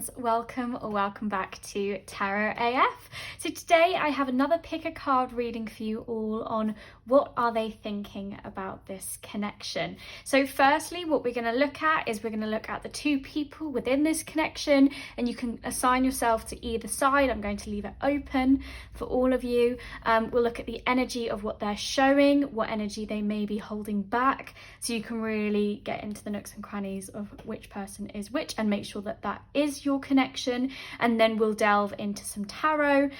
friends, welcome or welcome back to Tarot AF. So today I have another pick a card reading for you all on what are they thinking about this connection. So firstly, what we're going to look at is we're going to look at the two people within this connection, and you can assign yourself to either side. I'm going to leave it open for all of you. We'll look at the energy of what they're showing, what energy they may be holding back, so you can really get into the nooks and crannies of which person is which and make sure that that is your connection. And then we'll delve into some tarot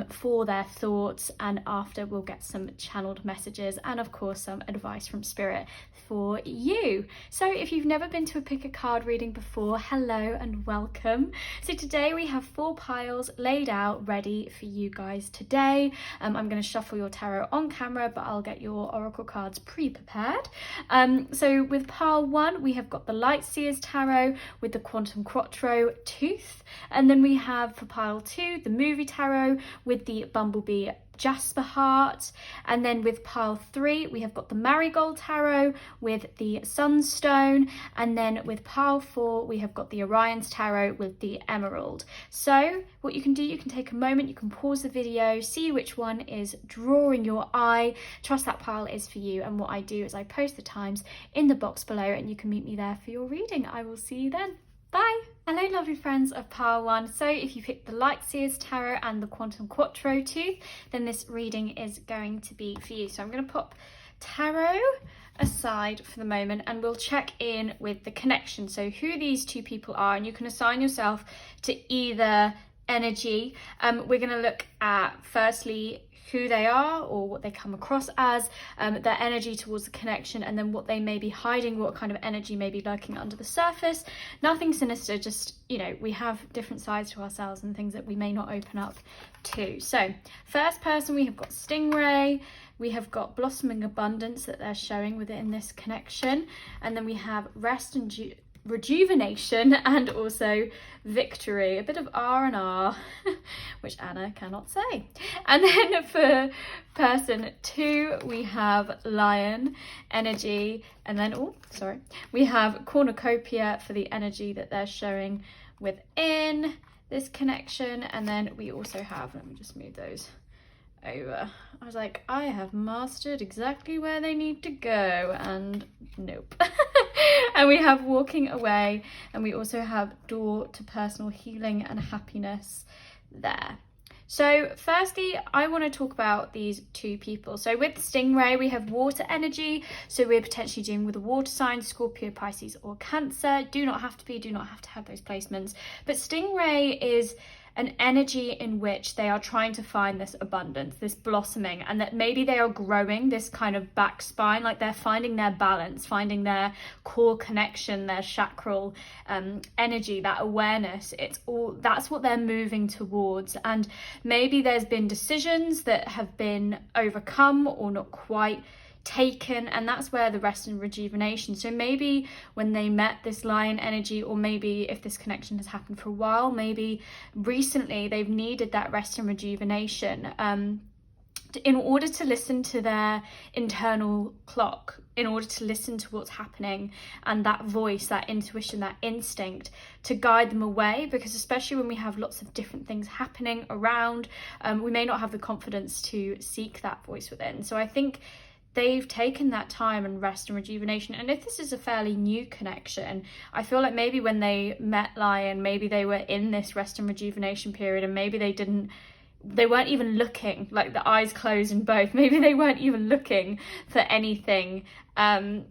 for their thoughts, and after we'll get some channeled messages and of course some advice from spirit for you. So if you've never been to a pick a card reading before, hello and welcome. So today we have 4 piles laid out ready for you guys today. I'm going to shuffle your tarot on camera, but I'll get your oracle cards pre-prepared. So with pile 1 we have got the Light Seers Tarot with the Quantum Quattro Tooth, and then we have for pile 2 the Movie Tarot with the Bumblebee Jasper Heart, and then with pile 3 we have got the Marigold Tarot with the Sunstone, and then with pile 4 we have got the Oriens Tarot with the Emerald. So what you can do, you can take a moment, you can pause the video, see which one is drawing your eye, trust that pile is for you, and what I do is I post the times in the box below and you can meet me there for your reading. I will see you then. Bye! Hello lovely friends of pile 1. So if you picked the Light Seers Tarot and the Quantum Quattro Tooth, then this reading is going to be for you. So I'm going to pop tarot aside for the moment and we'll check in with the connection. So who these two people are, and you can assign yourself to either energy. We're going to look at firstly who they are or what they come across as, their energy towards the connection, and then what they may be hiding, what kind of energy may be lurking under the surface. Nothing sinister, just, you know, we have different sides to ourselves and things that we may not open up to. So first person, we have got Stingray, we have got Blossoming Abundance that they're showing within this connection, and then we have Rest and Rejuvenation and also Victory, a bit of R&R which Anna cannot say. And then for person 2 we have Lion Energy, and then we have Cornucopia for the energy that they're showing within this connection, and then we also have, let me just move those over. I was like, I have mastered exactly where they need to go, and nope. And we have Walking Away, and we also have Door to Personal Healing and Happiness there. So firstly, I want to talk about these two people. So with Stingray, we have water energy. So we're potentially dealing with a water sign, Scorpio, Pisces or Cancer. Do not have to have those placements. But Stingray is an energy in which they are trying to find this abundance, this blossoming, and that maybe they are growing this kind of back spine, like they're finding their balance, finding their core connection, their chakral energy, that awareness. That's what they're moving towards. And maybe there's been decisions that have been overcome or not quite taken, and that's where the rest and rejuvenation. So maybe when they met this lion energy, or maybe if this connection has happened for a while, maybe recently they've needed that rest and rejuvenation in order to listen to their internal clock, in order to listen to what's happening, and that voice, that intuition, that instinct to guide them away. Because especially when we have lots of different things happening around, we may not have the confidence to seek that voice within. So I think they've taken that time and rest and rejuvenation. And if this is a fairly new connection, I feel like maybe when they met Lion, maybe they were in this rest and rejuvenation period, and maybe they weren't even looking, like the eyes closed in both, maybe they weren't even looking for anything. And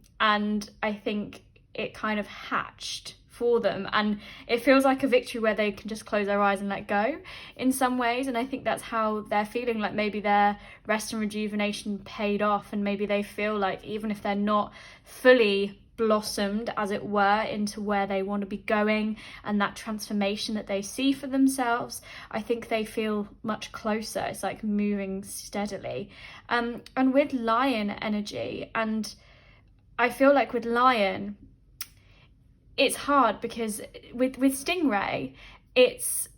I think it kind of hatched for them, and it feels like a victory where they can just close their eyes and let go in some ways. And I think that's how they're feeling, like maybe their rest and rejuvenation paid off, and maybe they feel like even if they're not fully blossomed, as it were, into where they want to be going and that transformation that they see for themselves, I think they feel much closer. It's like moving steadily. And with Lion energy, and I feel like with Lion, it's hard because with Stingray, it's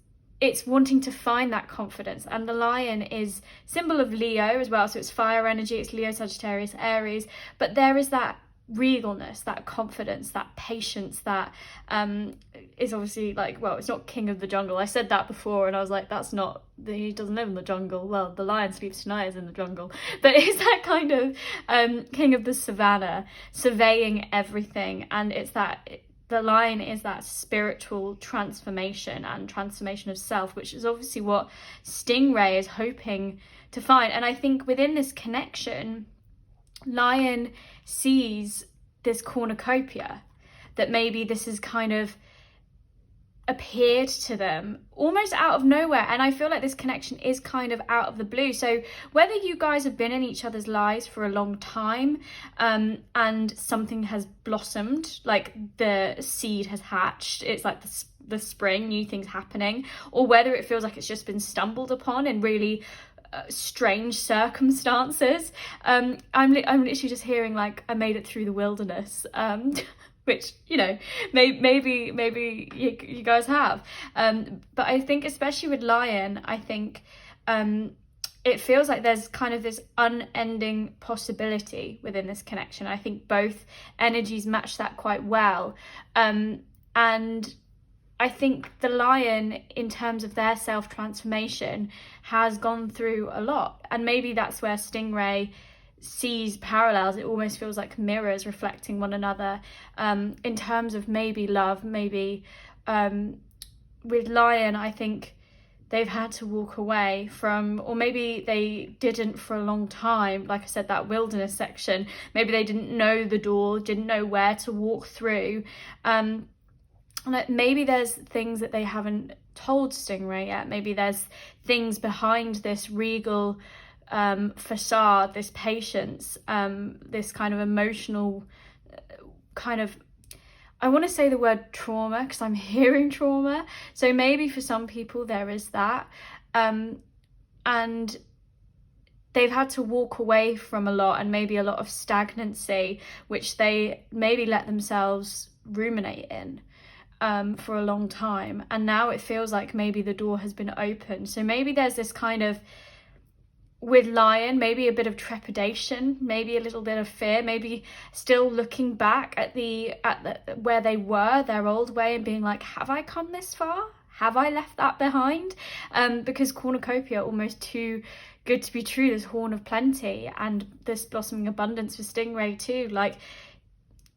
wanting to find that confidence, and the lion is symbol of Leo as well, so it's fire energy, it's Leo, Sagittarius, Aries, but there is that regalness, that confidence, that patience, that is obviously like, well, it's not king of the jungle. I said that before and I was like, that's not, he doesn't live in the jungle. Well, the lion sleeps tonight is in the jungle, but it's that kind of king of the savannah, surveying everything. And it's that the lion is that spiritual transformation and transformation of self, which is obviously what Stingray is hoping to find. And I think within this connection, lion sees this cornucopia, that maybe this has kind of appeared to them almost out of nowhere. And I feel like this connection is kind of out of the blue. So whether you guys have been in each other's lives for a long time, and something has blossomed, like the seed has hatched, it's like the spring, new things happening, or whether it feels like it's just been stumbled upon in really strange circumstances. I'm literally just hearing like, I made it through the wilderness, which, you know, maybe you guys have, but I think especially with lion, I think it feels like there's kind of this unending possibility within this connection. I think both energies match that quite well, and I think the lion, in terms of their self-transformation, has gone through a lot. And maybe that's where Stingray sees parallels. It almost feels like mirrors reflecting one another, in terms of maybe love, maybe with lion, I think they've had to walk away from, or maybe they didn't for a long time. Like I said, that wilderness section, maybe they didn't know the door, didn't know where to walk through. Maybe there's things that they haven't told Stingray yet. Maybe there's things behind this regal facade, this patience, this kind of emotional kind of, I want to say the word trauma because I'm hearing trauma. So maybe for some people there is that, and they've had to walk away from a lot, and maybe a lot of stagnancy, which they maybe let themselves ruminate in for a long time. And now it feels like maybe the door has been opened. So maybe there's this kind of, with lion, maybe a bit of trepidation, maybe a little bit of fear, maybe still looking back at the where they were, their old way, and being like, have I come this far? Have I left that behind? Because cornucopia, almost too good to be true, this horn of plenty and this blossoming abundance for Stingray too. Like,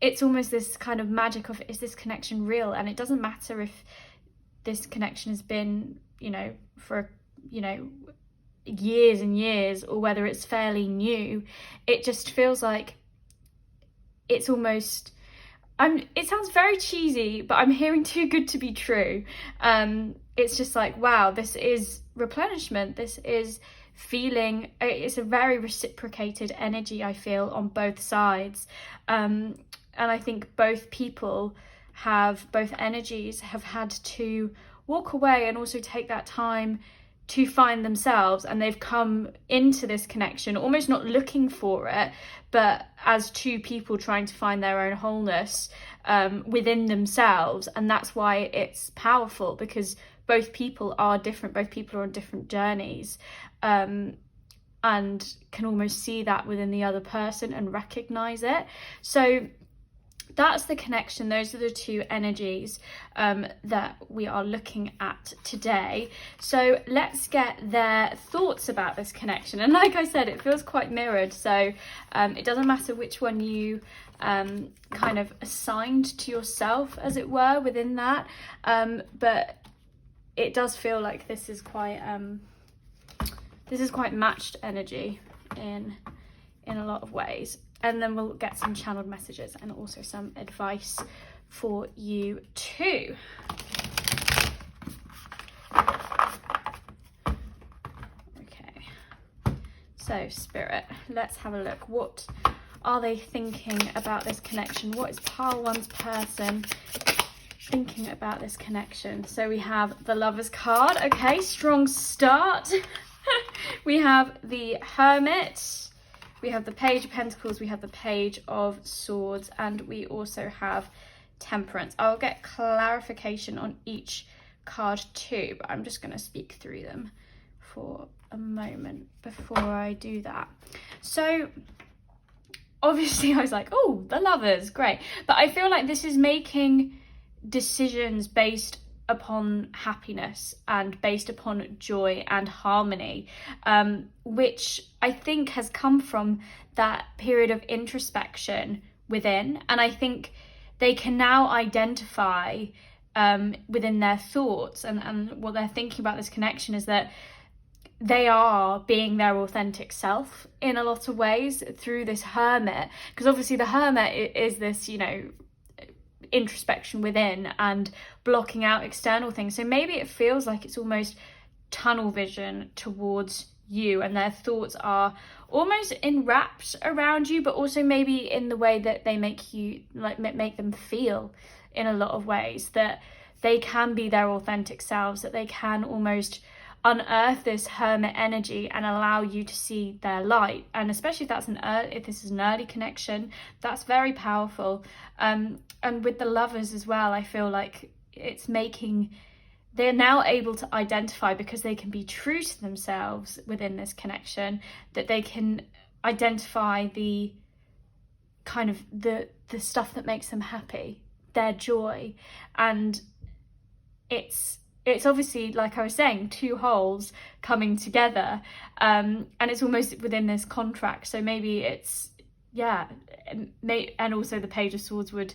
it's almost this kind of magic of, is this connection real? And it doesn't matter if this connection has been, you know, for, you know, years and years, or whether it's fairly new. It just feels like it's almost, it sounds very cheesy, but I'm hearing too good to be true. It's just like, wow, this is replenishment. This is feeling, it's a very reciprocated energy, I feel, on both sides. And I think both energies have had to walk away and also take that time to find themselves. And they've come into this connection almost not looking for it, but as two people trying to find their own wholeness within themselves. And that's why it's powerful, because both people are different, both people are on different journeys, and can almost see that within the other person and recognize it. So that's the connection. Those are the two energies that we are looking at today. So let's get their thoughts about this connection. And like I said, it feels quite mirrored. So it doesn't matter which one you kind of assigned to yourself, as it were, within that. But it does feel like this is quite matched energy in a lot of ways. And then we'll get some channeled messages and also some advice for you too. Okay, so Spirit, let's have a look. What are they thinking about this connection? What is Pile 1's person thinking about this connection? So we have the Lover's card. Okay, strong start. We have the Hermit. We have the Page of Pentacles, we have the Page of Swords, and we also have Temperance. I'll get clarification on each card too, but I'm just going to speak through them for a moment before I do that. So obviously I was like, oh, the Lovers, great. But I feel like this is making decisions based upon happiness and based upon joy and harmony, which I think has come from that period of introspection within. And I think they can now identify within their thoughts and what they're thinking about this connection is that they are being their authentic self in a lot of ways through this hermit, because obviously the hermit is this, you know, introspection within and blocking out external things. So maybe it feels like it's almost tunnel vision towards you, and their thoughts are almost enwrapped around you, but also maybe in the way that they make you, like, make them feel in a lot of ways that they can be their authentic selves, that they can almost unearth this hermit energy and allow you to see their light. And especially if this is an early connection, that's very powerful. And with the lovers as well, I feel like they're now able to identify, because they can be true to themselves within this connection, that they can identify the kind of the stuff that makes them happy, their joy. And it's obviously, like I was saying, two wholes coming together, and it's almost within this contract. So maybe it's, yeah, and also the Page of Swords would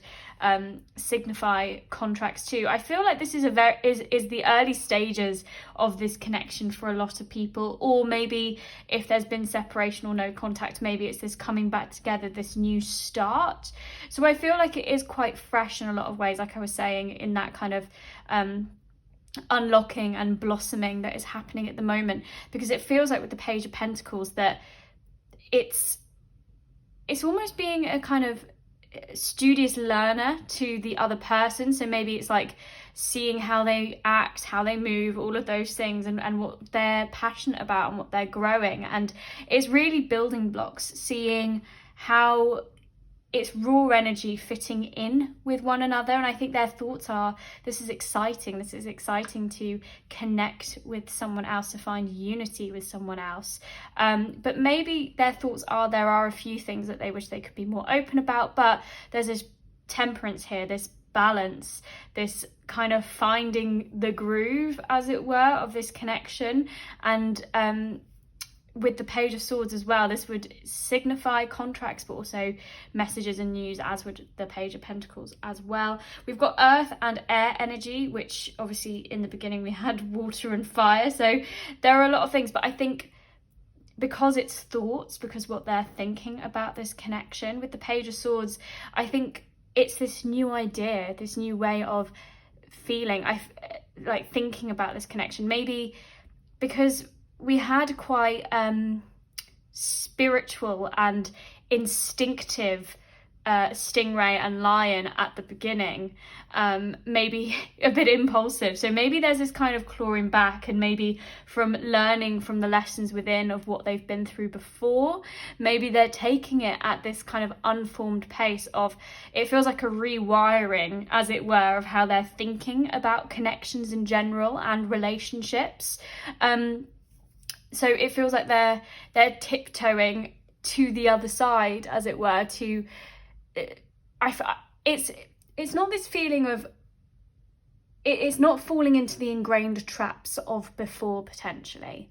signify contracts too. I feel like this is is the early stages of this connection for a lot of people, or maybe if there's been separation or no contact, maybe it's this coming back together, this new start. So I feel like it is quite fresh in a lot of ways, like I was saying, in that kind of unlocking and blossoming that is happening at the moment, because it feels like with the Page of Pentacles that it's almost being a kind of studious learner to the other person. So maybe it's like seeing how they act, how they move, all of those things, and what they're passionate about and what they're growing. And it's really building blocks, seeing how it's raw energy fitting in with one another. And I think their thoughts are, this is exciting to connect with someone else, to find unity with someone else, but maybe their thoughts are, there are a few things that they wish they could be more open about, but there's this temperance here, this balance, this kind of finding the groove, as it were, of this connection. And with the Page of Swords as well, this would signify contracts, but also messages and news, as would the Page of Pentacles as well. We've got earth and air energy, which obviously in the beginning we had water and fire. So there are a lot of things, but I think because it's thoughts, because what they're thinking about this connection with the Page of Swords, I think it's this new idea, this new way of feeling, like thinking about this connection. Maybe because we had quite spiritual and instinctive stingray and lion at the beginning, maybe a bit impulsive. So maybe there's this kind of clawing back, and maybe from learning from the lessons within of what they've been through before, maybe they're taking it at this kind of unformed pace of, it feels like a rewiring, as it were, of how they're thinking about connections in general and relationships. So it feels like they're tiptoeing to the other side, as it were. It's not this feeling of, it's not falling into the ingrained traps of before, potentially,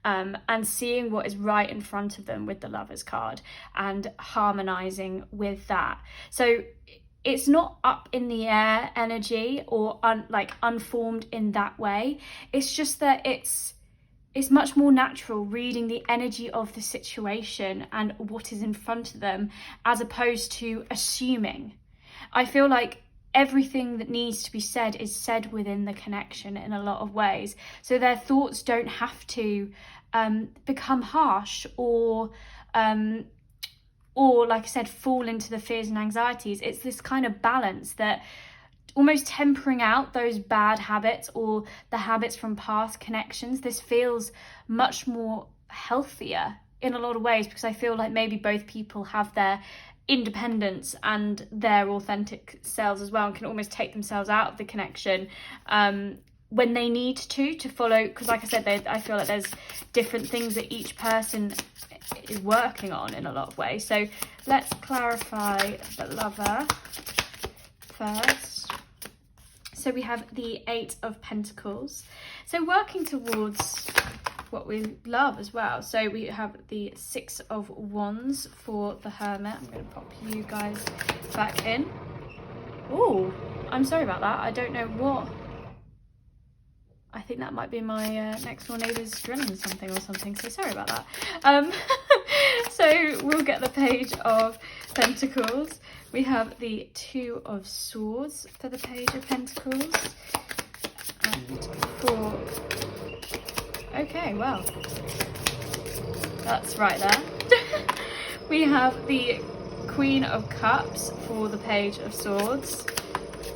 and seeing what is right in front of them with the Lovers card and harmonizing with that. So it's not up in the air energy or unformed in that way. It's just that it's much more natural, reading the energy of the situation and what is in front of them, as opposed to assuming. I feel like everything that needs to be said is said within the connection in a lot of ways. So their thoughts don't have to become harsh or like I said, fall into the fears and anxieties. It's this kind of balance that almost tempering out those bad habits or the habits from past connections. This feels much more healthier in a lot of ways, because I feel like maybe both people have their independence and their authentic selves as well, and can almost take themselves out of the connection when they need to follow, because like I said, I feel like there's different things that each person is working on in a lot of ways. So let's clarify the Lover first. So we have the 8 of Pentacles. So working towards what we love as well. So we have the 6 of Wands for the Hermit. I'm going to pop you guys back in. Oh, I'm sorry about that. I don't know what. I think that might be my next door neighbour's drilling something or something. So sorry about that. So we'll get the Page of Pentacles. We have the 2 of Swords for the Page of Pentacles. And for... Okay, well, that's right there. We have the Queen of Cups for the Page of Swords.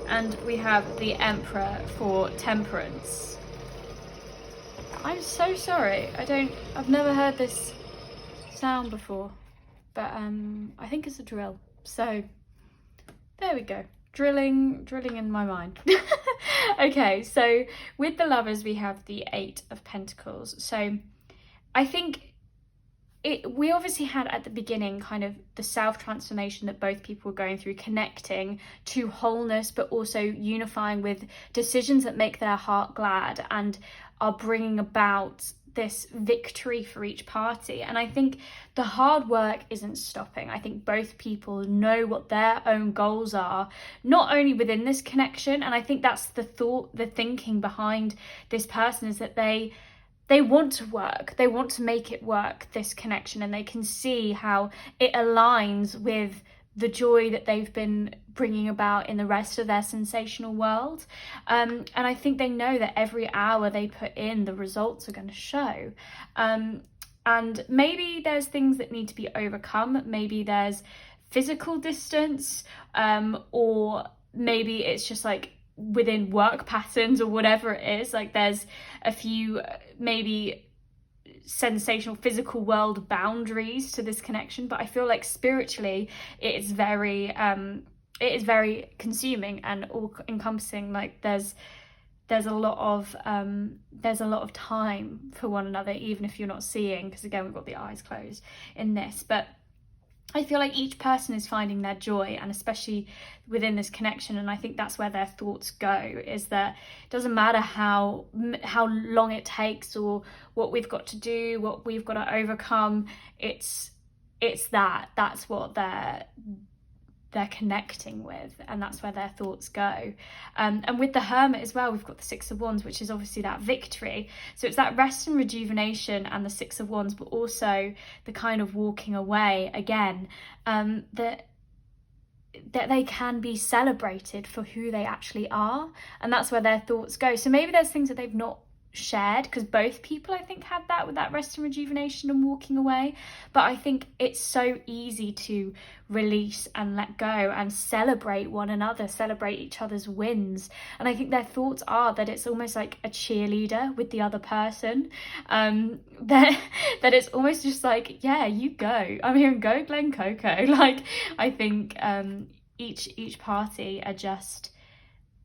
And we have the Emperor for Temperance. I'm so sorry. I've never heard this sound before. But I think it's a drill. So there we go. Drilling in my mind. Okay, so with the Lovers we have the 8 of Pentacles. So I think we obviously had at the beginning kind of the self-transformation that both people were going through, connecting to wholeness, but also unifying with decisions that make their heart glad and are bringing about this victory for each party. And I think the hard work isn't stopping. I think both people know what their own goals are, not only within this connection, and I think that's the thinking behind this person, is that they want to work, they want to make it work, this connection, and they can see how it aligns with the joy that they've been bringing about in the rest of their sensational world. And I think they know that every hour they put in, the results are going to show. And maybe there's things that need to be overcome. Maybe there's physical distance, or maybe it's just like within work patterns or whatever it is. Like there's a few maybe sensational physical world boundaries to this connection, but I feel like spiritually it is very consuming and all encompassing. Like there's a lot of time for one another, even if you're not seeing, because again we've got the eyes closed in this. But I feel like each person is finding their joy, and especially within this connection, and I think that's where their thoughts go, is that it doesn't matter how long it takes or what we've got to do, what we've got to overcome. It's that's what they're connecting with, and that's where their thoughts go. And with the Hermit as well, we've got the 6 of Wands, which is obviously that victory. So it's that rest and rejuvenation and the 6 of Wands, but also the kind of walking away again, that they can be celebrated for who they actually are, and that's where their thoughts go. So maybe there's things that they've not shared, because both people I think had that with that rest and rejuvenation and walking away. But I think it's so easy to release and let go and celebrate one another, celebrate each other's wins. And I think their thoughts are that it's almost like a cheerleader with the other person, that it's almost just like, yeah, you go, I'm here, and go Glen Coco. Like I think each party are just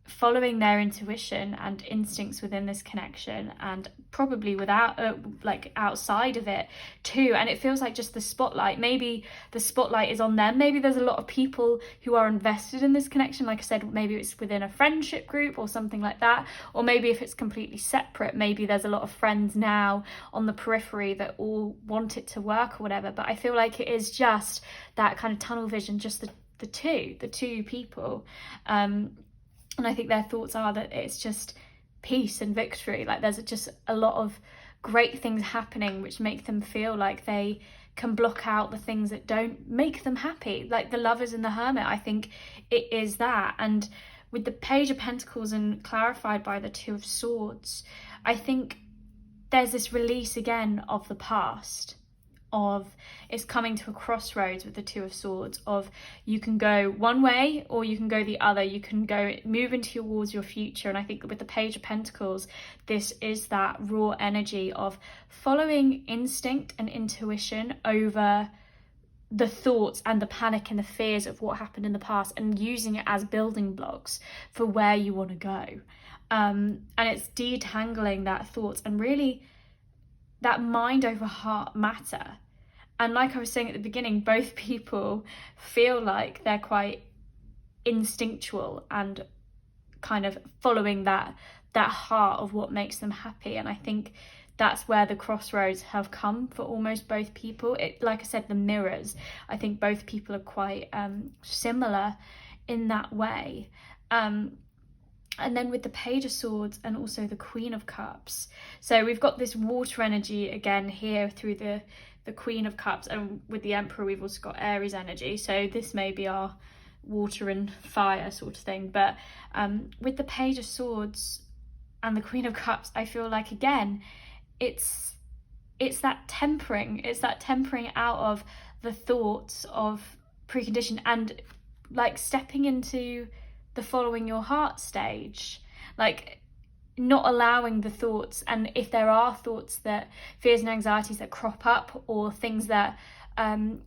following their intuition and instincts within this connection, and probably without like outside of it too. And it feels like just the spotlight, maybe the spotlight is on them. Maybe there's a lot of people who are invested in this connection, like I said, maybe it's within a friendship group or something like that, or maybe if it's completely separate, maybe there's a lot of friends now on the periphery that all want it to work or whatever. But I feel like it is just that kind of tunnel vision, just the two people. And I think their thoughts are that it's just peace and victory. Like there's just a lot of great things happening which make them feel like they can block out the things that don't make them happy. Like the Lovers and the Hermit, I think it is that. And with the Page of Pentacles and clarified by the 2 of Swords, I think there's this release again of the past, of it's coming to a crossroads with the 2 of Swords, of you can go one way or you can go the other, you can go move into towards your future. And I think with the Page of Pentacles, this is that raw energy of following instinct and intuition over the thoughts and the panic and the fears of what happened in the past, and using it as building blocks for where you want to go. And it's detangling that thoughts and really that mind over heart matter. And like I was saying at the beginning, both people feel like they're quite instinctual and kind of following that heart of what makes them happy. And I think that's where the crossroads have come for almost both people. Like I said, the mirrors, I think both people are quite similar in that way. And then with the Page of Swords and also the Queen of Cups, so we've got this water energy again here through the Queen of Cups, and with the Emperor we've also got Aries energy, so this may be our water and fire sort of thing. But with the Page of Swords and the Queen of Cups, I feel like again it's that tempering out of the thoughts of precondition, and like stepping into the following your heart stage, like not allowing the thoughts, and if there are thoughts, that fears and anxieties that crop up, or things that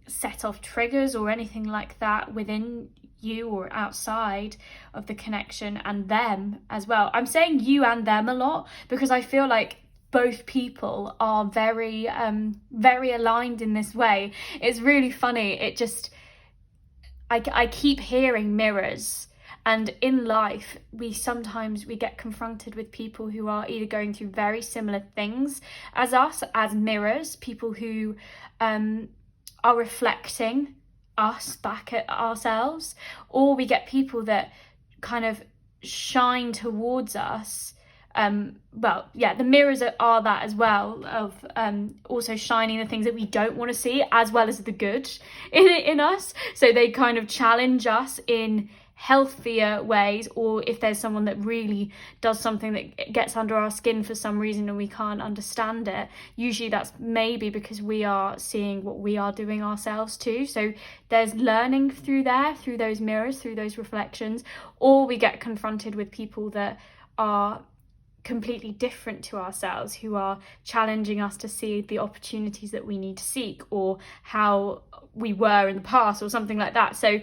set off triggers or anything like that within you or outside of the connection, and them as well. I'm saying you and them a lot because I feel like both people are very aligned in this way. It's really funny. It just, I keep hearing mirrors. And in life, we get confronted with people who are either going through very similar things as us, as mirrors, people who are reflecting us back at ourselves, or we get people that kind of shine towards us. Well, yeah, the mirrors are that as well, of also shining the things that we don't want to see, as well as the good in us. So they kind of challenge us in healthier ways, or if there's someone that really does something that gets under our skin for some reason and we can't understand it, usually that's maybe because we are seeing what we are doing ourselves too. So there's learning through those mirrors, through those reflections, or we get confronted with people that are completely different to ourselves, who are challenging us to see the opportunities that we need to seek, or how we were in the past, or something like that. So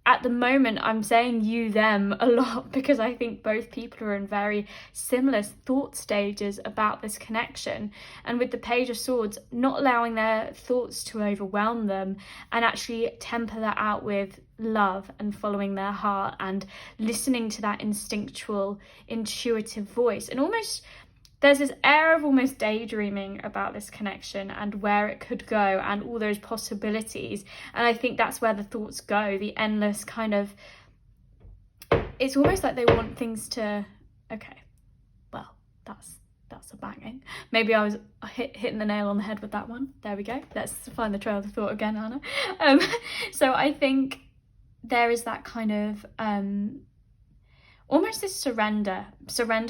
at the moment, I'm saying you, them a lot because I think both people are in very similar thought stages about this connection. And with the Page of Swords, not allowing their thoughts to overwhelm them, and actually temper that out with love and following their heart and listening to that instinctual, intuitive voice. And almost there's this air of almost daydreaming about this connection and where it could go and all those possibilities. And I think that's where the thoughts go, the endless kind of, it's almost like they want things to, okay, well, that's a banging. Maybe I was hitting the nail on the head with that one. There we go. Let's find the trail of thought again, Anna. So I think there is that kind of almost this surrender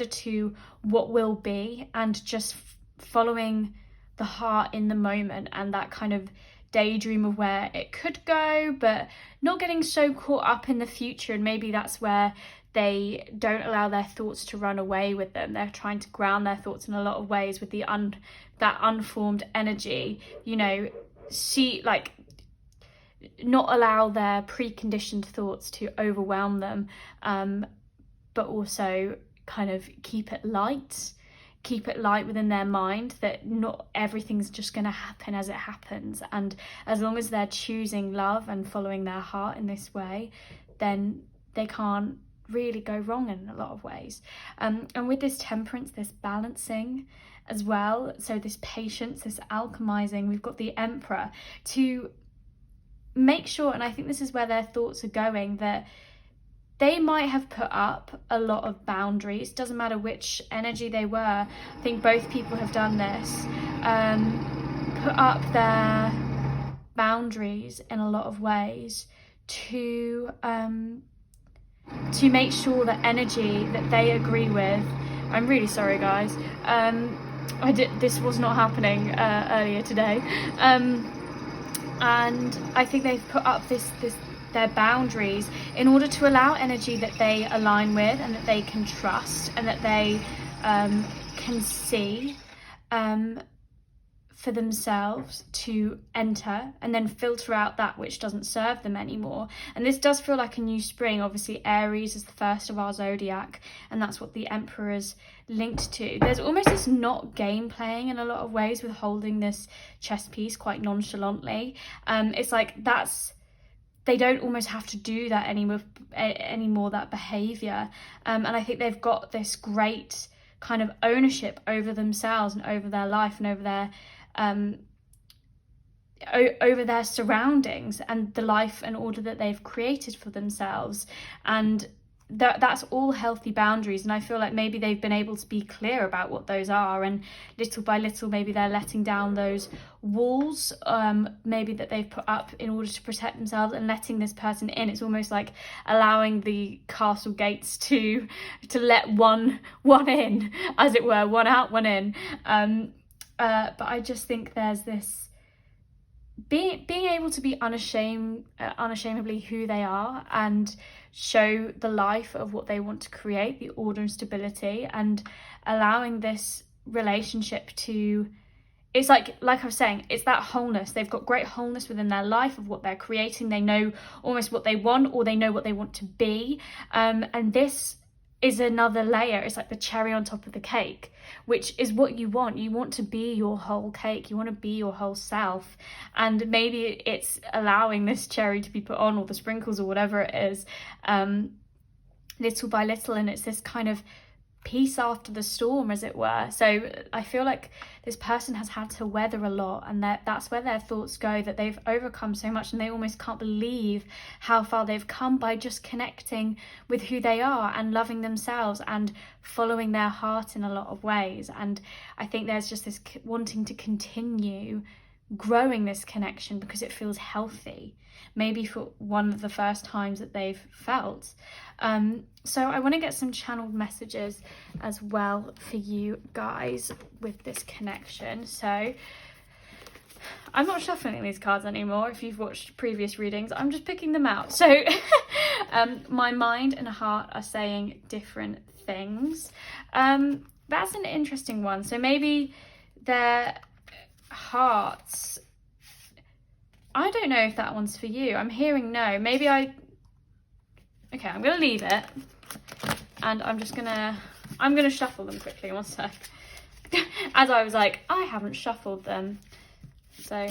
to what will be, and just following the heart in the moment, and that kind of daydream of where it could go, but not getting so caught up in the future. And maybe that's where they don't allow their thoughts to run away with them. They're trying to ground their thoughts in a lot of ways with the that unformed energy, not allow their preconditioned thoughts to overwhelm them, but also kind of keep it light within their mind, that not everything's just going to happen as it happens. And as long as they're choosing love and following their heart in this way, then they can't really go wrong in a lot of ways. And with this temperance, this balancing as well, so this patience, this alchemizing, we've got the Emperor to make sure, and I think this is where their thoughts are going, that they might have put up a lot of boundaries, doesn't matter which energy they were. I think both people have done this, put up their boundaries in a lot of ways to make sure that energy that they agree with, I'm really sorry guys, this was not happening earlier today, and I think they've put up their boundaries in order to allow energy that they align with and that they can trust and that they can see for themselves to enter, and then filter out that which doesn't serve them anymore. And this does feel like a new spring. Obviously Aries is the first of our zodiac, and that's what the Emperor is linked to. There's almost this not game playing in a lot of ways with holding this chess piece quite nonchalantly. It's like that's they don't almost have to do that anymore, that behavior. And I think they've got this great kind of ownership over themselves and over their life and over their surroundings and the life and order that they've created for themselves. And that's all healthy boundaries, and I feel like maybe they've been able to be clear about what those are, and little by little maybe they're letting down those walls maybe that they've put up in order to protect themselves, and letting this person in. It's almost like allowing the castle gates to let one in, as it were, one out, one in. But I just think there's this being able to be unashamedly who they are, and show the life of what they want to create, the order and stability, and allowing this relationship to, it's like I was saying, it's that wholeness. They've got great wholeness within their life of what they're creating. They know almost what they want, or they know what they want to be, and this is another layer. It's like the cherry on top of the cake, which is what you want. You want to be your whole cake. You want to be your whole self. And maybe it's allowing this cherry to be put on, or the sprinkles, or whatever it is, little by little. And it's this kind of peace after the storm, as it were. So I feel like this person has had to weather a lot, and that's where their thoughts go, that they've overcome so much, and they almost can't believe how far they've come by just connecting with who they are and loving themselves and following their heart in a lot of ways. And I think there's just this wanting to continue growing this connection because it feels healthy, maybe for one of the first times that they've felt. So I want to get some channeled messages as well for you guys with this connection. So I'm not shuffling these cards anymore. If you've watched previous readings, I'm just picking them out. So my mind and heart are saying different things. That's an interesting one. So maybe their hearts, I don't know if that one's for you. I'm hearing no. Maybe okay, I'm gonna leave it, and I'm gonna shuffle them quickly. One sec. As I was like, I haven't shuffled them. So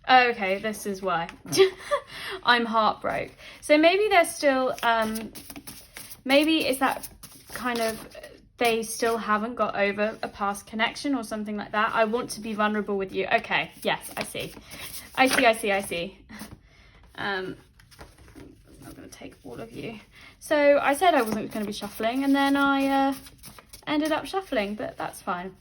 okay, this is why. I'm heartbroken. So maybe they're still maybe it's that kind of, they still haven't got over a past connection or something like that. I want to be vulnerable with you. Okay, yes, I see. I'm going to take all of you. So I said I wasn't going to be shuffling, and then I ended up shuffling, but that's fine.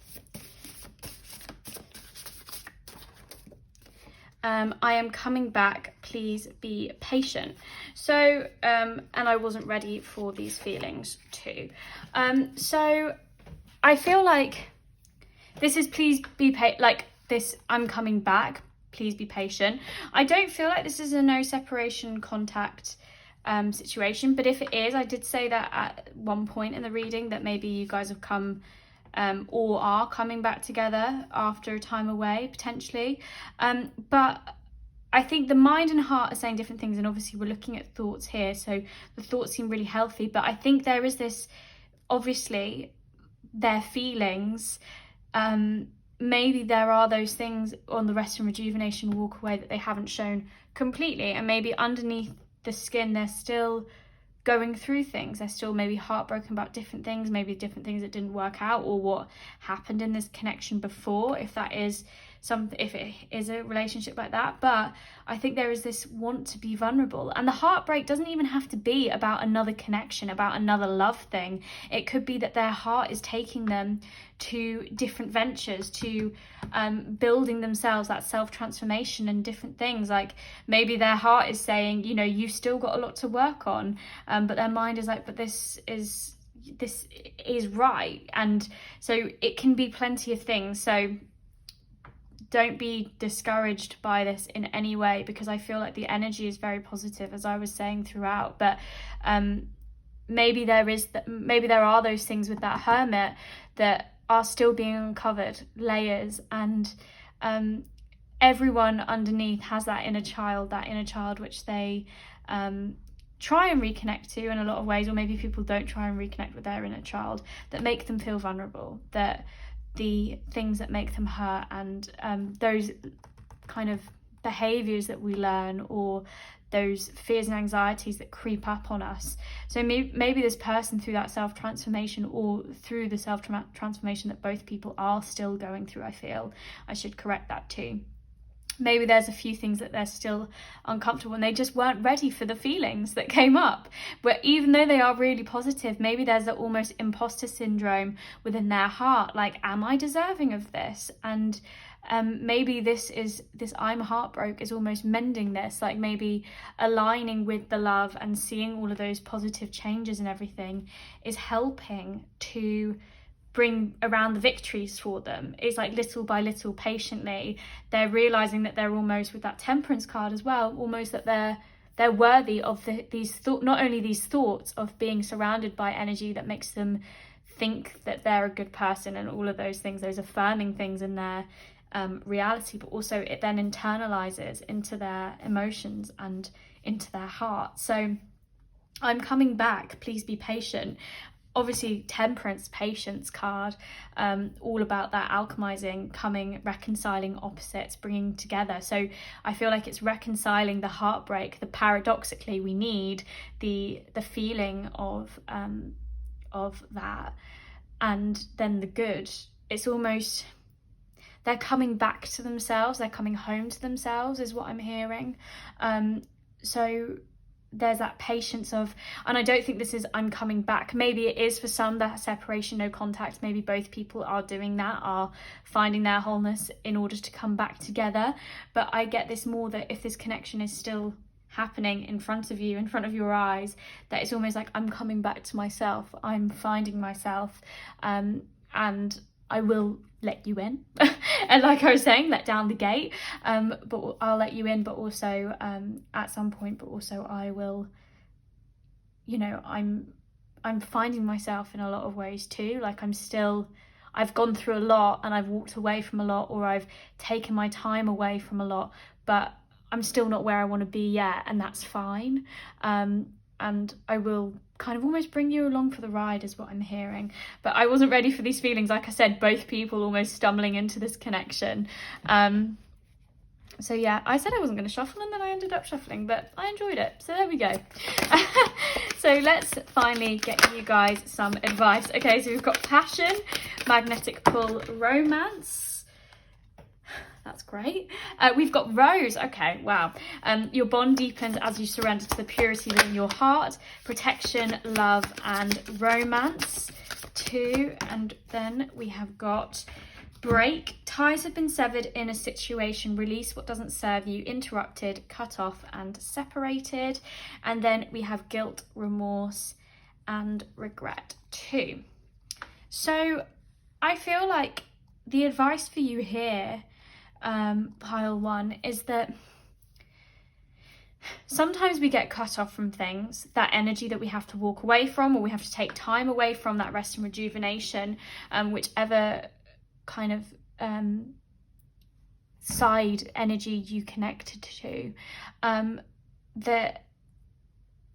I am coming back. Please be patient. So, and I wasn't ready for these feelings too. So I feel like this is please be like this, I'm coming back. Please be patient. I don't feel like this is a no separation contact situation, but if it is, I did say that at one point in the reading that maybe you guys have come or are coming back together after a time away, potentially. But I think the mind and heart are saying different things, and obviously we're looking at thoughts here, so the thoughts seem really healthy, but I think there is this, obviously, their feelings, maybe there are those things on the rest and rejuvenation walk away that they haven't shown completely, and maybe underneath the skin they're still going through things. They're still maybe heartbroken about different things, maybe different things that didn't work out, or what happened in this connection before, if that is something, if it is a relationship like that. But I think there is this want to be vulnerable, and the heartbreak doesn't even have to be about another connection, about another love thing. It could be that their heart is taking them to different ventures, to building themselves, that self-transformation and different things. Like maybe their heart is saying, you know, you've still got a lot to work on, but their mind is like, but this is right. And so it can be plenty of things. So don't be discouraged by this in any way, because I feel like the energy is very positive, as I was saying throughout. But maybe there are those things with that hermit that are still being uncovered, layers, and everyone underneath has that inner child which they try and reconnect to in a lot of ways, or maybe people don't try and reconnect with their inner child, that make them feel vulnerable, that the things that make them hurt, and those kind of behaviors that we learn, or those fears and anxieties that creep up on us. So maybe this person, through that self-transformation, or through the self-transformation that both people are still going through, I feel I should correct that too. Maybe there's a few things that they're still uncomfortable, and they just weren't ready for the feelings that came up. But even though they are really positive, maybe there's that almost imposter syndrome within their heart, like, am I deserving of this? And maybe this I'm heartbroken is almost mending this, like maybe aligning with the love and seeing all of those positive changes and everything is helping to bring around the victories for them. It's like little by little, patiently, they're realizing that they're almost, with that Temperance card as well, almost that they're worthy of not only these thoughts of being surrounded by energy that makes them think that they're a good person and all of those things, those affirming things in their reality, but also it then internalizes into their emotions and into their heart. So I'm coming back, please be patient. Obviously, Temperance, patience card, all about that alchemizing, coming, reconciling opposites, bringing together. So I feel like it's reconciling the heartbreak, the paradoxically we need the feeling of that, and then the good. It's almost, they're coming back to themselves, they're coming home to themselves is what I'm hearing. So there's that patience of, and I don't think this is I'm coming back. Maybe it is for some, that separation, no contact. Maybe both people are doing that, are finding their wholeness in order to come back together. But I get this more that if this connection is still happening in front of you, in front of your eyes, that it's almost like I'm coming back to myself, I'm finding myself, and I will let you in. And like I was saying, let down the gate, but I'll let you in, but also at some point, but also I will, I'm finding myself in a lot of ways too. Like I've gone through a lot and I've walked away from a lot, or I've taken my time away from a lot, but I'm still not where I want to be yet, and that's fine. And I will kind of almost bring you along for the ride is what I'm hearing. But I wasn't ready for these feelings. Like I said, both people almost stumbling into this connection. So yeah, I said I wasn't going to shuffle, and then I ended up shuffling, but I enjoyed it. So there we go. So let's finally get you guys some advice. Okay, so we've got passion, magnetic pull, romance. That's great. We've got rose. Okay, wow. Your bond deepens as you surrender to the purity within your heart. Protection, love, and romance. 2. And then we have got break. Ties have been severed in a situation. Release what doesn't serve you. Interrupted, cut off, and separated. And then we have guilt, remorse, and regret. 2. So I feel like the advice for you here, pile 1, is that sometimes we get cut off from things, that energy that we have to walk away from, or we have to take time away from, that rest and rejuvenation, whichever kind of side energy you connected to, that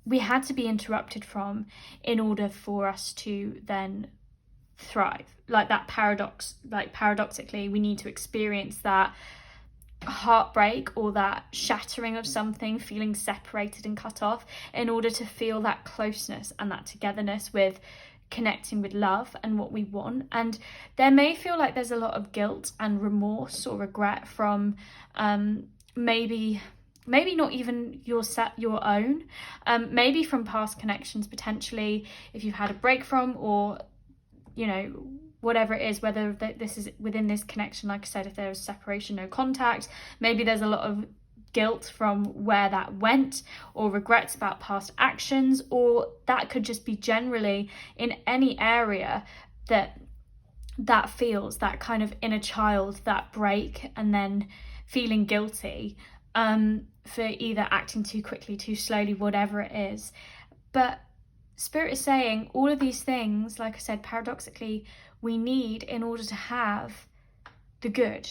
we had to be interrupted from in order for us to then thrive. Like that paradox, like paradoxically we need to experience that heartbreak or that shattering of something, feeling separated and cut off, in order to feel that closeness and that togetherness with connecting with love and what we want. And there may feel like there's a lot of guilt and remorse or regret from maybe not even your own, maybe from past connections, potentially if you've had a break from, or whatever it is, whether this is within this connection. Like I said, if there was separation, no contact, maybe there's a lot of guilt from where that went, or regrets about past actions, or that could just be generally in any area that feels that kind of inner child, that break, and then feeling guilty for either acting too quickly, too slowly, whatever it is. But Spirit is saying all of these things, like I said, paradoxically, we need in order to have the good.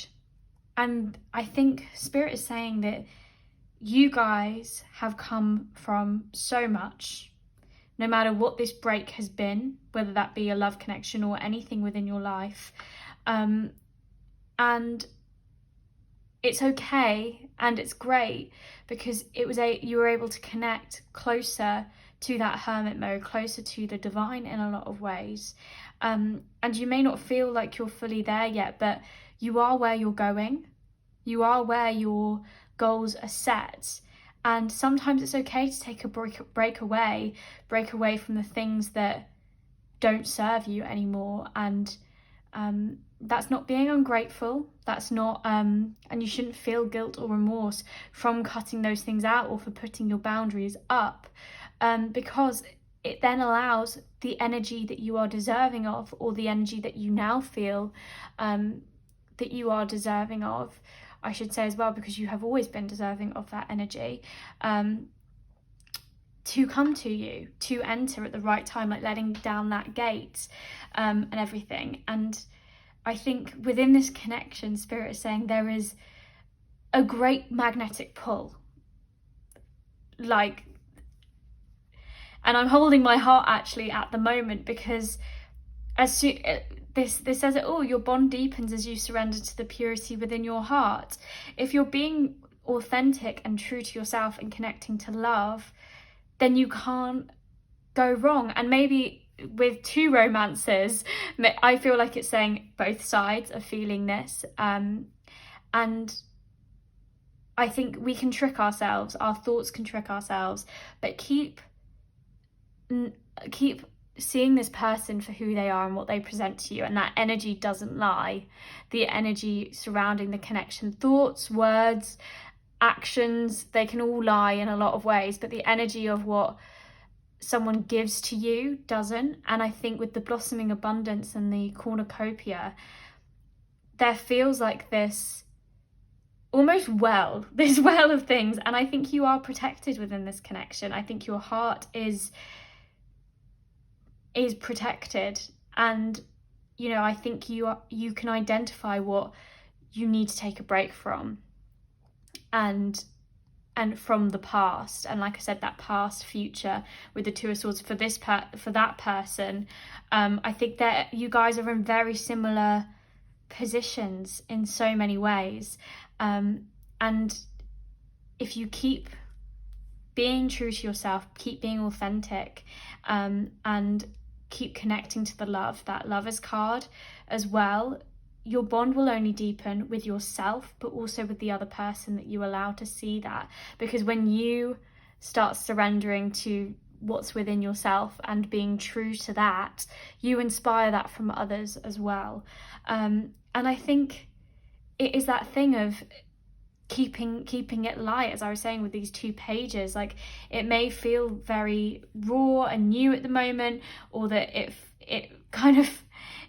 And I think Spirit is saying that you guys have come from so much, no matter what this break has been, whether that be a love connection or anything within your life. And it's okay and it's great, because you were able to connect closer to that hermit mode, closer to the divine in a lot of ways. And you may not feel like you're fully there yet, but you are where you're going. You are where your goals are set. And sometimes it's okay to take a break away from the things that don't serve you anymore. And that's not being ungrateful. That's not, and you shouldn't feel guilt or remorse from cutting those things out or for putting your boundaries up, because it then allows the energy that you are deserving of, or the energy that you now feel that you are deserving of, I should say as well, because you have always been deserving of that energy, to come to you, to enter at the right time, like letting down that gate, and everything. And I think within this connection, Spirit is saying there is a great magnetic pull. Like, and I'm holding my heart actually at the moment, because this says it all, your bond deepens as you surrender to the purity within your heart. If you're being authentic and true to yourself and connecting to love, then you can't go wrong. And maybe with two romances, I feel like it's saying both sides are feeling this, and I think we can trick ourselves, our thoughts can trick ourselves, but keep seeing this person for who they are and what they present to you, and that energy doesn't lie. The energy surrounding the connection, thoughts, words, actions, they can all lie in a lot of ways, but the energy of what someone gives to you doesn't. And I think with the blossoming abundance and the cornucopia, there feels like this almost this well of things, and I think you are protected within this connection. I think your heart is protected, and I think you can identify what you need to take a break from, and from the past. And like I said, that past future with the Two of Swords for that person, I think that you guys are in very similar positions in so many ways, and if you keep being true to yourself, keep being authentic, and keep connecting to the love, that Lovers card as well, your bond will only deepen with yourself, but also with the other person that you allow to see that. Because when you start surrendering to what's within yourself and being true to that, you inspire that from others as well. And I think it is that thing of keeping it light, as I was saying with these 2 pages. Like, it may feel very raw and new at the moment, or that it kind of,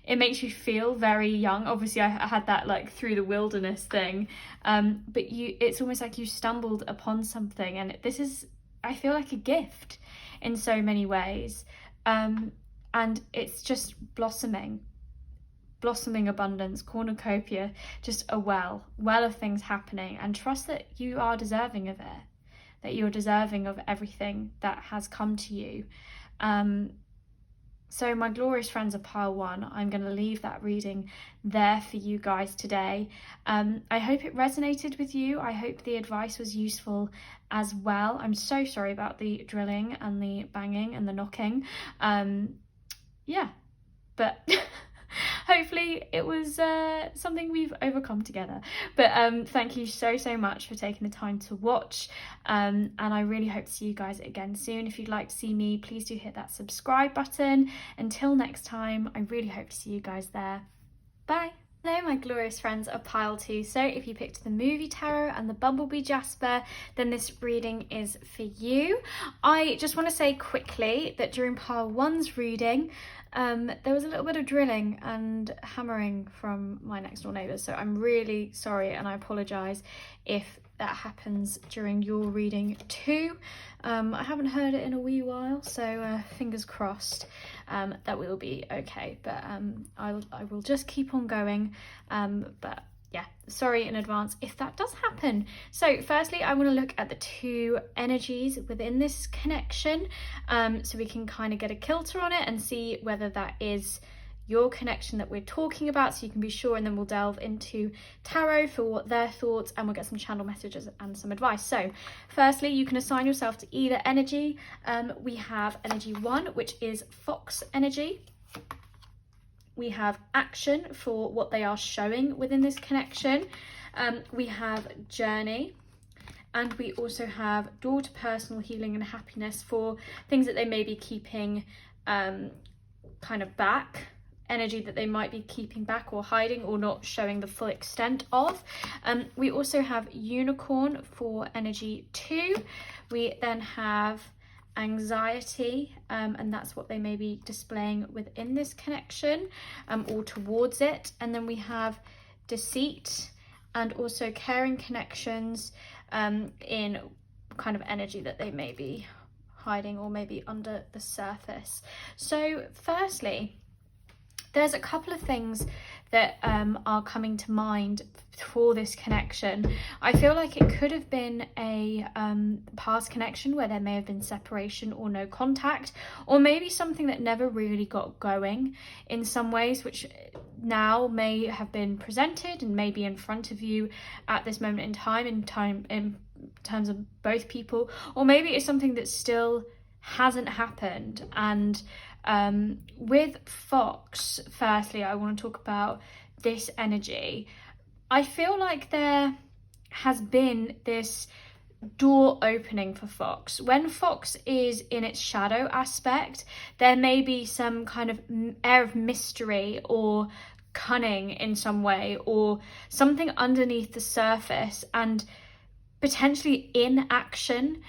it makes you feel very young. Obviously I had that like through the wilderness thing, but it's almost like you stumbled upon something, and this is, I feel like, a gift in so many ways, and it's just blossoming abundance, cornucopia, just a well of things happening. And trust that you are deserving of it, that you're deserving of everything that has come to you. So my glorious friends of pile 1, I'm going to leave that reading there for you guys today. I hope it resonated with you. I hope the advice was useful as well. I'm so sorry about the drilling and the banging and the knocking. But hopefully it was something we've overcome together. But thank you so much for taking the time to watch, and I really hope to see you guys again soon. If you'd like to see me, please do hit that subscribe button. Until next time, I really hope to see you guys there. Bye. Hello my glorious friends of pile 2. So if you picked the movie tarot and the Bumblebee Jasper, then this reading is for you. I just want to say quickly that during pile 1's reading, there was a little bit of drilling and hammering from my next door neighbours, so I'm really sorry, and I apologise if that happens during your reading too. I haven't heard it in a wee while, so fingers crossed that we'll be okay, but I will just keep on going, but yeah, sorry in advance if that does happen. So firstly, I want to look at the 2 energies within this connection, so we can kind of get a kilter on it and see whether that is your connection that we're talking about, so you can be sure, and then we'll delve into tarot for what their thoughts, and we'll get some channel messages and some advice. So firstly, you can assign yourself to either energy. We have energy 1, which is fox energy. We have action for what they are showing within this connection. We have journey. And we also have door to personal healing and happiness for things that they may be keeping kind of back, energy that they might be keeping back or hiding or not showing the full extent of. We also have unicorn for energy 2. We then have anxiety, and that's what they may be displaying within this connection or towards it. And then we have deceit and also caring connections in kind of energy that they may be hiding or maybe under the surface. So firstly, there's a couple of things that are coming to mind for this connection. I feel like it could have been a past connection where there may have been separation or no contact, or maybe something that never really got going in some ways, which now may have been presented and may be in front of you at this moment in time in terms of both people, or maybe it's something that still hasn't happened. And with fox, firstly, I want to talk about this energy. I feel like there has been this door opening for fox. When fox is in its shadow aspect, there may be some kind of air of mystery or cunning in some way, or something underneath the surface and potentially in action.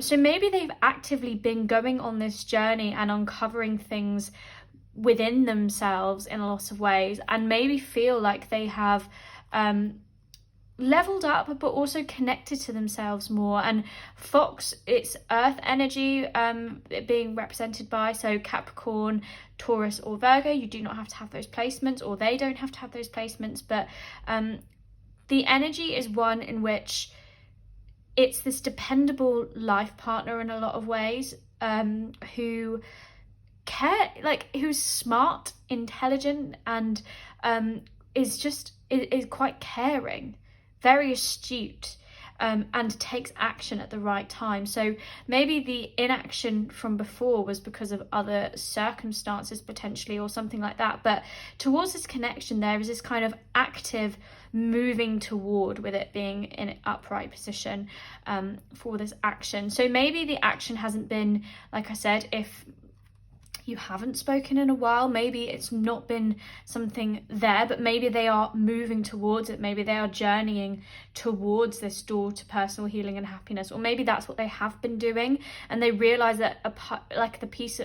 So maybe they've actively been going on this journey and uncovering things within themselves in a lot of ways, and maybe feel like they have leveled up but also connected to themselves more. And fox, it's earth energy being represented by, so Capricorn, Taurus or Virgo. You do not have to have those placements, or they don't have to have those placements, but the energy is one in which it's this dependable life partner in a lot of ways, who who's smart, intelligent, and is quite caring, very astute, and takes action at the right time. So maybe the inaction from before was because of other circumstances potentially, or something like that, but towards this connection there is this kind of active moving toward, with it being in an upright position for this action. So maybe the action hasn't been, like I said, if you haven't spoken in a while, maybe it's not been something there, but maybe they are moving towards it. Maybe they are journeying towards this door to personal healing and happiness, or maybe that's what they have been doing, and they realize that a piece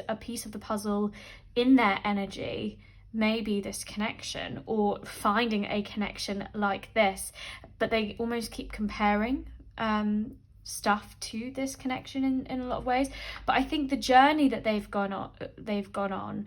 of the puzzle in their energy may be this connection, or finding a connection like this, but they almost keep comparing stuff to this connection in a lot of ways. But I think the journey that they've gone on,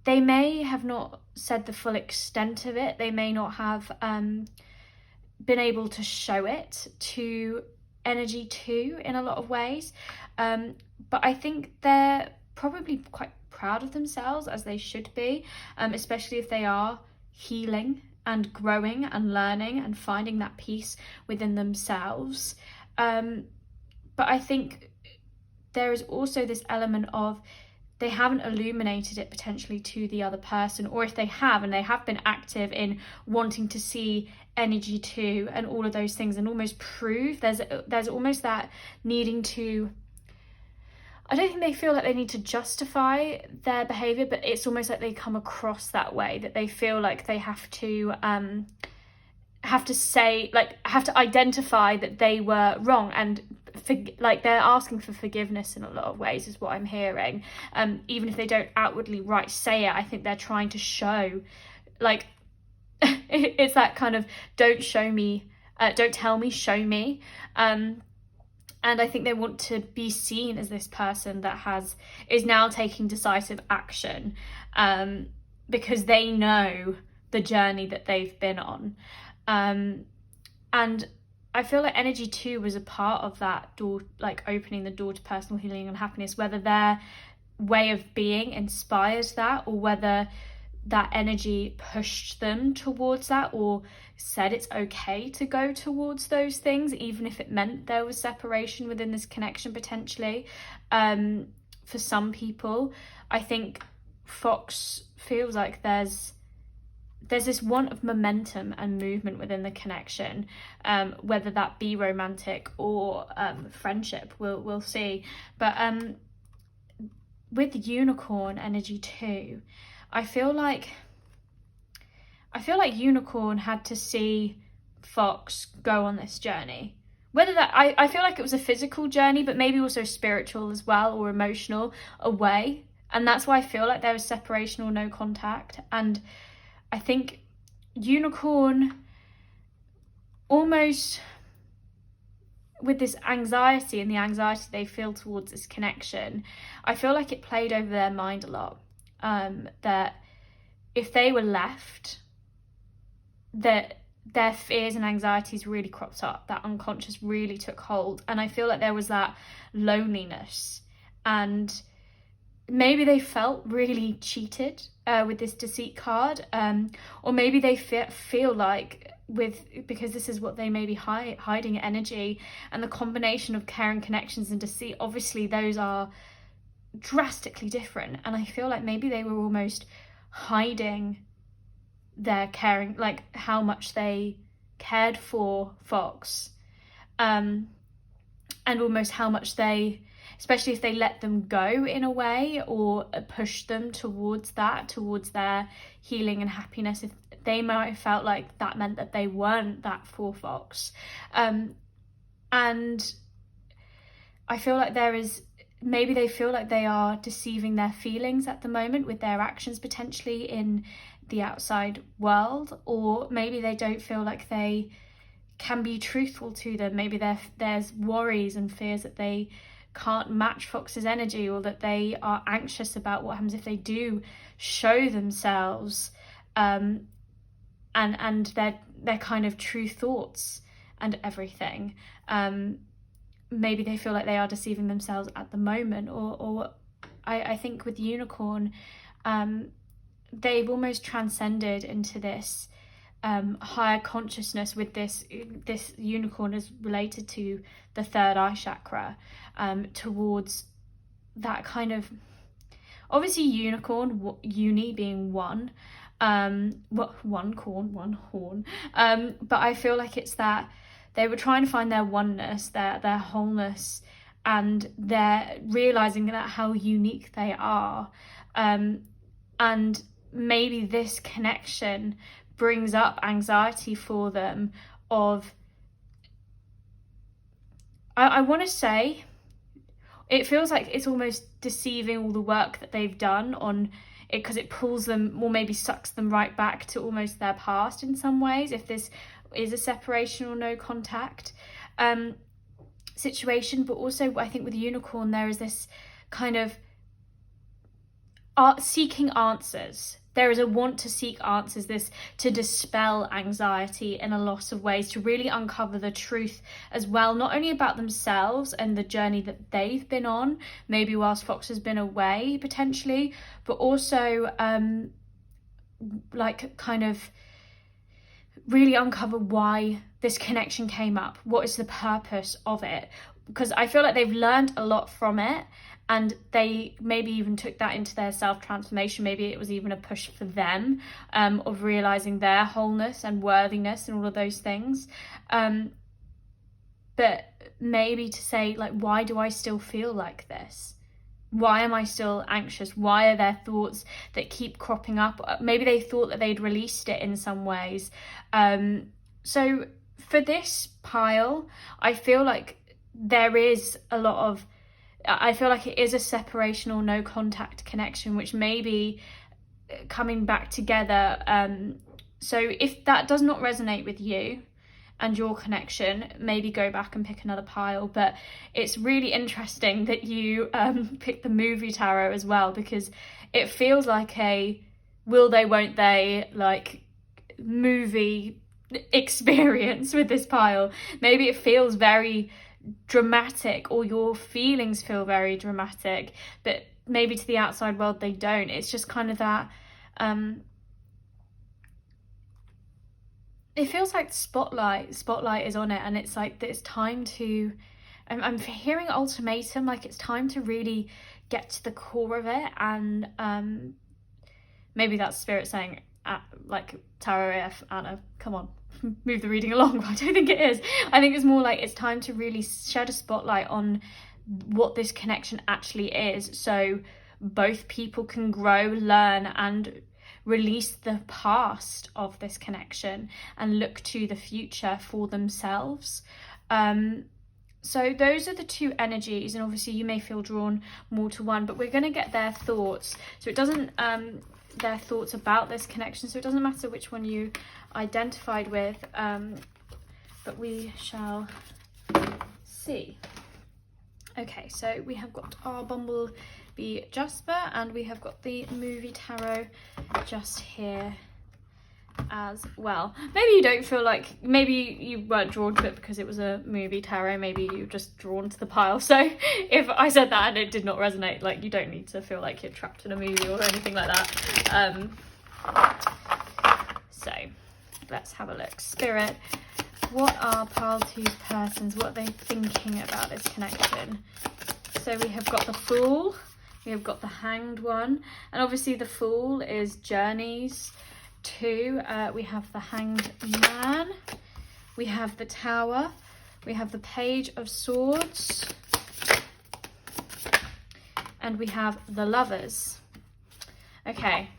they may have not said the full extent of it. They may not have been able to show it to energy 2 in a lot of ways, but I think they're probably quite proud of themselves, as they should be, especially if they are healing and growing and learning and finding that peace within themselves. But I think there is also this element of they haven't illuminated it potentially to the other person, or if they have, and they have been active in wanting to see energy 2 and all of those things and almost prove, there's almost that needing to, I don't think they feel like they need to justify their behaviour, but it's almost like they come across that way, that they feel like they have to identify that they were wrong, and they're asking for forgiveness in a lot of ways, is what I'm hearing. Even if they don't outwardly say it, I think they're trying to show, like, it's that kind of don't tell me, show me. And I think they want to be seen as this person that is now taking decisive action, because they know the journey that they've been on. And I feel like energy 2 was a part of that door, like opening the door to personal healing and happiness, whether they're way of being inspired that, or whether that energy pushed them towards that, or said it's okay to go towards those things, even if it meant there was separation within this connection potentially. For some people, I think Fox feels like there's this want of momentum and movement within the connection, whether that be romantic or friendship, we'll see. But with unicorn energy too, I feel like unicorn had to see Fox go on this journey. Whether that, I feel like it was a physical journey, but maybe also spiritual as well, or emotional, away. And that's why I feel like there was separation or no contact. And I think unicorn, almost with this anxiety and the anxiety they feel towards this connection, I feel like it played over their mind a lot. That if they were left, that their fears and anxieties really cropped up, that unconscious really took hold. And I feel like there was that loneliness, and maybe they felt really cheated with this deceit card, or maybe they feel like because this is what they may be hiding energy, and the combination of caring connections and deceit, obviously those are drastically different. And I feel like maybe they were almost hiding their caring, like how much they cared for Fox, and almost how much they, especially if they let them go in a way, or push them towards their healing and happiness, if they might have felt like that meant that they weren't that for Fox. And I feel like maybe they feel like they are deceiving their feelings at the moment with their actions potentially in the outside world, or maybe they don't feel like they can be truthful to them. Maybe there's worries and fears that they can't match Fox's energy, or that they are anxious about what happens if they do show themselves, and their kind of true thoughts and everything. Maybe they feel like they are deceiving themselves at the moment, or I think with unicorn, they've almost transcended into this higher consciousness. With this unicorn is related to the third eye chakra, towards that kind of, obviously unicorn, uni being one, one horn, but I feel like it's that they were trying to find their oneness, their wholeness, and they're realizing that how unique they are, and maybe this connection brings up anxiety for them of, I want to say, it feels like it's almost deceiving all the work that they've done on it, because it pulls them, or maybe sucks them right back to almost their past in some ways, if this is a separation or no contact situation. But also I think with unicorn there is this kind of seeking answers. There is a want to seek answers, this to dispel anxiety in a lot of ways, to really uncover the truth as well, not only about themselves and the journey that they've been on, maybe whilst Fox has been away potentially, but also like kind of really uncover why this connection came up. What is the purpose of it? Because I feel like they've learned a lot from it, and they maybe even took that into their self-transformation. Maybe it was even a push for them, of realising their wholeness and worthiness and all of those things. But maybe to say, like, why do I still feel like this? Why am I still anxious? Why are there thoughts that keep cropping up? Maybe they thought that they'd released it in some ways. So for this pile, I feel like there is a lot of, I feel like it is a separation or no contact connection, which may be coming back together. So if that does not resonate with you and your connection, maybe go back and pick another pile. But it's really interesting that you picked the movie tarot as well, because it feels like a will they, won't they, like movie experience with this pile. Maybe it feels very dramatic, or your feelings feel very dramatic, but maybe to the outside world they don't. It's just kind of that, it feels like spotlight is on it, and it's like it's time to, I'm hearing ultimatum, like it's time to really get to the core of it. And maybe that's spirit saying, like, Tarot AF, Anna, come on, move the reading along. But I don't think it is. I think it's more like it's time to really shed a spotlight on what this connection actually is, so both people can grow, learn, and release the past of this connection and look to the future for themselves. So those are the two energies, and obviously you may feel drawn more to one, but we're going to get their thoughts. So it doesn't, their thoughts about this connection, so it doesn't matter which one you identified with, but we shall see. Okay, so we have got our Bumblebee Jasper, and we have got the movie tarot just here as well. Maybe you don't feel like, maybe you weren't drawn to it because it was a movie tarot, maybe you're just drawn to the pile. So if I said that and it did not resonate, like, you don't need to feel like you're trapped in a movie or anything like that. So let's have a look. Spirit, what are Pile 2's persons? What are they thinking about this connection? So we have got the Fool, we have got the Hanged One, and obviously the Fool is journeys too. We have the Hanged Man, we have the Tower, we have the Page of Swords, and we have the Lovers. Okay.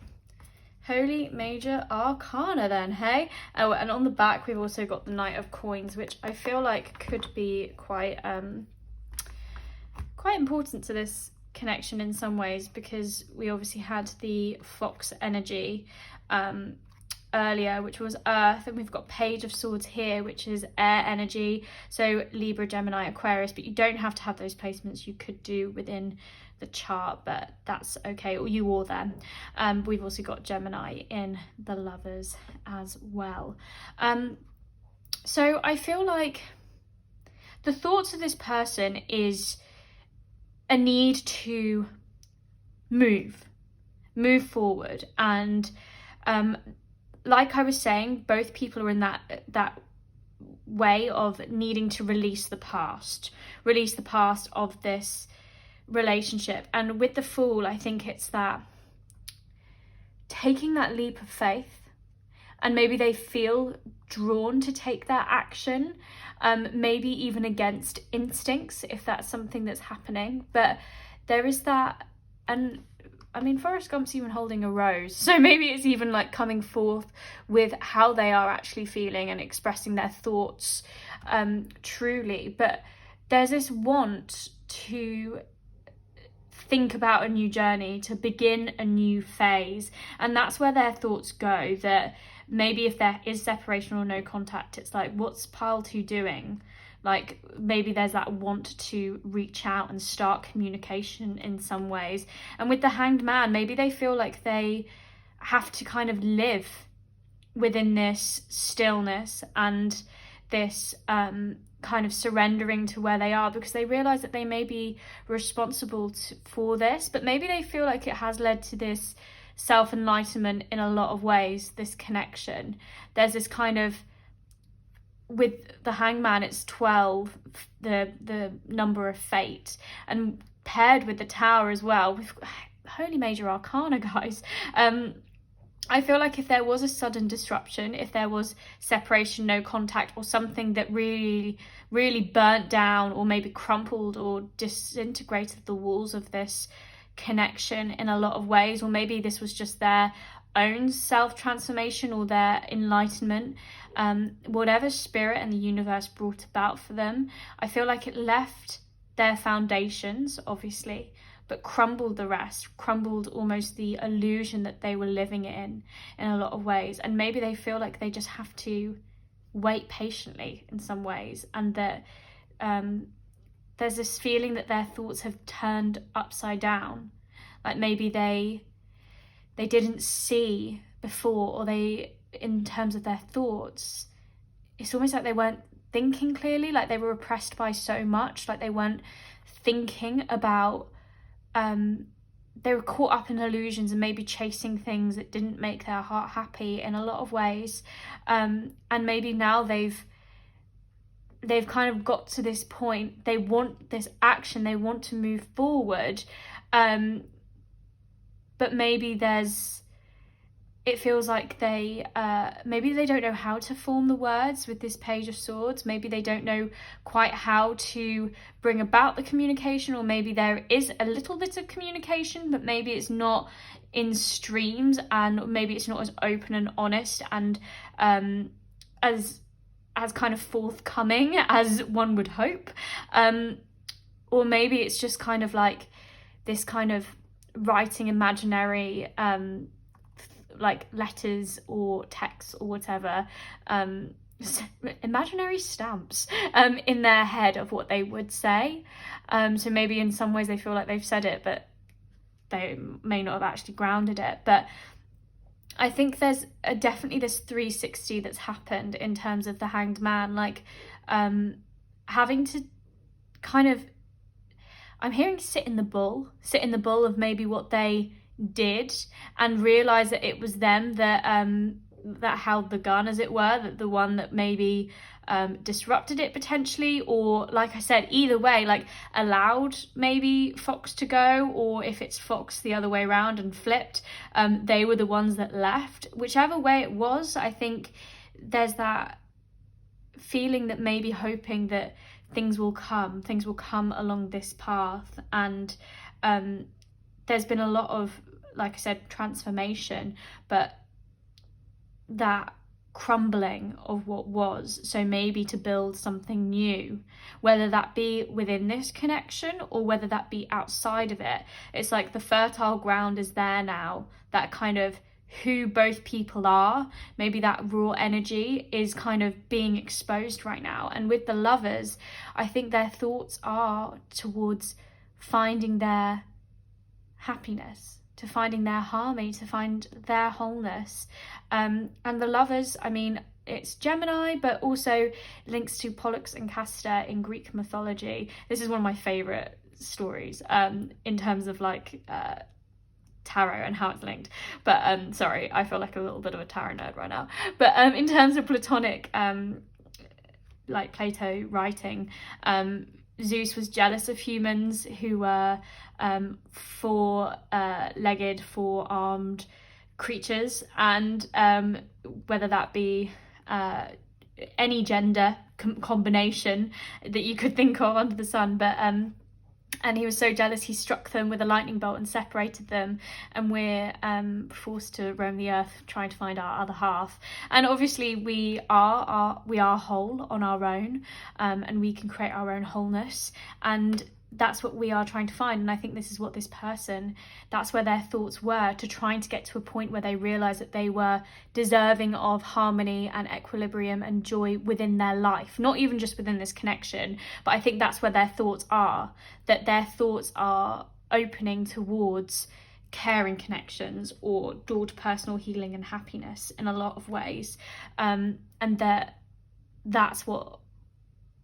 Holy Major Arcana then, hey? Oh, and on the back we've also got the Knight of Coins, which I feel like could be quite important to this connection in some ways, because we obviously had the Fox energy earlier, which was Earth, and we've got Page of Swords here, which is air energy, so Libra, Gemini, Aquarius, but you don't have to have those placements. You could do within the chart, but that's okay, or you or them. We've also got Gemini in the Lovers as well. So I feel like the thoughts of this person is a need to move forward, and like I was saying, both people are in that way of needing to release the past of this relationship. And with the Fool, I think it's that taking that leap of faith, and maybe they feel drawn to take that action, maybe even against instincts if that's something that's happening. But there is that, and I mean, Forrest Gump's even holding a rose, so maybe it's even like coming forth with how they are actually feeling and expressing their thoughts truly. But there's this want to think about a new journey, to begin a new phase, and that's where their thoughts go. That maybe if there is separation or no contact, it's like, what's Pile 2 doing? Like, maybe there's that want to reach out and start communication in some ways. And with the Hanged Man, maybe they feel like they have to kind of live within this stillness and this kind of surrendering to where they are, because they realize that they may be responsible for this, but maybe they feel like it has led to this self-enlightenment in a lot of ways, this connection. There's this kind of, with the Hangman, it's 12, the number of fate, and paired with the Tower as well, with Holy Major Arcana, guys. I feel like if there was a sudden disruption, if there was separation, no contact, or something that really, really burnt down or maybe crumpled or disintegrated the walls of this connection in a lot of ways, or maybe this was just their own self-transformation or their enlightenment, whatever spirit and the universe brought about for them, I feel like it left their foundations, obviously, but crumbled the rest, crumbled almost the illusion that they were living in a lot of ways. And maybe they feel like they just have to wait patiently in some ways, and that there's this feeling that their thoughts have turned upside down. Like maybe they didn't see before, or they, in terms of their thoughts, it's almost like they weren't thinking clearly, like they were oppressed by so much, like they weren't thinking about they were caught up in illusions and maybe chasing things that didn't make their heart happy in a lot of ways, and maybe now they've kind of got to this point. They want this action, they want to move forward, but maybe it feels like maybe they don't know how to form the words with this Page of Swords. Maybe they don't know quite how to bring about the communication, or maybe there is a little bit of communication, but maybe it's not in streams, and maybe it's not as open and honest and as kind of forthcoming as one would hope. Or maybe it's just kind of like this kind of writing imaginary like letters or texts or whatever, imaginary stamps in their head of what they would say. So maybe in some ways they feel like they've said it, but they may not have actually grounded it. But I think there's definitely this 360 that's happened in terms of the Hanged Man, like having to kind of, I'm hearing sit in the bull of maybe what they did, and realize that it was them that held the gun, as it were, that the one that maybe disrupted it potentially, or like I said, either way, like allowed maybe Fox to go, or if it's Fox the other way around and flipped, they were the ones that left. Whichever way it was, I think there's that feeling that maybe hoping that things will come along this path, and there's been a lot of, like I said, transformation, but that crumbling of what was, so maybe to build something new, whether that be within this connection or whether that be outside of it. It's like the fertile ground is there now, that kind of who both people are, maybe that raw energy is kind of being exposed right now. And with the Lovers, I think their thoughts are towards finding their happiness, to finding their harmony, to find their wholeness. And the Lovers, I mean, it's Gemini, but also links to Pollux and Castor in Greek mythology. This is one of my favourite stories in terms of like tarot and how it's linked. But sorry, I feel like a little bit of a tarot nerd right now. But in terms of Platonic, like Plato writing, Zeus was jealous of humans who were four-legged, four-armed creatures, and whether that be any gender combination that you could think of under the sun, but and he was so jealous he struck them with a lightning bolt and separated them, and we're forced to roam the earth trying to find our other half. And obviously we are whole on our own, and we can create our own wholeness, and that's what we are trying to find. And I think this is what this person, that's where their thoughts were, to trying to get to a point where they realised that they were deserving of harmony and equilibrium and joy within their life, not even just within this connection, but I think that's where their thoughts are, that their thoughts are opening towards caring connections or door to personal healing and happiness in a lot of ways, and that's what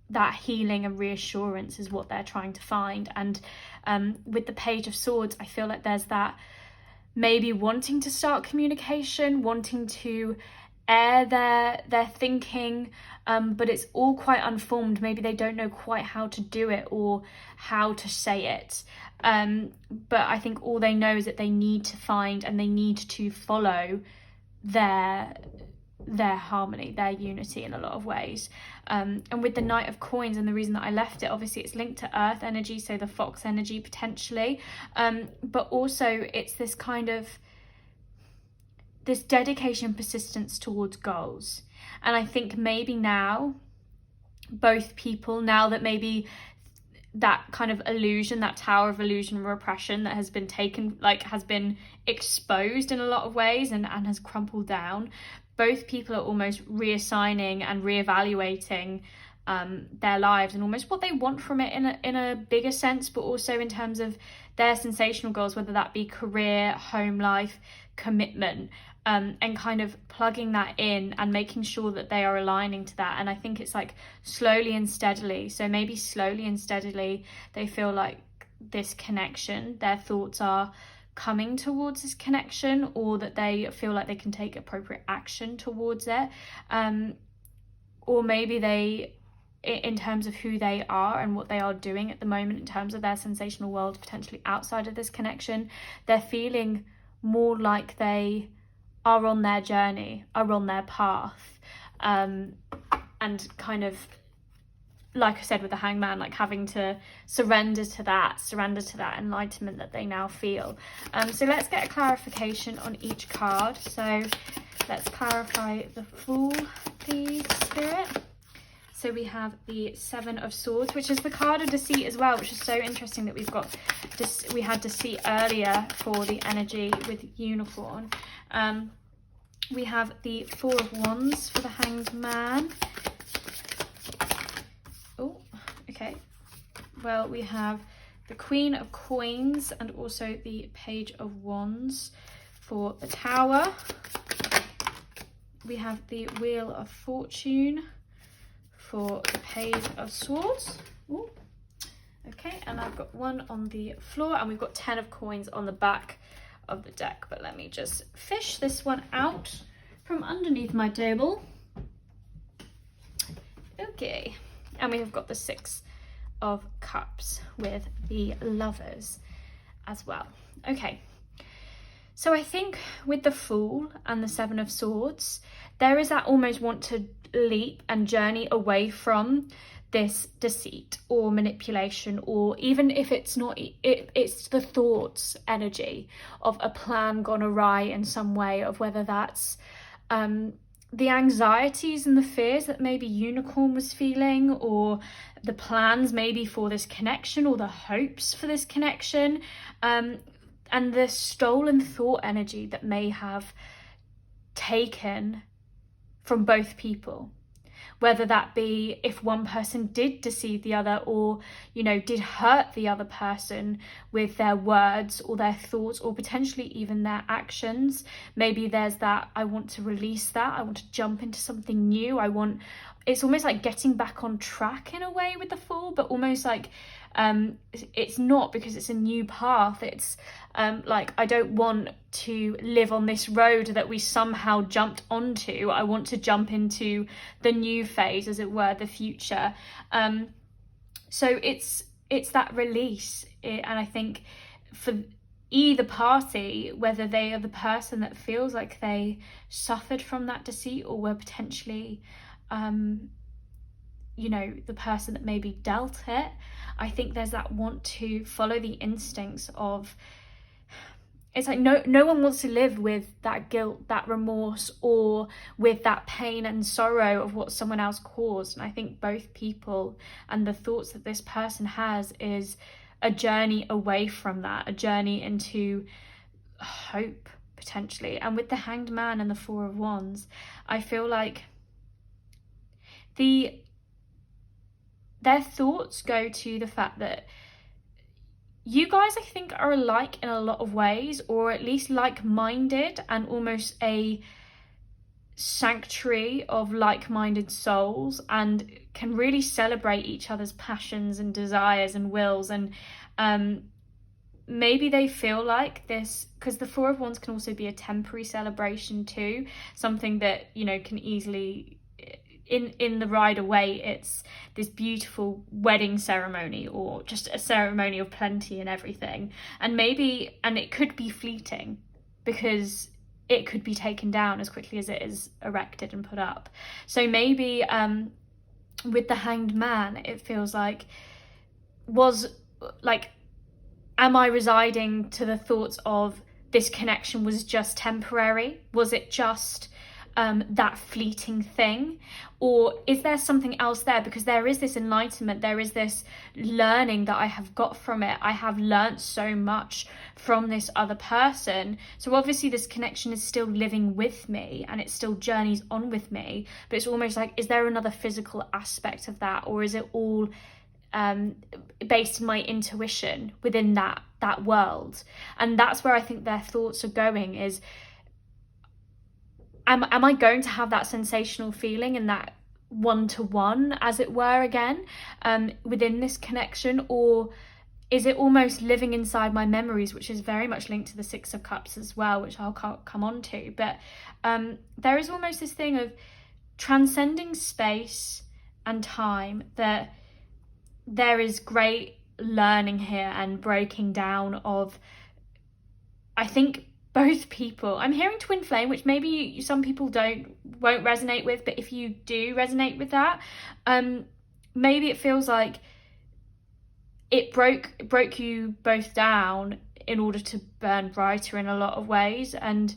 that healing and reassurance is what they're trying to find. And with the Page of Swords, I feel like there's that maybe wanting to start communication, wanting to air their thinking, but it's all quite unformed. Maybe they don't know quite how to do it or how to say it, but I think all they know is that they need to find and they need to follow their harmony, their unity in a lot of ways. And with the Knight of Coins, and the reason that I left it, obviously it's linked to earth energy, so the fox energy potentially, but also it's this kind of this dedication, persistence towards goals. And I think maybe now both people, now that maybe that kind of illusion, that tower of illusion and repression that has been taken, like has been exposed in a lot of ways and has crumpled down, both people are almost reassigning and reevaluating their lives and almost what they want from it in a bigger sense, but also in terms of their sensational goals, whether that be career, home life, commitment, and kind of plugging that in and making sure that they are aligning to that. And I think it's like slowly and steadily, so maybe slowly and steadily they feel like this connection, their thoughts are coming towards this connection, or that they feel like they can take appropriate action towards it, or maybe they, in terms of who they are and what they are doing at the moment in terms of their sensational world, potentially outside of this connection, they're feeling more like they are on their journey, are on their path, and kind of, like I said with the Hangman, like having to surrender to that enlightenment that they now feel. So let's get a clarification on each card. So let's clarify the Fool, please, Spirit. So we have the Seven of Swords, which is the card of deceit as well, which is so interesting that we've got this. We had deceit earlier for the energy with Unicorn. We have the Four of Wands for the Hanged Man. Oh, okay. Well, we have the Queen of Coins and also the Page of Wands for the Tower. We have the Wheel of Fortune for the Page of Swords. Ooh. Okay, and I've got one on the floor, and we've got 10 of Coins on the back of the deck. But let me just fish this one out from underneath my table. Okay, and we have got the Six of Cups with the Lovers as well. Okay, so I think with the Fool and the Seven of Swords, there is that almost want to leap and journey away from this deceit or manipulation, or even if it's not, it's the thoughts energy of a plan gone awry in some way, of whether that's the anxieties and the fears that maybe Unicorn was feeling, or the plans maybe for this connection, or the hopes for this connection, and the stolen thought energy that may have taken from both people, whether that be if one person did deceive the other, or, you know, did hurt the other person with their words or their thoughts, or potentially even their actions. Maybe there's that, I want to release that, I want to jump into something new, it's almost like getting back on track in a way with the Fool, but almost like it's not, because it's a new path. It's like, I don't want to live on this road that we somehow jumped onto. I want to jump into the new phase, as it were, the future. So it's that release, and I think for either party, whether they are the person that feels like they suffered from that deceit, or were potentially you know, the person that maybe dealt it, I think there's that want to follow the instincts of, it's like no one wants to live with that guilt, that remorse, or with that pain and sorrow of what someone else caused. And I think both people and the thoughts that this person has is a journey away from that, a journey into hope potentially. And with the Hanged Man and the Four of Wands, I feel like their thoughts go to the fact that you guys, I think, are alike in a lot of ways, or at least like-minded, and almost a sanctuary of like-minded souls, and can really celebrate each other's passions and desires and wills. And maybe they feel like this, because the Four of Wands can also be a temporary celebration too, something that, you know, can easily, in the ride away, it's this beautiful wedding ceremony, or just a ceremony of plenty and everything. And it could be fleeting, because it could be taken down as quickly as it is erected and put up. So maybe with the Hanged Man, it feels like, am I residing to the thoughts of this connection was just temporary? Was it just that fleeting thing? Or is there something else there? Because there is this enlightenment, there is this learning that I have got from it. I have learnt so much from this other person. So obviously this connection is still living with me, and it still journeys on with me. But it's almost like, is there another physical aspect of that? Or is it all based on my intuition within that world? And that's where I think their thoughts are going, is, am I going to have that sensational feeling and that one-to-one, as it were, again, within this connection? Or is it almost living inside my memories, which is very much linked to the Six of Cups as well, which I'll come on to. But there is almost this thing of transcending space and time, that there is great learning here and breaking down of, I think, both people. I'm hearing twin flame, which maybe some people won't resonate with, but if you do resonate with that, maybe it feels like it broke you both down in order to burn brighter in a lot of ways. And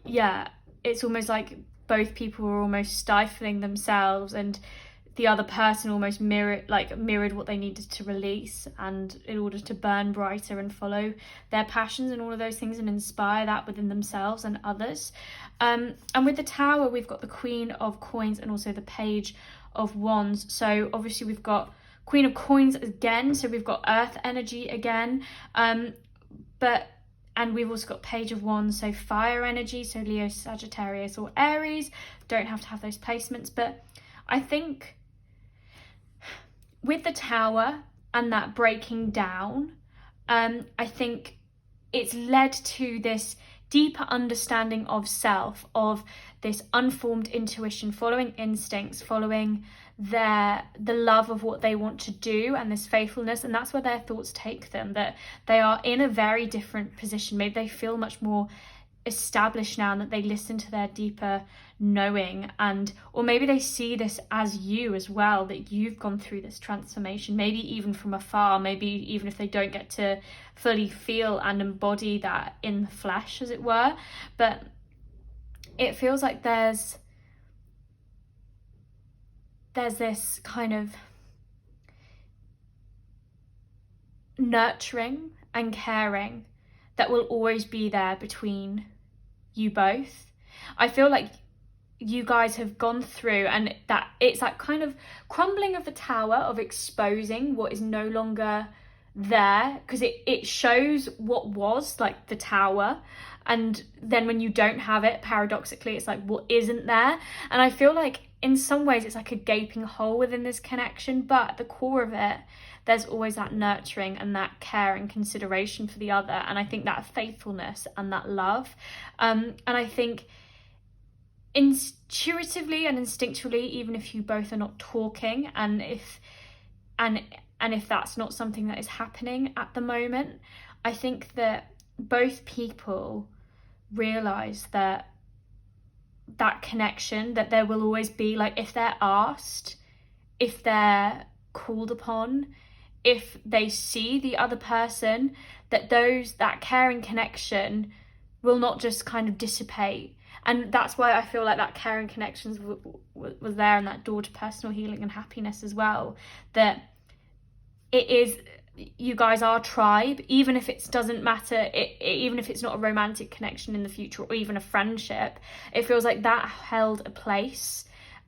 yeah, it's almost like both people were almost stifling themselves, and the other person almost mirrored what they needed to release, and in order to burn brighter and follow their passions and all of those things and inspire that within themselves and others. And with the Tower, we've got the Queen of Coins and also the Page of Wands. So obviously we've got Queen of Coins again, so we've got earth energy again, and we've also got Page of Wands, so fire energy, so Leo, Sagittarius or Aries. Don't have to have those placements, but I think with the Tower and that breaking down, I think it's led to this deeper understanding of self, of this unformed intuition, following instincts, following the love of what they want to do, and this faithfulness. And that's where their thoughts take them, that they are in a very different position. Maybe they feel much more established now, and that they listen to their deeper knowing, or maybe they see this as you as well, that you've gone through this transformation, maybe even from afar, maybe even if they don't get to fully feel and embody that in the flesh, as it were. But it feels like there's this kind of nurturing and caring that will always be there between you both. I feel like you guys have gone through, and that it's that kind of crumbling of the Tower, of exposing what is no longer there, because it shows what was like the Tower, and then when you don't have it, paradoxically, it's like what isn't there. And I feel like in some ways it's like a gaping hole within this connection, but at the core of it, there's always that nurturing and that care and consideration for the other, and I think that faithfulness and that love, and I think intuitively and instinctually, even if you both are not talking, and if that's not something that is happening at the moment, I think that both people realize that connection, that there will always be, like, if they're asked, if they're called upon, if they see the other person, that caring connection will not just kind of dissipate. And that's why I feel like that caring connections was there, and that door to personal healing and happiness as well. That it is, you guys are tribe, even if it doesn't matter, even if it's not a romantic connection in the future, or even a friendship, it feels like that held a place,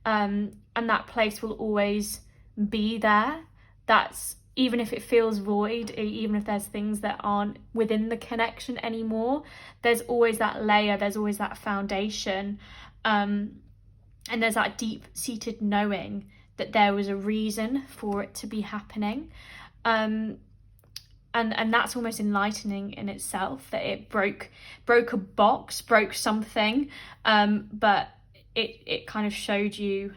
and that place will always be there. That's, even if it feels void, even if there's things that aren't within the connection anymore, there's always that layer, there's always that foundation, and there's that deep-seated knowing that there was a reason for it to be happening, and that's almost enlightening in itself, that it broke a box, broke something, but it kind of showed you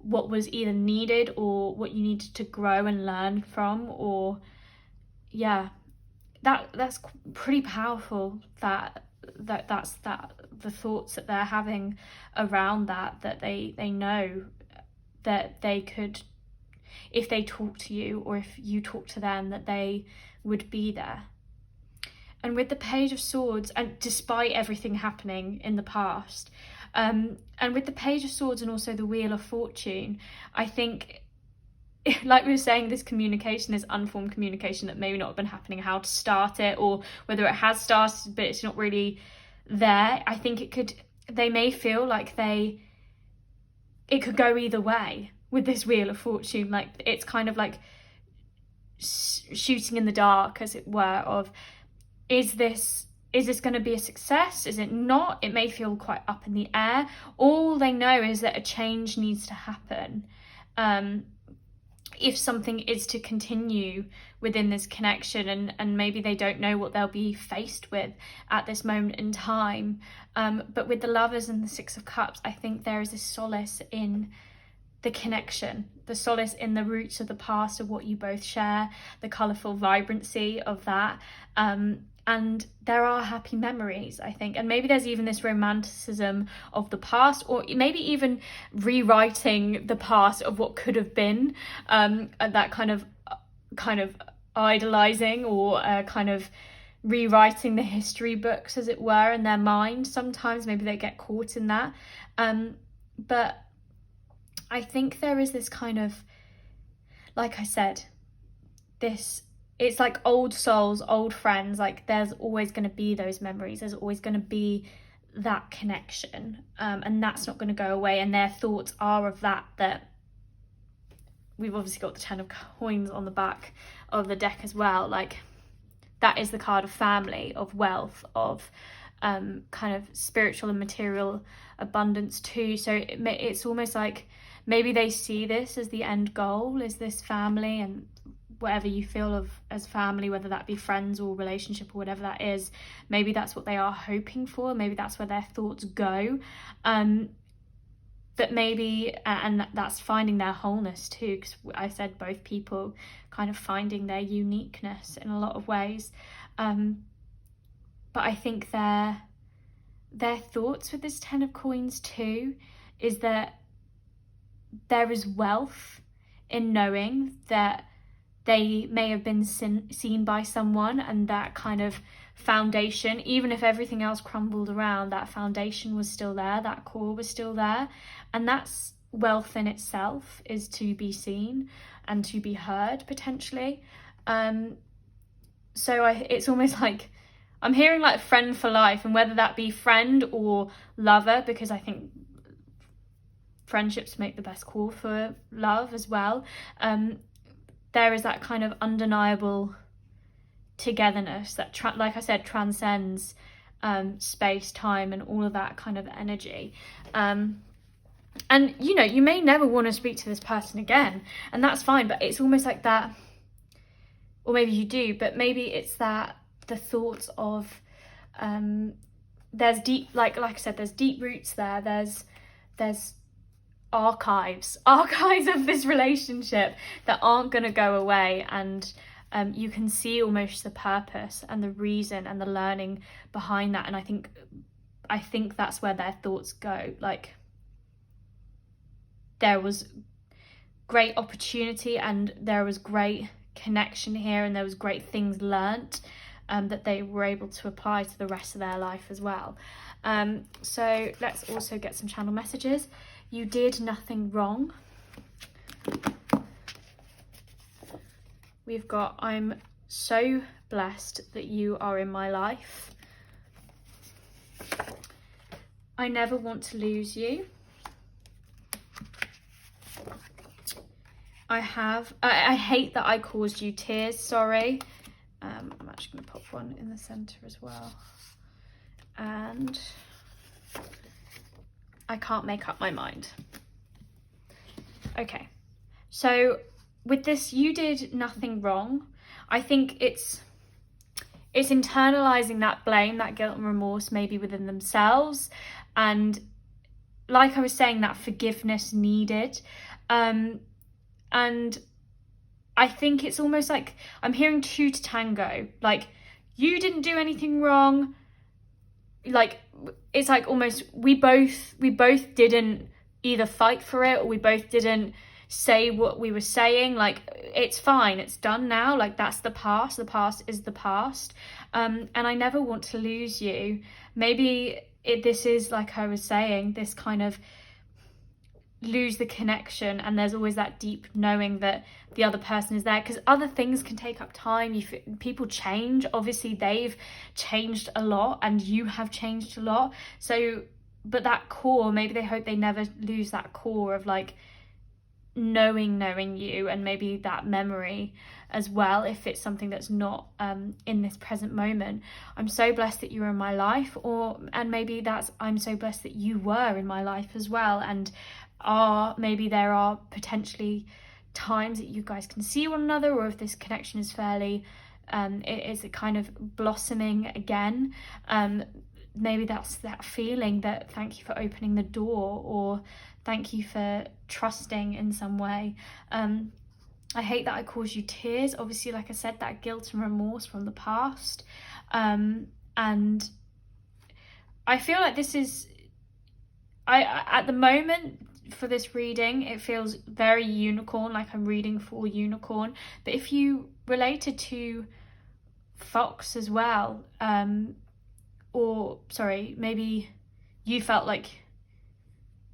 what was either needed, or what you needed to grow and learn from, or that's pretty powerful, that's the thoughts that they're having around that they know that they could, if they talk to you or if you talk to them, that they would be there. And with the Page of Swords, and despite everything happening in the past, and with the Page of Swords and also the Wheel of Fortune, I think, like we were saying, this communication is unformed communication that may not have been happening, how to start it, or whether it has started but it's not really there. I think they may feel like it could go either way with this Wheel of Fortune. Like, it's kind of like shooting in the dark, as it were, of, is this going to be a success? Is it not? It may feel quite up in the air. All they know is that a change needs to happen. if something is to continue within this connection, and maybe they don't know what they'll be faced with at this moment in time. But with the Lovers and the Six of Cups, I think there is a solace in the connection, the solace in the roots of the past, of what you both share, the colourful vibrancy of that. And there are happy memories, I think. And maybe there's even this romanticism of the past, or maybe even rewriting the past of what could have been, that kind of idolizing, or kind of rewriting the history books, as it were, in their mind. Sometimes maybe they get caught in that. But I think there is this kind of, like I said, it's like old souls, old friends. Like there's always going to be those memories, there's always going to be that connection, and that's not going to go away. And their thoughts are of that we've obviously got the Ten of Coins on the back of the deck as well. Like that is the card of family, of wealth, of kind of spiritual and material abundance too. So it's almost like maybe they see this as the end goal, is this family, and whatever you feel of as family, whether that be friends or relationship or whatever that is, maybe that's what they are hoping for. Maybe that's where their thoughts go. But maybe, and that's finding their wholeness too, because I said both people kind of finding their uniqueness in a lot of ways. But I think their thoughts with this Ten of Coins too is that there is wealth in knowing that they may have been seen by someone, and that kind of foundation, even if everything else crumbled around, that foundation was still there, that core was still there. And that's wealth in itself, is to be seen and to be heard potentially. So it's almost like I'm hearing like friend for life, and whether that be friend or lover, because I think friendships make the best call for love as well. There is that kind of undeniable togetherness that, like I said, transcends space, time, and all of that kind of energy. And you know, you may never want to speak to this person again, and that's fine, but it's almost like that, or maybe you do, but maybe it's that the thoughts of there's deep, like I said, there's deep roots there, there's archives of this relationship that aren't going to go away, and you can see almost the purpose and the reason and the learning behind that. And I think that's where their thoughts go. Like there was great opportunity, and there was great connection here, and there was great things learnt that they were able to apply to the rest of their life as well. So let's also get some channel messages. You did nothing wrong. We've got, I'm so blessed that you are in my life. I never want to lose you. I hate that I caused you tears, sorry. I'm actually going to pop one in the centre as well. And I can't make up my mind. Okay, so with this, you did nothing wrong. I think it's internalizing that blame, that guilt and remorse maybe within themselves, and like I was saying, that forgiveness needed. And I think it's almost like I'm hearing two to tango. Like, you didn't do anything wrong. Like, it's like almost we both didn't either fight for it, or we both didn't say what we were saying. Like, it's fine, it's done now. Like, that's the past is the past. And I never want to lose you. Maybe this is, like I was saying, this kind of lose the connection, and there's always that deep knowing that the other person is there, because other things can take up time. People change, obviously they've changed a lot and you have changed a lot. So, but that core, maybe they hope they never lose that core of like knowing you, and maybe that memory as well, if it's something that's not in this present moment. I'm so blessed that you're in my life, and maybe that's I'm so blessed that you were in my life as well, and maybe there are potentially times that you guys can see one another, or if this connection is fairly it is kind of blossoming again. Maybe that's that feeling that thank you for opening the door, or thank you for trusting in some way. I hate that I caused you tears. Obviously, like I said, that guilt and remorse from the past. And I feel like this is, at the moment for this reading, it feels very unicorn, like I'm reading for unicorn. But if you related to fox as well, or sorry, maybe you felt like,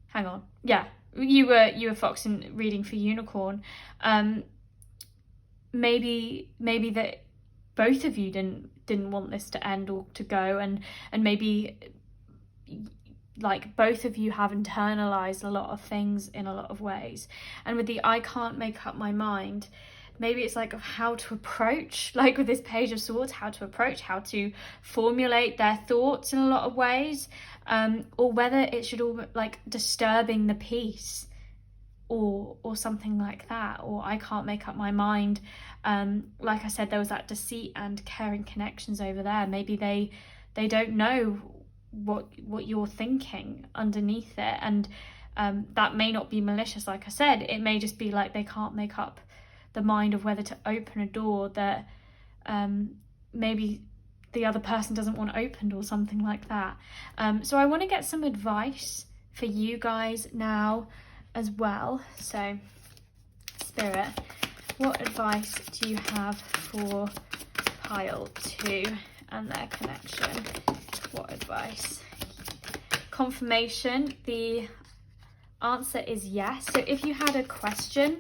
hang on, yeah, you were fox in reading for unicorn. Maybe that both of you didn't want this to end or to go, and maybe like both of you have internalized a lot of things in a lot of ways. And with the I can't make up my mind, maybe it's like of how to approach, like with this Page of Swords, how to formulate their thoughts in a lot of ways, or whether it should all like disturbing the peace, or something like that, or I can't make up my mind. Like I said, there was that deceit and caring connections over there. Maybe they don't know what you're thinking underneath it, and that may not be malicious. Like I said, it may just be like they can't make up the mind of whether to open a door that maybe the other person doesn't want opened, or something like that. So I want to get some advice for you guys now as well. So Spirit, what advice do you have for pile 2 and their connection? What advice? Confirmation, the answer is yes. So if you had a question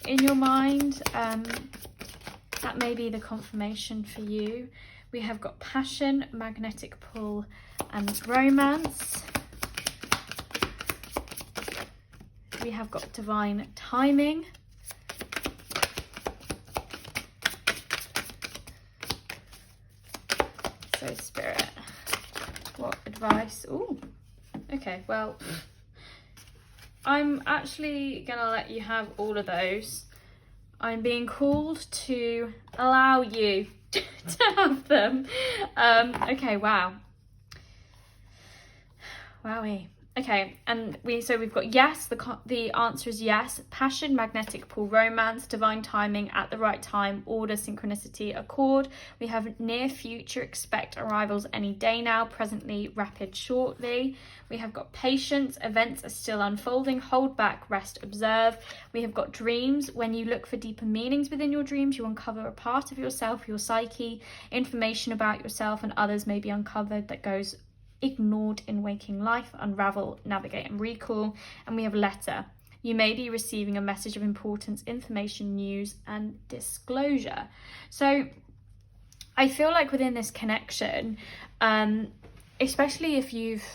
in your mind, that may be the confirmation for you. We have got passion, magnetic pull, and romance. We have got divine timing. So Spirit, what advice? Oh, okay, well, I'm actually gonna let you have all of those. I'm being called to allow you to have them. Okay, wow. Wowie. Okay, and we've got yes, the answer is yes. Passion, magnetic pull, romance, divine timing, at the right time, order, synchronicity, accord. We have near future, expect arrivals any day now, presently, rapid, shortly. We have got patience, events are still unfolding, hold back, rest, observe. We have got dreams. When you look for deeper meanings within your dreams, you uncover a part of yourself, your psyche. Information about yourself and others may be uncovered that goes ignored in waking life, unravel, navigate, and recall. And we have letter. You may be receiving a message of importance, information, news, and disclosure. So I feel like within this connection, especially if you've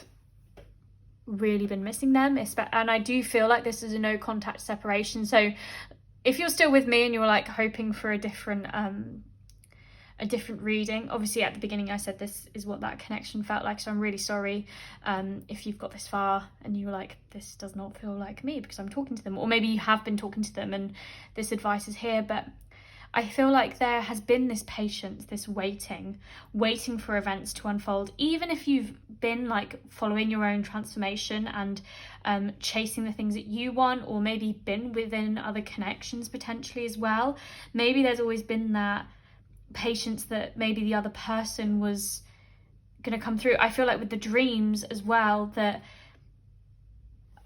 really been missing them, and I do feel like this is a no contact separation. So if you're still with me and you're like hoping for a different reading, obviously at the beginning I said this is what that connection felt like, so I'm really sorry if you've got this far and you were like, this does not feel like me because I'm talking to them, or maybe you have been talking to them and this advice is here. But I feel like there has been this patience, this waiting for events to unfold, even if you've been like following your own transformation and chasing the things that you want, or maybe been within other connections potentially as well. Maybe there's always been that patience that maybe the other person was going to come through. I feel like with the dreams as well, that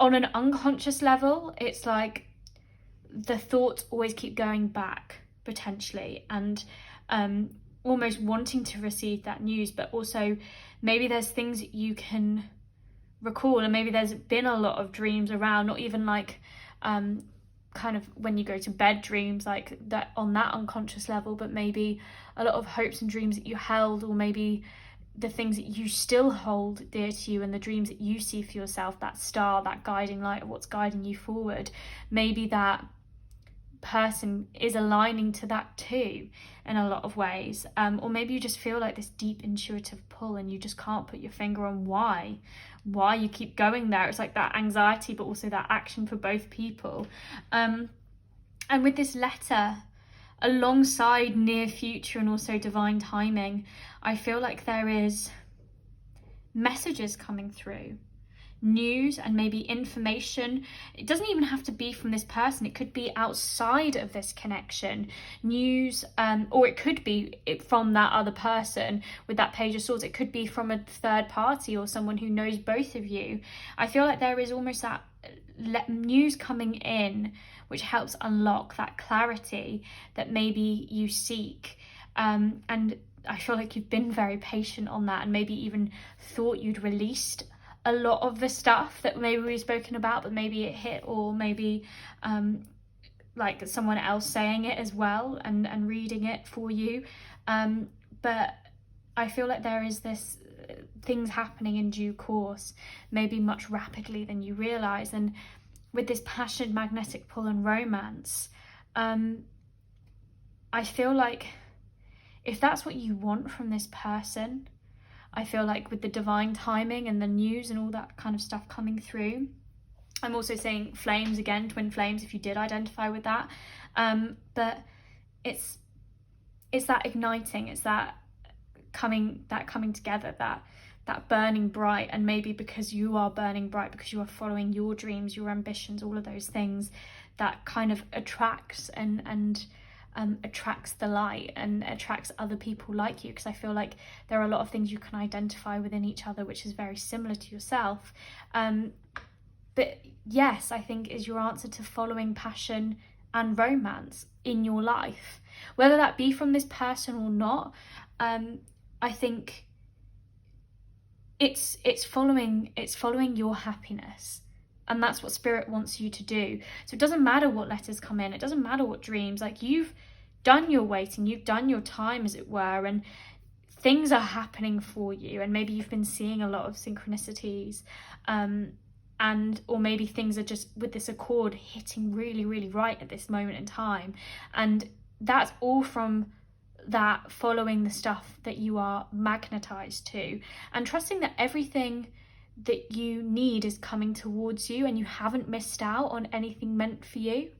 on an unconscious level, it's like the thoughts always keep going back potentially, and almost wanting to receive that news, but also maybe there's things that you can recall, and maybe there's been a lot of dreams around, not even like kind of when you go to bed dreams like that on that unconscious level, but maybe a lot of hopes and dreams that you held, or maybe the things that you still hold dear to you and the dreams that you see for yourself, that star, that guiding light of what's guiding you forward. Maybe that person is aligning to that too in a lot of ways, or maybe you just feel like this deep intuitive pull and you just can't put your finger on why you keep going there. It's like that anxiety but also that action for both people. And with this letter, alongside near future and also divine timing, I feel like there is messages coming through, news and maybe information. It doesn't even have to be from this person, it could be outside of this connection, news, or it could be from that other person with that Page of Swords. It could be from a third party or someone who knows both of you. I feel like there is almost that news coming in which helps unlock that clarity that maybe you seek, and I feel like you've been very patient on that, and maybe even thought you'd released a lot of the stuff that maybe we've spoken about, but maybe it hit, or maybe like someone else saying it as well and reading it for you. But I feel like there is this things happening in due course, maybe much rapidly than you realize. And with this passion, magnetic pull and romance, I feel like if that's what you want from this person, I feel like with the divine timing and the news and all that kind of stuff coming through, I'm also saying flames again, twin flames, if you did identify with that. But it's that igniting, it's that coming together, that burning bright. And maybe because you are burning bright, because you are following your dreams, your ambitions, all of those things, that kind of attracts and attracts the light and attracts other people like you, because I feel like there are a lot of things you can identify within each other which is very similar to yourself. But yes, I think is your answer to following passion and romance in your life, whether that be from this person or not. I think it's following your happiness. And that's what Spirit wants you to do. So it doesn't matter what letters come in. It doesn't matter what dreams. Like, you've done your waiting. You've done your time, as it were. And things are happening for you. And maybe you've been seeing a lot of synchronicities. Or maybe things are just, with this accord, hitting really, really right at this moment in time. And that's all from that following the stuff that you are magnetized to. And trusting that everything that you need is coming towards you, and you haven't missed out on anything meant for you.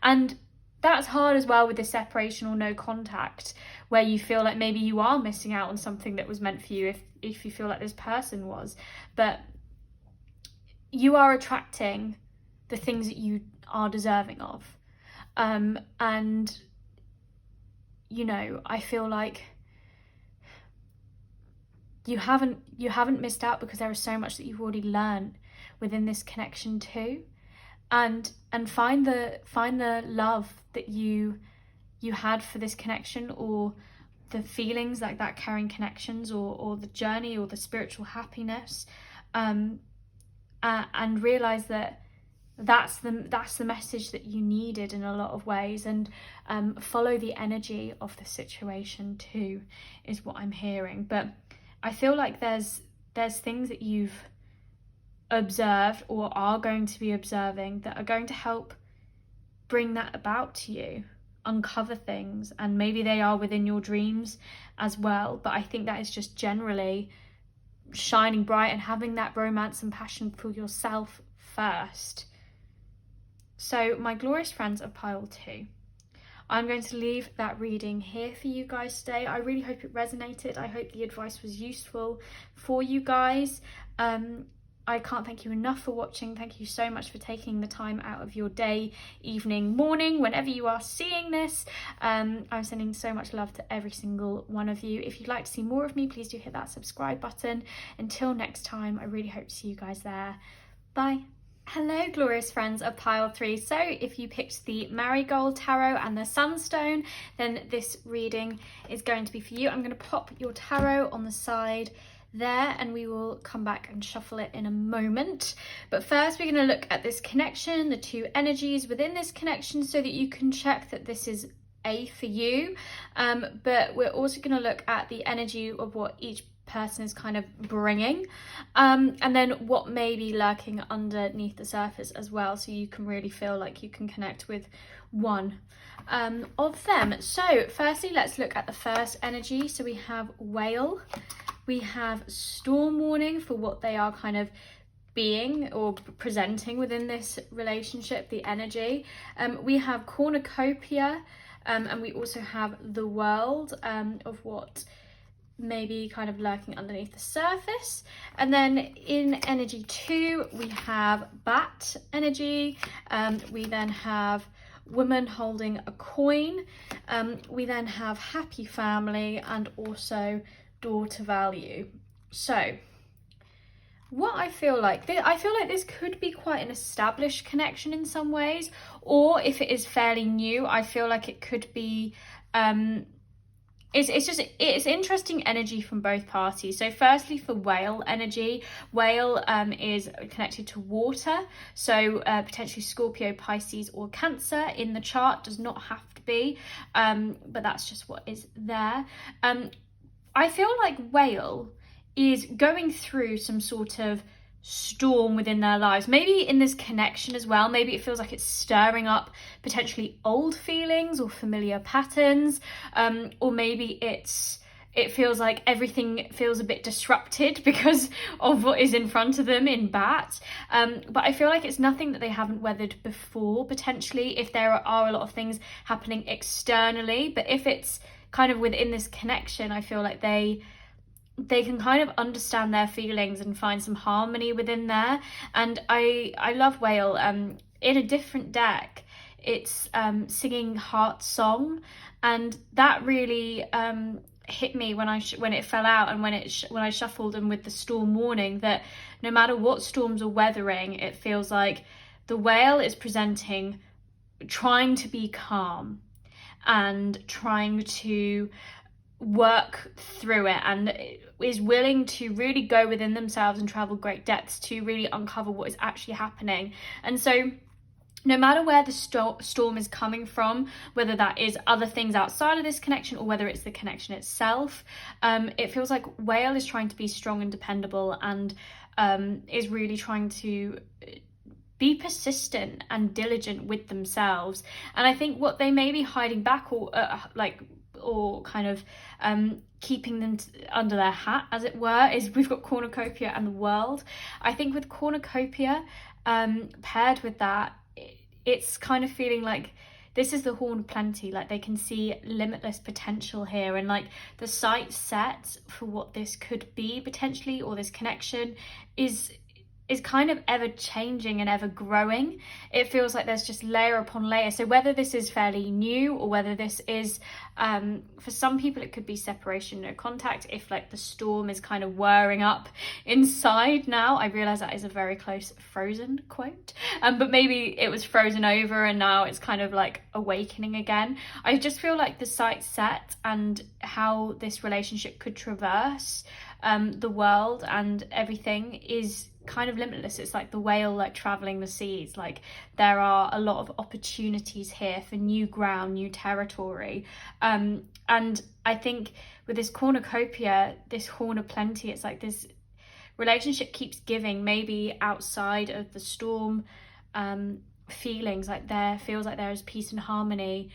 And that's hard as well with the separation or no contact, where you feel like maybe you are missing out on something that was meant for you, if you feel like this person was. But you are attracting the things that you are deserving of. And you know, I feel like you haven't missed out, because there is so much that you've already learned within this connection too. And find the love that you had for this connection, or the feelings like that, carrying connections, or the journey, or the spiritual happiness, and realize that that's the message that you needed in a lot of ways. And follow the energy of the situation too, is what I'm hearing. But I feel like there's things that you've observed or are going to be observing that are going to help bring that about to you, uncover things, and maybe they are within your dreams as well. But I think that is just generally shining bright and having that romance and passion for yourself first. So my glorious friends of pile 2, I'm going to leave that reading here for you guys today. I really hope it resonated. I hope the advice was useful for you guys. I can't thank you enough for watching. Thank you so much for taking the time out of your day, evening, morning, whenever you are seeing this. I'm sending so much love to every single one of you. If you'd like to see more of me, please do hit that subscribe button. Until next time, I really hope to see you guys there. Bye. Hello, glorious friends of pile 3. So if you picked the Marigold Tarot and the Sunstone, then this reading is going to be for you. I'm going to pop your tarot on the side there, and we will come back and shuffle it in a moment. But first, we're going to look at this connection, the two energies within this connection, so that you can check that this is for you. But we're also going to look at the energy of what each person is kind of bringing, and then what may be lurking underneath the surface as well, so you can really feel like you can connect with one of them. So firstly, let's look at the first energy. So we have Whale, we have Storm Warning for what they are kind of being or presenting within this relationship, the energy. We have cornucopia, and we also have the world, of what may be kind of lurking underneath the surface. And then in energy 2, we have bat energy. We then have woman holding a coin. We then have happy family and also daughter value. So what I feel like this could be quite an established connection in some ways, or if it is fairly new, I feel like it could be it's interesting energy from both parties. So firstly, for whale energy, whale is connected to water, so potentially Scorpio, Pisces or Cancer in the chart, does not have to be, but that's just what is there. I feel like whale is going through some sort of storm within their lives, maybe in this connection as well. Maybe it feels like it's stirring up potentially old feelings or familiar patterns, or maybe it feels like everything feels a bit disrupted because of what is in front of them in bat. But I feel like it's nothing that they haven't weathered before, potentially, if there are a lot of things happening externally. But if it's kind of within this connection, I feel like they can kind of understand their feelings and find some harmony within there. And I love whale. In a different deck, it's singing Heart Song, and that really hit me when it fell out, and when I shuffled and with the storm warning, that no matter what storms are weathering, it feels like the whale is presenting trying to be calm and trying to work through it, and is willing to really go within themselves and travel great depths to really uncover what is actually happening. And so no matter where the storm is coming from, whether that is other things outside of this connection or whether it's the connection itself, it feels like whale is trying to be strong and dependable, and is really trying to be persistent and diligent with themselves. And I think what they may be hiding back, or kind of keeping them under their hat, as it were, is we've got cornucopia and the world. I think with cornucopia paired with that, it's kind of feeling like this is the horn of plenty. Like they can see limitless potential here, and like the sight set for what this could be potentially, or this connection is kind of ever changing and ever growing. It feels like there's just layer upon layer. So whether this is fairly new, or whether this is, for some people it could be separation, no contact, if like the storm is kind of whirring up inside now. I realise that is a very close Frozen quote, but maybe it was frozen over and now it's kind of like awakening again. I just feel like the sight set and how this relationship could traverse the world and everything is kind of limitless. It's like the whale like traveling the seas. Like there are a lot of opportunities here for new ground, new territory, and I think with this cornucopia, this horn of plenty, it's like this relationship keeps giving, maybe outside of the storm feelings. Like there feels like there is peace and harmony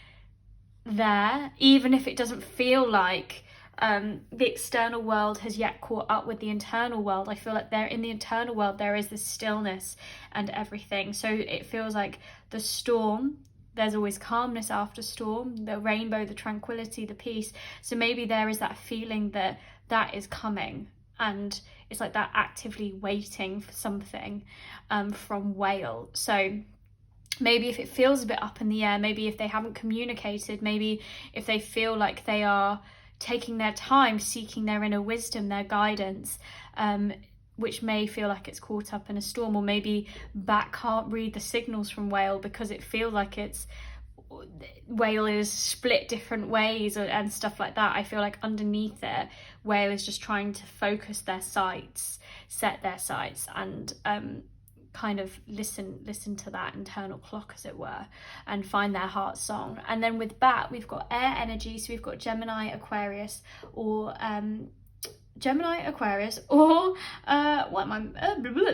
there, even if it doesn't feel like the external world has yet caught up with the internal world. I feel like there in the internal world there is this stillness and everything. So it feels like the storm, there's always calmness after storm, the rainbow, the tranquility, the peace. So maybe there is that feeling that is coming, and it's like that actively waiting for something from whale. So maybe if it feels a bit up in the air, maybe if they haven't communicated, maybe if they feel like they are taking their time, seeking their inner wisdom, their guidance, which may feel like it's caught up in a storm, or maybe bat can't read the signals from whale because it feels like whale is split different ways and stuff like that. I feel like underneath it, whale is just trying to focus their sights, set their sights, and kind of listen to that internal clock, as it were, and find their heart song. And then with bat, we've got air energy, so we've got Gemini, Aquarius, or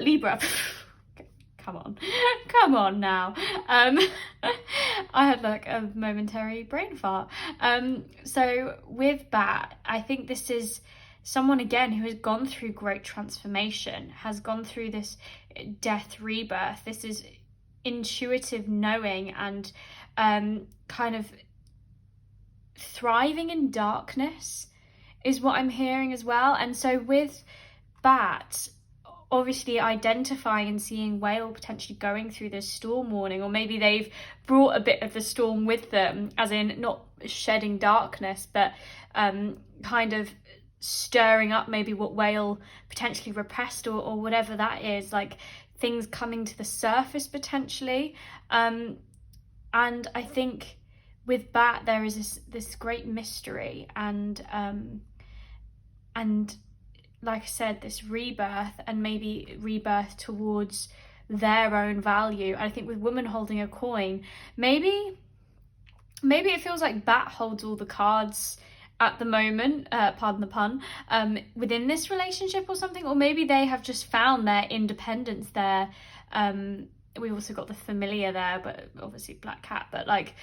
Libra. Come on now. I had like a momentary brain fart. So with bat, I think this is someone again who has gone through great transformation, has gone through this death rebirth. This is intuitive knowing and kind of thriving in darkness is what I'm hearing as well. And so with Bat, obviously identifying and seeing Whale potentially going through this storm warning, or maybe they've brought a bit of the storm with them, as in not shedding darkness, but kind of stirring up maybe what Whale potentially repressed, or whatever that is, like things coming to the surface potentially. And I think with Bat there is this great mystery and like I said, this rebirth, and maybe rebirth towards their own value. I think with Woman holding a coin, maybe it feels like Bat holds all the cards at the moment, pardon the pun, within this relationship or something, or maybe they have just found their independence there. We've also got the familiar there, but obviously Black Cat, but like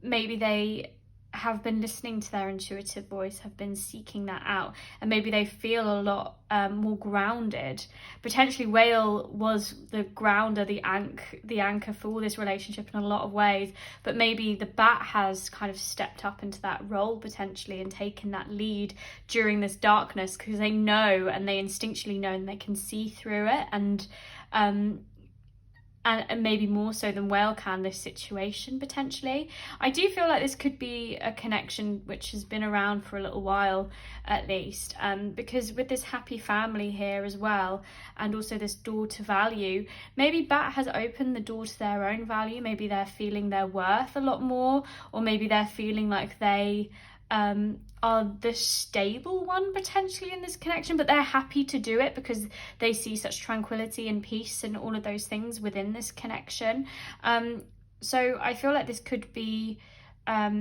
maybe they have been listening to their intuitive voice, have been seeking that out, and maybe they feel a lot more grounded. Potentially Whale was the grounder, the anchor for all this relationship in a lot of ways, but maybe the Bat has kind of stepped up into that role potentially and taken that lead during this darkness, because they know, and they instinctually know, and they can see through it, and maybe more so than Whale can, this situation potentially. I do feel like this could be a connection which has been around for a little while at least, because with this happy family here as well, and also this door to value, maybe Bat has opened the door to their own value. Maybe they're feeling their worth a lot more, or maybe they're feeling like they are the stable one potentially in this connection, but they're happy to do it because they see such tranquility and peace and all of those things within this connection. So I feel like this could be a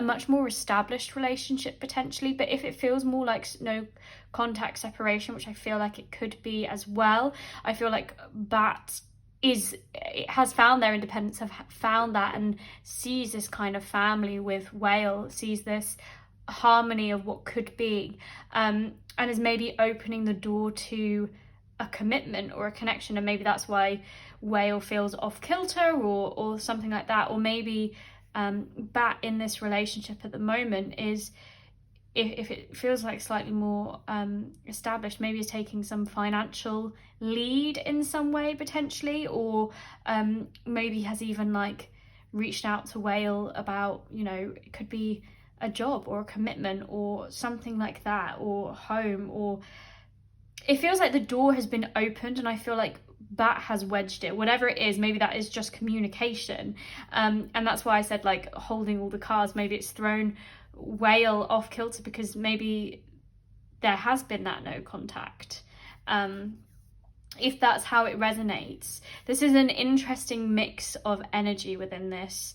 much more established relationship potentially, but if it feels more like no contact separation, which I feel like it could be as well, I feel like Bat has found their independence, have found that, and sees this kind of family with Whale, sees this harmony of what could be, and is maybe opening the door to a commitment or a connection. And maybe that's why Whale feels off kilter or something like that. Or maybe Bat in this relationship at the moment is, if it feels like slightly more established, maybe is taking some financial lead in some way potentially, or maybe has even like reached out to Whale about, you know, it could be a job or a commitment or something like that, or home, or it feels like the door has been opened, and I feel like Bat has wedged it, whatever it is. Maybe that is just communication, and that's why I said like holding all the cards. Maybe it's thrown Whale off kilter because maybe there has been that no contact. If that's how it resonates, this is an interesting mix of energy within this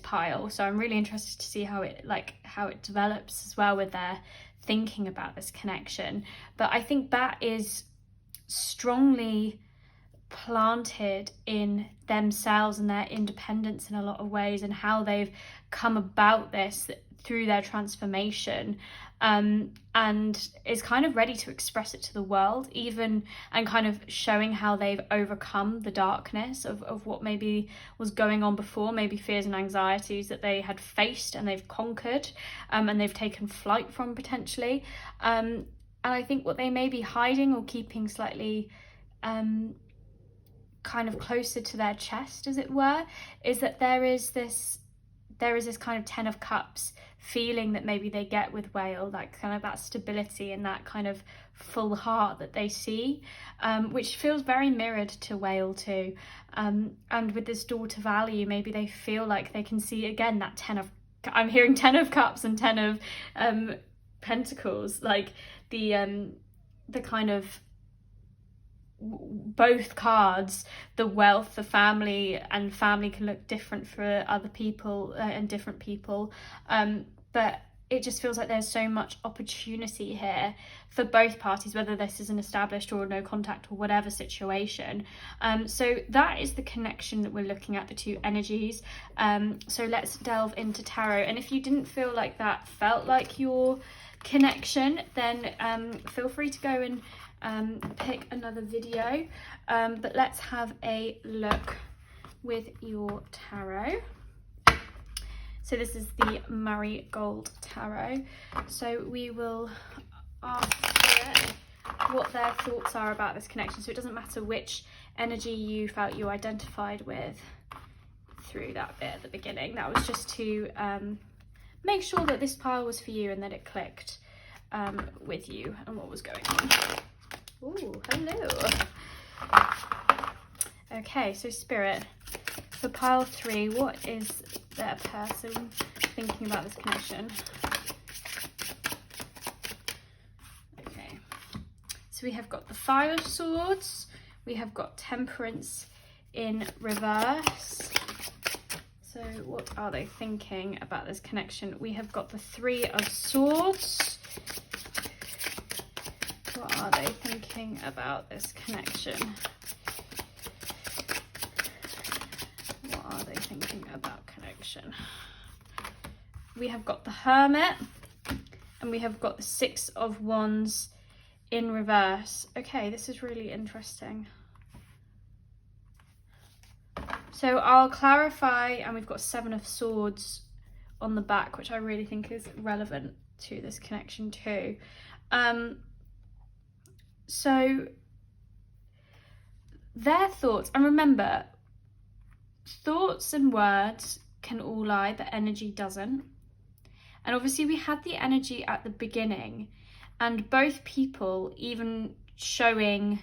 pile. So I'm really interested to see how it develops as well with their thinking about this connection. But I think Bat is strongly planted in themselves and their independence in a lot of ways, and how they've come about this through their transformation, and is kind of ready to express it to the world, even, and kind of showing how they've overcome the darkness of what maybe was going on before, maybe fears and anxieties that they had faced and they've conquered, and they've taken flight from potentially, and I think what they may be hiding or keeping slightly kind of closer to their chest, as it were, is that there is this kind of 10 of Cups feeling that maybe they get with Whale, like kind of that stability and that kind of full heart that they see, which feels very mirrored to Whale too. And with this door to value, maybe they feel like they can see again that I'm hearing 10 of Cups and 10 of Pentacles, like the kind of both cards, the wealth, the family, and family can look different for other people and different people, but it just feels like there's so much opportunity here for both parties, whether this is an established or no contact or whatever situation. So that is the connection that we're looking at, the two energies. So let's delve into tarot. And if you didn't feel like that felt like your connection, then feel free to go and pick another video. But let's have a look with your tarot. So this is the Marigold Tarot. So we will ask it what their thoughts are about this connection. So it doesn't matter which energy you felt you identified with through that bit at the beginning. That was just to make sure that this pile was for you and that it clicked with you and what was going on. Ooh, hello. Okay, so Spirit, for pile 3, what is their person thinking about this connection? Okay, so we have got the 5 of Swords, we have got Temperance in reverse. So what are they thinking about this connection? We have got the 3 of Swords. What are they thinking about this connection? What are they thinking about connection? We have got the Hermit and we have got the 6 of Wands in reverse. Okay, this is really interesting. So I'll clarify, and we've got 7 of Swords on the back, which I really think is relevant to this connection too. So their thoughts, and remember, thoughts and words can all lie, but energy doesn't. And obviously we had the energy at the beginning, and both people, even showing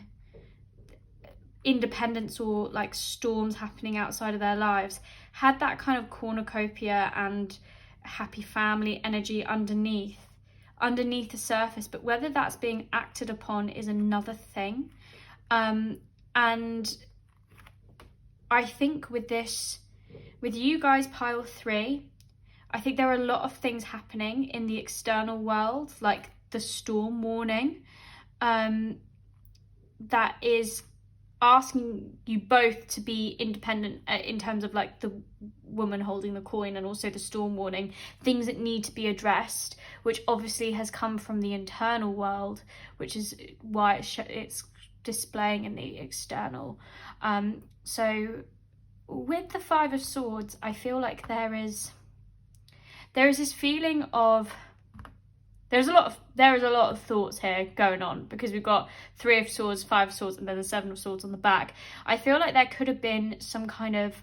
independence or like storms happening outside of their lives, had that kind of cornucopia and happy family energy underneath the surface. But whether that's being acted upon is another thing. And I think with you guys, pile 3, I think there are a lot of things happening in the external world, like the storm warning, that is asking you both to be independent in terms of like the woman holding the coin and also the storm warning, things that need to be addressed, which obviously has come from the internal world, which is why it's displaying in the external. So with the 5 of Swords, I feel like there is this feeling of there is a lot of thoughts here going on, because we've got 3 of Swords, 5 of Swords, and then the 7 of Swords on the back. I feel like there could have been some kind of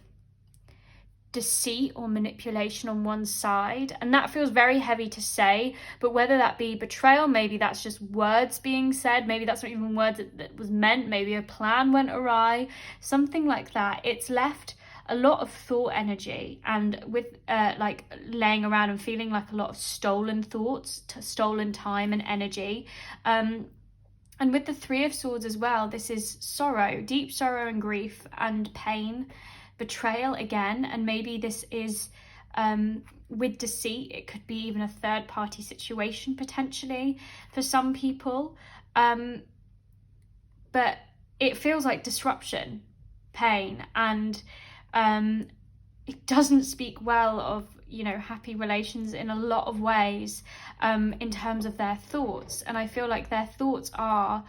deceit or manipulation on one side, and that feels very heavy to say, but whether that be betrayal, maybe that's just words being said, maybe that's not even words that was meant, maybe a plan went awry, something like that. It's left a lot of thought energy, and with like laying around and feeling like a lot of stolen thoughts, stolen time and energy. And with the 3 of Swords as well, this is sorrow, deep sorrow and grief and pain, betrayal again. And maybe this is with deceit, it could be even a third party situation potentially for some people. But it feels like disruption, pain, and it doesn't speak well of, you know, happy relations in a lot of ways, in terms of their thoughts. And I feel like their thoughts are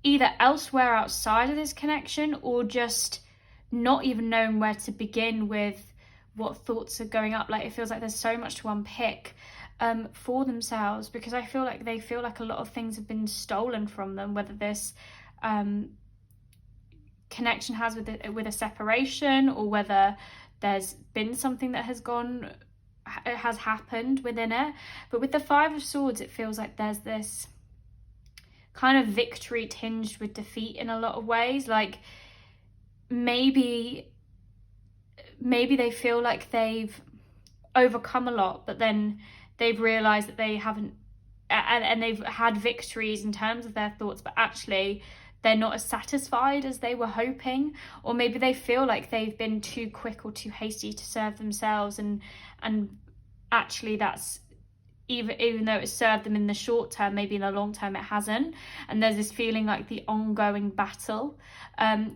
either elsewhere outside of this connection, or just not even knowing where to begin with what thoughts are going up. Like, it feels like there's so much to unpick for themselves, because I feel like they feel like a lot of things have been stolen from them, whether this connection has with a separation, or whether there's been something that has happened within it. But with the 5 of Swords, it feels like there's this kind of victory tinged with defeat in a lot of ways. Like maybe they feel like they've overcome a lot, but then they've realized that they haven't, and they've had victories in terms of their thoughts, but actually they're not as satisfied as they were hoping. Or maybe they feel like they've been too quick or too hasty to serve themselves, and actually that's even though it served them in the short term, maybe in the long term it hasn't, and there's this feeling like the ongoing battle.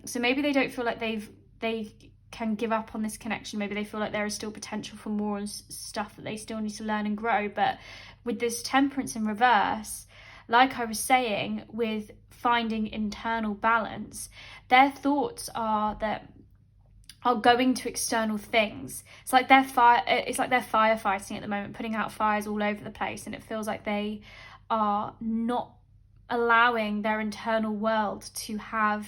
So maybe they don't feel like they can give up on this connection. Maybe they feel like there is still potential for more and stuff that they still need to learn and grow. But with this Temperance in reverse, like I was saying, with finding internal balance, their thoughts are going to external things. It's like they're firefighting at the moment, putting out fires all over the place, and it feels like they are not allowing their internal world to have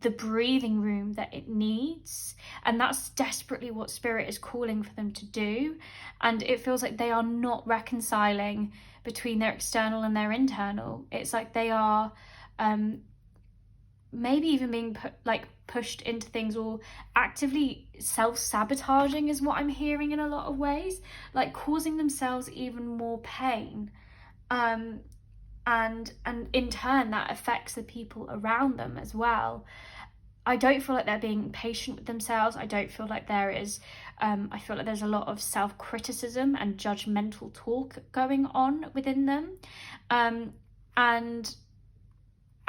the breathing room that it needs. And that's desperately what Spirit is calling for them to do. And it feels like they are not reconciling between their external and their internal. It's like they are maybe even being pushed into things, or actively self-sabotaging is what I'm hearing in a lot of ways, like causing themselves even more pain, and in turn that affects the people around them as well. I don't feel like they're being patient with themselves. I don't feel like there is I feel like there's a lot of self-criticism and judgmental talk going on within them, and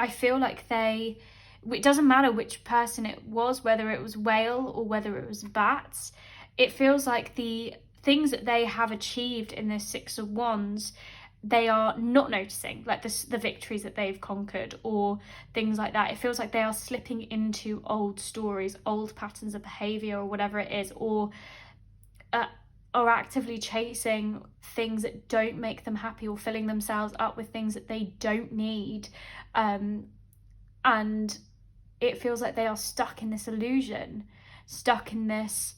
I feel like it doesn't matter which person it was, whether it was whale or whether it was bats. It feels like the things that they have achieved in this Six of Wands, they are not noticing, like the victories that they've conquered or things like that. It feels like they are slipping into old stories, old patterns of behavior or whatever it is, or are actively chasing things that don't make them happy, or filling themselves up with things that they don't need. And it feels like they are stuck in this illusion, stuck in this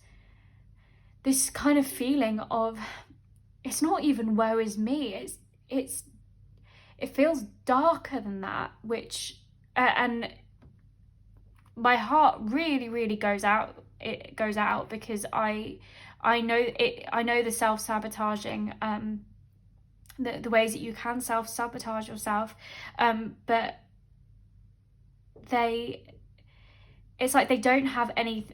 kind of feeling of, it's not even woe is me, it feels darker than that, which and my heart really goes out. It goes out because I know the self-sabotaging, the ways that you can self-sabotage yourself, but it's like they don't have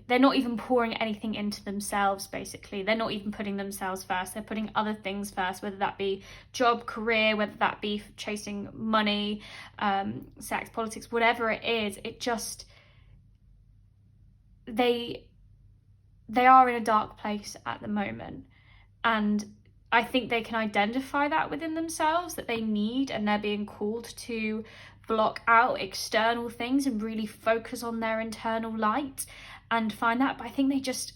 they're not even pouring anything into themselves, basically. They're not even putting themselves first. They're putting other things first, whether that be job, career, whether that be chasing money, sex, politics, whatever it is. It just, they are in a dark place at the moment. And I think they can identify that within themselves, that they need, and they're being called to block out external things and really focus on their internal light and find that. But I think they just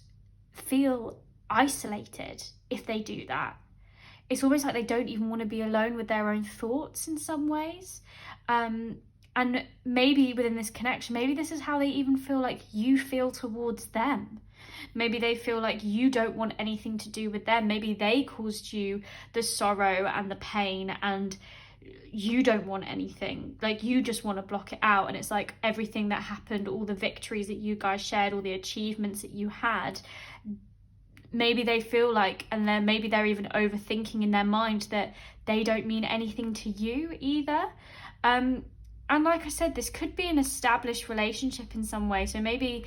feel isolated if they do that. It's almost like they don't even want to be alone with their own thoughts in some ways. And maybe within this connection, maybe this is how they even feel like you feel towards them. Maybe they feel like you don't want anything to do with them. Maybe they caused you the sorrow and the pain, and you don't want anything, like you just want to block it out. And it's like everything that happened, all the victories that you guys shared, all the achievements that you had, maybe they feel like, and then maybe they're even overthinking in their mind that they don't mean anything to you either. And like I said, this could be an established relationship in some way. So maybe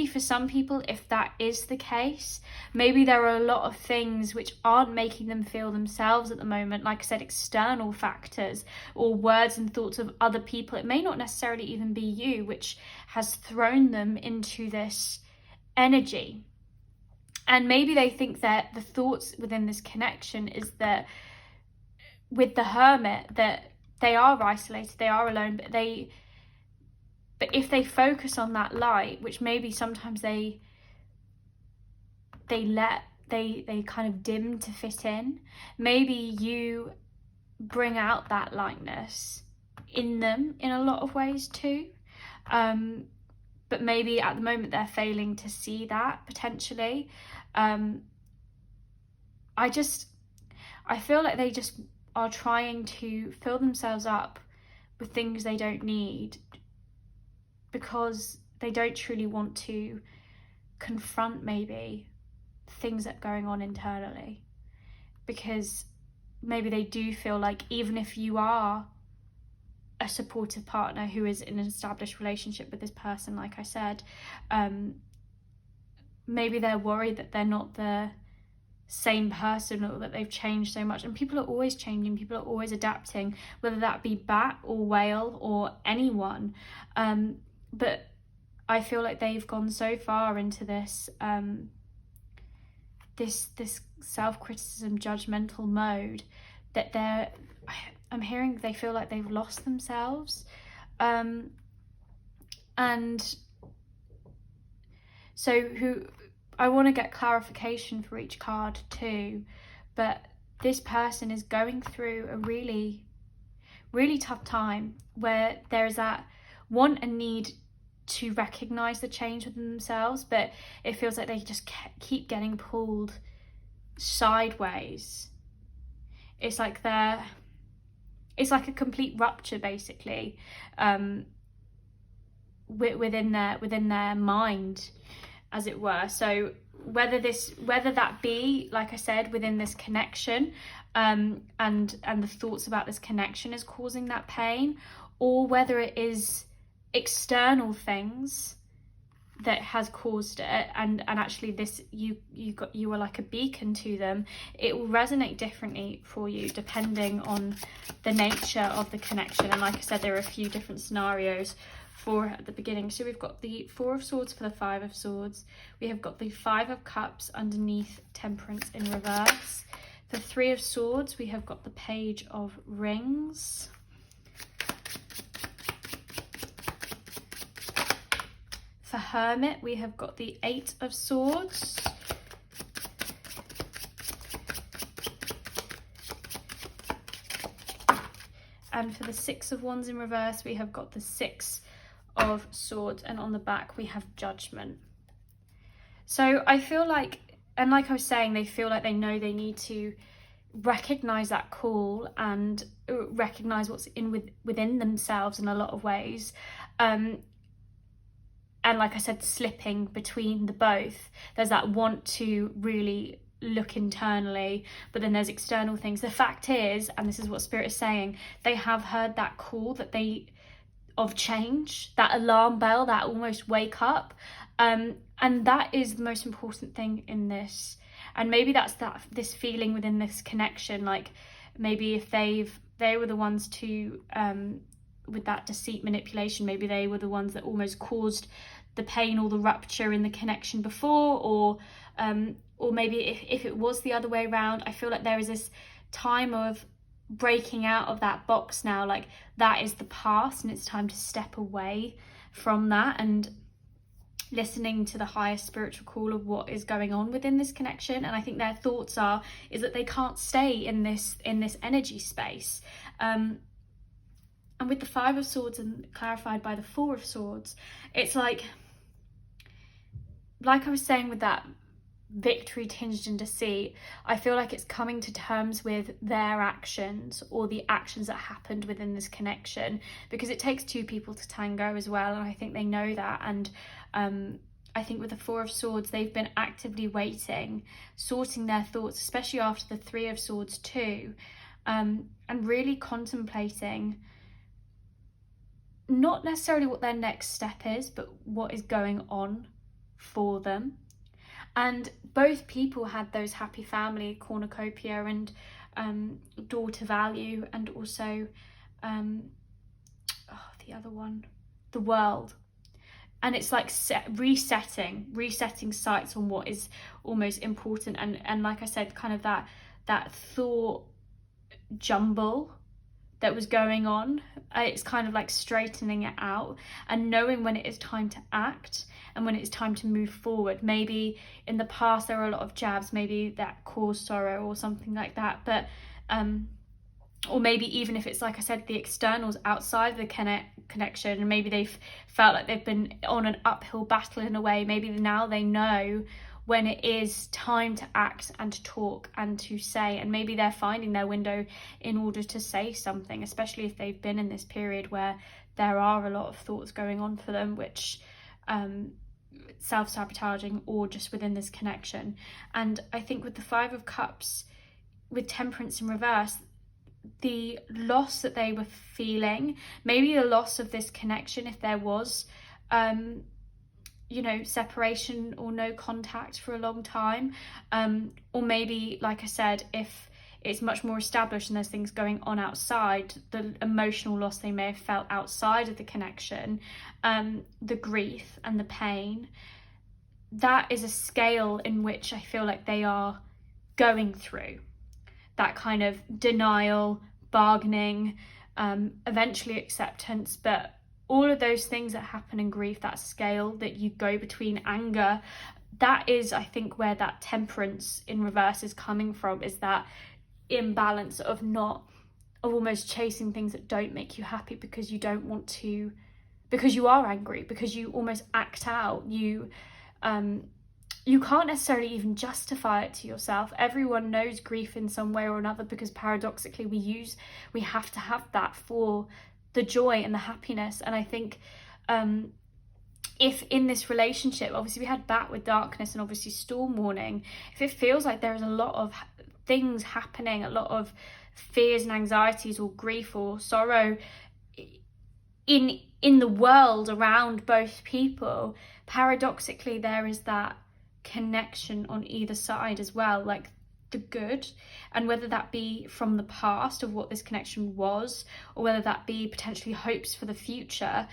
for some people, if that is the case, maybe there are a lot of things which aren't making them feel themselves at the moment. Like I said, external factors or words and thoughts of other people. It may not necessarily even be you, which has thrown them into this energy. And maybe they think that the thoughts within this connection is that with the Hermit, that they are isolated, they are alone, but if they focus on that light, which maybe sometimes they kind of dim to fit in, maybe you bring out that lightness in them in a lot of ways too. But maybe at the moment they're failing to see that potentially. I feel like they just are trying to fill themselves up with things they don't need, because they don't truly want to confront maybe things that are going on internally, because maybe they do feel like even if you are a supportive partner who is in an established relationship with this person, like I said, maybe they're worried that they're not the same person, or that they've changed so much. And people are always changing, people are always adapting, whether that be bat or whale or anyone. But I feel like they've gone so far into this this self-criticism, judgmental mode, that I'm hearing they feel like they've lost themselves. And so I want to get clarification for each card too, but this person is going through a really, really tough time, where there is that want and need to recognize the change within themselves, but it feels like they just keep getting pulled sideways. It's like it's like a complete rupture, basically, within their mind, as it were. So whether that be, like I said, within this connection, and the thoughts about this connection is causing that pain, or whether it is external things that has caused it, and actually this you were like a beacon to them, it will resonate differently for you depending on the nature of the connection. And like I said, there are a few different scenarios for at the beginning. So we've got the Four of Swords for the Five of Swords, we have got the Five of Cups underneath Temperance in reverse. For Three of Swords, we have got the Page of Rings. For Hermit, we have got the Eight of Swords. And for the Six of Wands in reverse, we have got the Six of Swords, and on the back we have Judgment. So I feel like, and like I was saying, they feel like they know they need to recognize that call and recognize what's within themselves in a lot of ways. And like I said, slipping between the both. There's that want to really look internally, but then there's external things. The fact is, and this is what Spirit is saying, they have heard that call of change, that alarm bell, that almost wake up. And that is the most important thing in this. And maybe that's this feeling within this connection, like maybe if they were the ones to, with that deceit, manipulation, maybe they were the ones that almost caused the pain or the rupture in the connection before, or maybe if it was the other way around. I feel like there is this time of breaking out of that box now, like that is the past and it's time to step away from that and listening to the highest spiritual call of what is going on within this connection. And I think their thoughts is that they can't stay in this energy space. And with the Five of Swords and clarified by the Four of Swords, it's like I was saying with that victory tinged in deceit, I feel like it's coming to terms with their actions, or the actions that happened within this connection, because it takes two people to tango as well, and I think they know that. And I think with the Four of Swords, they've been actively waiting, sorting their thoughts, especially after the Three of Swords too, and really contemplating not necessarily what their next step is, but what is going on for them. And both people had those happy family cornucopia and daughter value, and also the other one, the world. And it's like resetting sights on what is almost important, and like I said, kind of that thought jumble that was going on. It's kind of like straightening it out and knowing when it is time to act and when it's time to move forward. Maybe in the past there were a lot of jabs, maybe that caused sorrow or something like that, but or maybe even if it's, like I said, the externals outside the connection, and maybe they've felt like they've been on an uphill battle in a way. Maybe now they know when it is time to act and to talk and to say, and maybe they're finding their window in order to say something, especially if they've been in this period where there are a lot of thoughts going on for them, which self-sabotaging, or just within this connection. And I think with the Five of Cups, with Temperance in reverse, the loss that they were feeling, maybe the loss of this connection, if there was, separation or no contact for a long time, or maybe, like I said, if it's much more established and there's things going on outside, the emotional loss they may have felt outside of the connection, the grief and the pain, that is a scale in which I feel like they are going through that kind of denial, bargaining, eventually acceptance. But all of those things that happen in grief, that scale that you go between anger, that is, I think, where that temperance in reverse is coming from, is that imbalance of almost chasing things that don't make you happy because you don't want to, because you are angry, because you almost act out, you can't necessarily even justify it to yourself. Everyone knows grief in some way or another, because paradoxically we have to have that for the joy and the happiness. And I think if in this relationship, obviously we had bat with darkness and obviously storm warning, if it feels like there is a lot of things happening, a lot of fears and anxieties or grief or sorrow in the world around both people, paradoxically there is that connection on either side as well, like the good, and whether that be from the past of what this connection was, or whether that be potentially hopes for the future,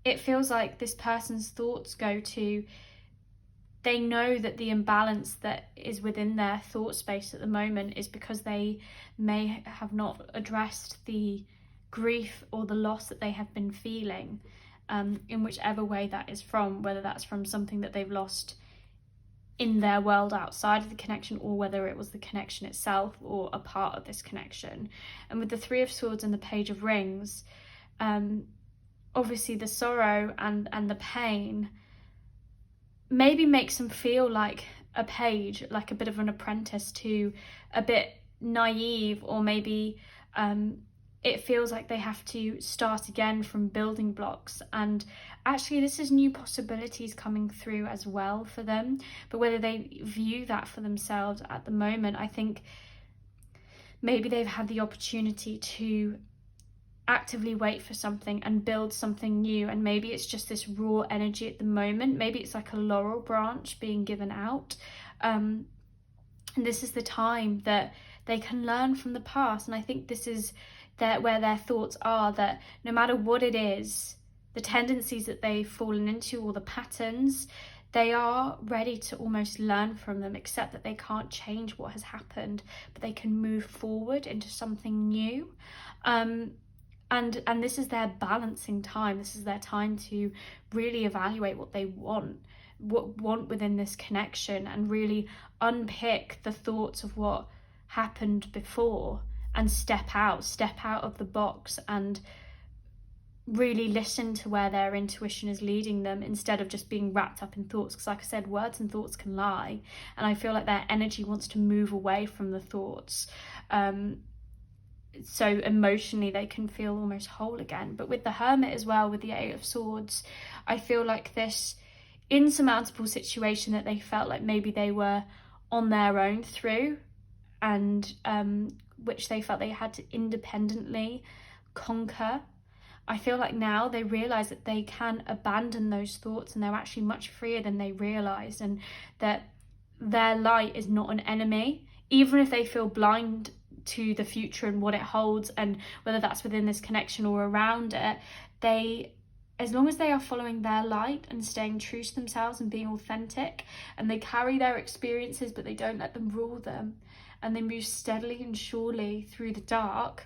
it feels like this person's thoughts go to, they know that the imbalance that is within their thought space at the moment is because they may have not addressed the grief or the loss that they have been feeling, in whichever way that is from, whether that's from something that they've lost in their world outside of the connection, or whether it was the connection itself or a part of this connection. And with the Three of Swords and the Page of Rings, obviously the sorrow and the pain maybe makes them feel like a page, like a bit of an apprentice, to a bit naive, or maybe it feels like they have to start again from building blocks. And actually this is new possibilities coming through as well for them, but whether they view that for themselves at the moment, I think maybe they've had the opportunity to actively wait for something and build something new, and maybe it's just this raw energy at the moment. Maybe it's like a laurel branch being given out, and this is the time that they can learn from the past. And I think this is where their thoughts are, that no matter what it is, the tendencies that they've fallen into or the patterns, they are ready to almost learn from them, except that they can't change what has happened, but they can move forward into something new. And this is their balancing time. This is their time to really evaluate what they want within this connection, and really unpick the thoughts of what happened before, and step out of the box and really listen to where their intuition is leading them, instead of just being wrapped up in thoughts. Because like I said, words and thoughts can lie, and I feel like their energy wants to move away from the thoughts, so emotionally they can feel almost whole again. But with the Hermit as well, with the Eight of Swords, I feel like this insurmountable situation that they felt like maybe they were on their own through, and which they felt they had to independently conquer, I feel like now they realise that they can abandon those thoughts, and they're actually much freer than they realised, and that their light is not an enemy. Even if they feel blind to the future and what it holds, and whether that's within this connection or around it, as long as they are following their light and staying true to themselves and being authentic, and they carry their experiences but they don't let them rule them, and they move steadily and surely through the dark,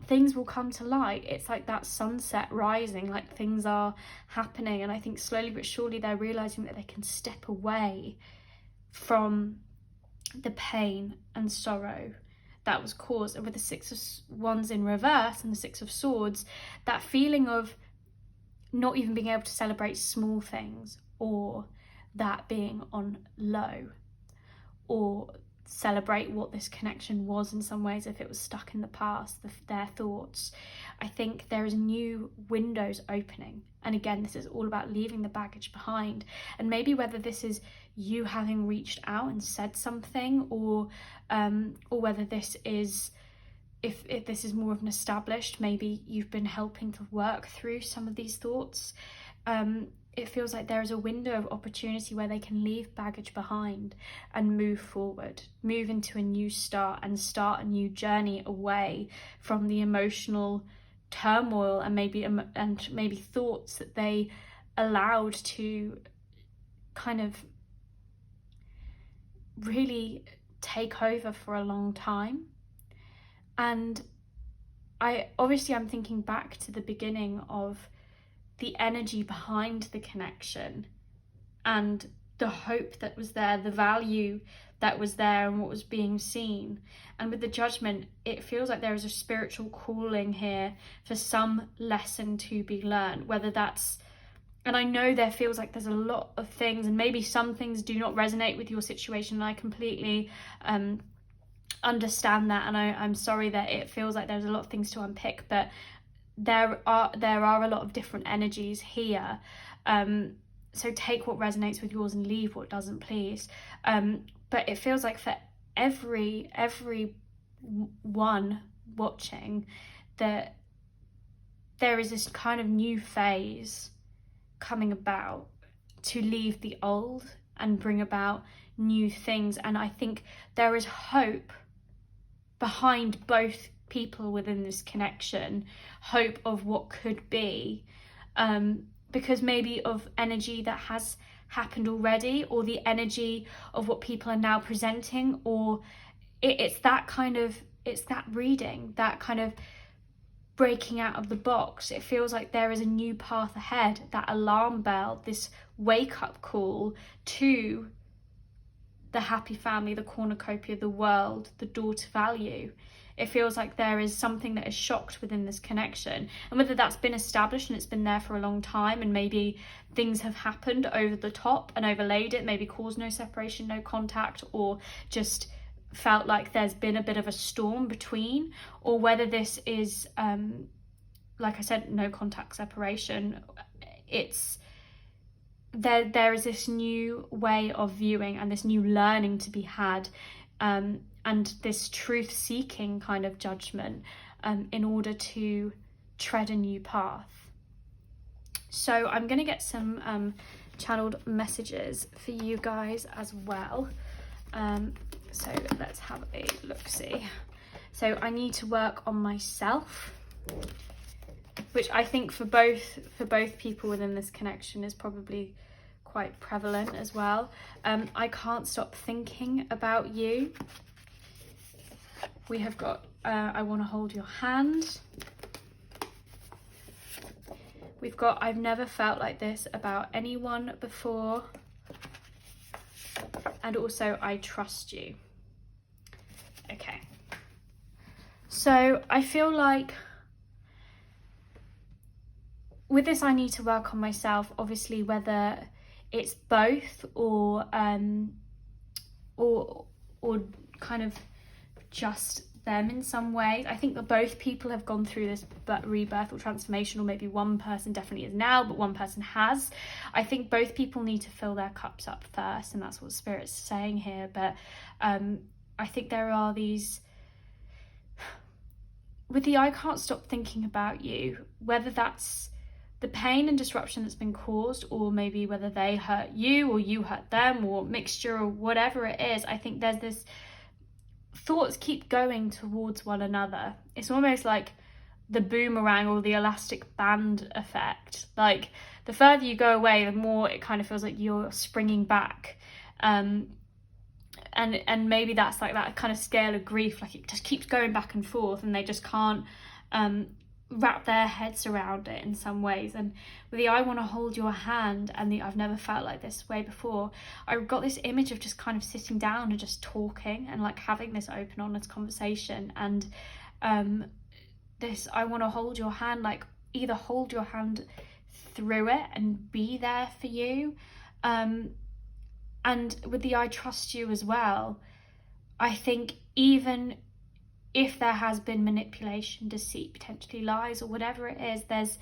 things will come to light. It's like that sunset rising, like things are happening. And I think slowly but surely they're realizing that they can step away from the pain and sorrow that was caused. And with the Six of Wands in reverse and the Six of Swords, that feeling of not even being able to celebrate small things, or that being on low, or celebrate what this connection was in some ways, if it was stuck in the past, their thoughts. I think there is new windows opening, and again, this is all about leaving the baggage behind. And maybe whether this is you having reached out and said something, or whether this is, if this is more of an established, maybe you've been helping to work through some of these thoughts, it feels like there is a window of opportunity where they can leave baggage behind and move forward, move into a new start and start a new journey away from the emotional turmoil and maybe thoughts that they allowed to kind of really take over for a long time. And I'm thinking back to the beginning of the energy behind the connection and the hope that was there, the value that was there and what was being seen. And with the Judgment, it feels like there is a spiritual calling here for some lesson to be learned, whether that's, and I know there feels like there's a lot of things, and maybe some things do not resonate with your situation, and I completely understand that, and I'm sorry that it feels like there's a lot of things to unpick, but there are a lot of different energies here, so take what resonates with yours and leave what doesn't, please. But it feels like for every one watching, that there is this kind of new phase coming about to leave the old and bring about new things. And I think there is hope behind both people within this connection, hope of what could be, because maybe of energy that has happened already, or the energy of what people are now presenting, or it's that reading, that kind of breaking out of the box. It feels like there is a new path ahead, that alarm bell, this wake-up call to the happy family, the cornucopia, the world, the door to value. It feels like there is something that is shocked within this connection, and whether that's been established and it's been there for a long time, and maybe things have happened over the top and overlaid it, maybe caused no separation, no contact, or just felt like there's been a bit of a storm between, or whether this is like I said, no contact separation. It's there is this new way of viewing and this new learning to be had, and this truth seeking kind of judgment, in order to tread a new path. So I'm going to get some channeled messages for you guys as well. So let's have a look-see. So I need to work on myself, which I think for both people within this connection is probably quite prevalent as well. I can't stop thinking about you. We have got I want to hold your hand. We've got I've never felt like this about anyone before. And also I trust you. Okay. So I feel like with this I need to work on myself, obviously, whether it's both or kind of just them in some ways. I think that both people have gone through this rebirth or transformation, or maybe one person definitely is now, but one person has. I think both people need to fill their cups up first, and that's what Spirit's saying here. But I think there are these, with the I can't stop thinking about you, whether that's the pain and disruption that's been caused, or maybe whether they hurt you or you hurt them, or mixture, or whatever it is. I think there's this thoughts keep going towards one another. It's almost like the boomerang or the elastic band effect. Like the further you go away, the more it kind of feels like you're springing back. And maybe that's like that kind of scale of grief, like it just keeps going back and forth, and they just can't wrap their heads around it in some ways. And with the I want to hold your hand and the I've never felt like this way before, I got this image of just kind of sitting down and just talking and like having this open, honest conversation. And this I want to hold your hand, like either hold your hand through it and be there for you, and with the I trust you as well. I think even if there has been manipulation, deceit, potentially lies, or whatever it is, there's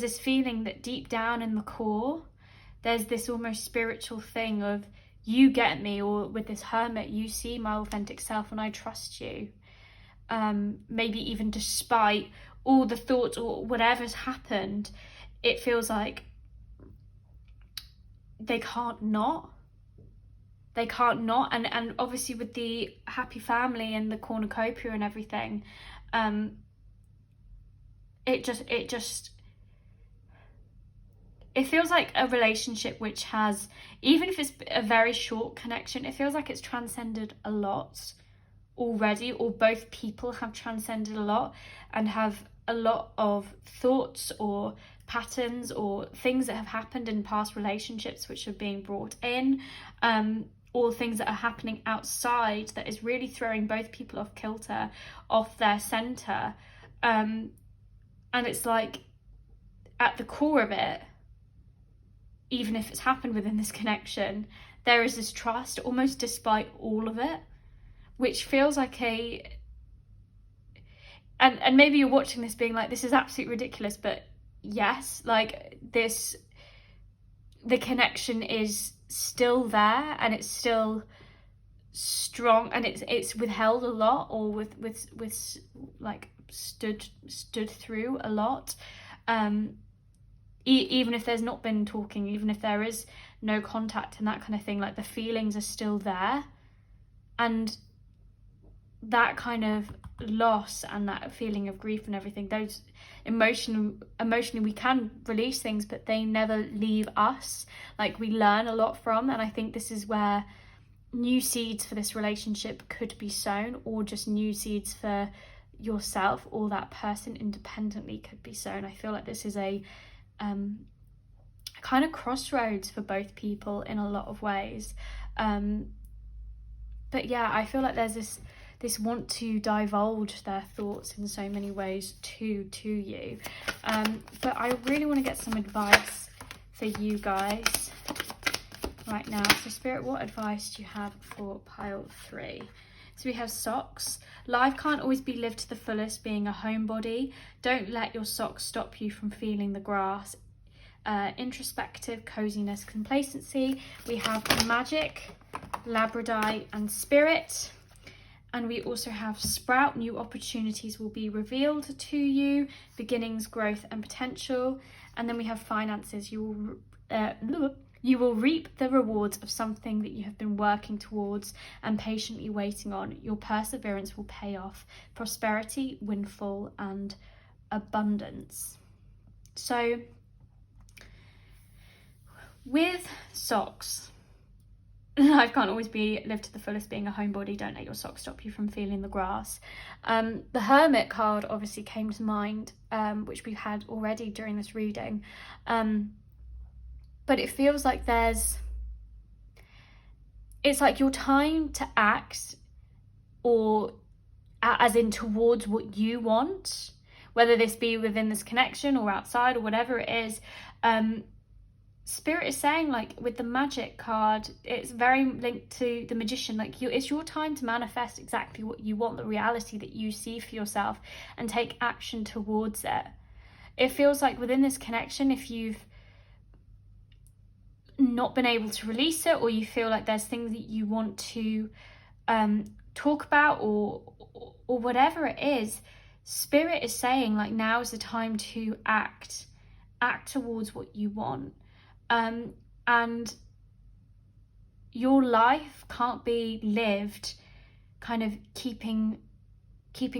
this feeling that deep down in the core, there's this almost spiritual thing of you get me, or with this hermit, you see my authentic self and I trust you. Maybe even despite all the thoughts or whatever's happened, it feels like they can't not, and obviously with the happy family and the cornucopia and everything, it feels like a relationship which has, even if it's a very short connection, it feels like it's transcended a lot already, or both people have transcended a lot and have a lot of thoughts or patterns or things that have happened in past relationships which are being brought in, or things that are happening outside that is really throwing both people off kilter, off their center. And it's like, at the core of it, even if it's happened within this connection, there is this trust almost despite all of it, which feels like and maybe you're watching this being like, this is absolutely ridiculous, but yes, like this, the connection is still there and it's still strong, and it's withheld a lot, or with like stood through a lot, even if there's not been talking, even if there is no contact and that kind of thing, like the feelings are still there. And that kind of loss and that feeling of grief and everything, those emotionally we can release things, but they never leave us. Like, we learn a lot from, and I think this is where new seeds for this relationship could be sown, or just new seeds for yourself or that person independently could be sown. I feel like this is a kind of crossroads for both people in a lot of ways, but yeah, I feel like there's this want to divulge their thoughts in so many ways to you, but I really want to get some advice for you guys right now. So Spirit, what advice do you have for pile 3? So we have socks. Life can't always be lived to the fullest, being a homebody. Don't let your socks stop you from feeling the grass. Introspective, coziness, complacency. We have magic, labradite and spirit. And we also have sprout. New opportunities will be revealed to you. Beginnings, growth and potential. And then we have finances. You will reap the rewards of something that you have been working towards and patiently waiting on. Your perseverance will pay off. Prosperity, windfall, and abundance. So, with socks, life can't always be lived to the fullest, being a homebody. Don't let your socks stop you from feeling the grass. The Hermit card obviously came to mind, which we've had already during this reading. But it feels like it's like your time to act, or as in towards what you want, whether this be within this connection or outside or whatever it is. Spirit is saying, like with the magic card, it's very linked to the Magician. Like, it's your time to manifest exactly what you want, the reality that you see for yourself, and take action towards it. It feels like within this connection, if you've not been able to release it, or you feel like there's things that you want to talk about, or whatever it is, Spirit is saying, like, now is the time to act towards what you want. And your life can't be lived kind of keeping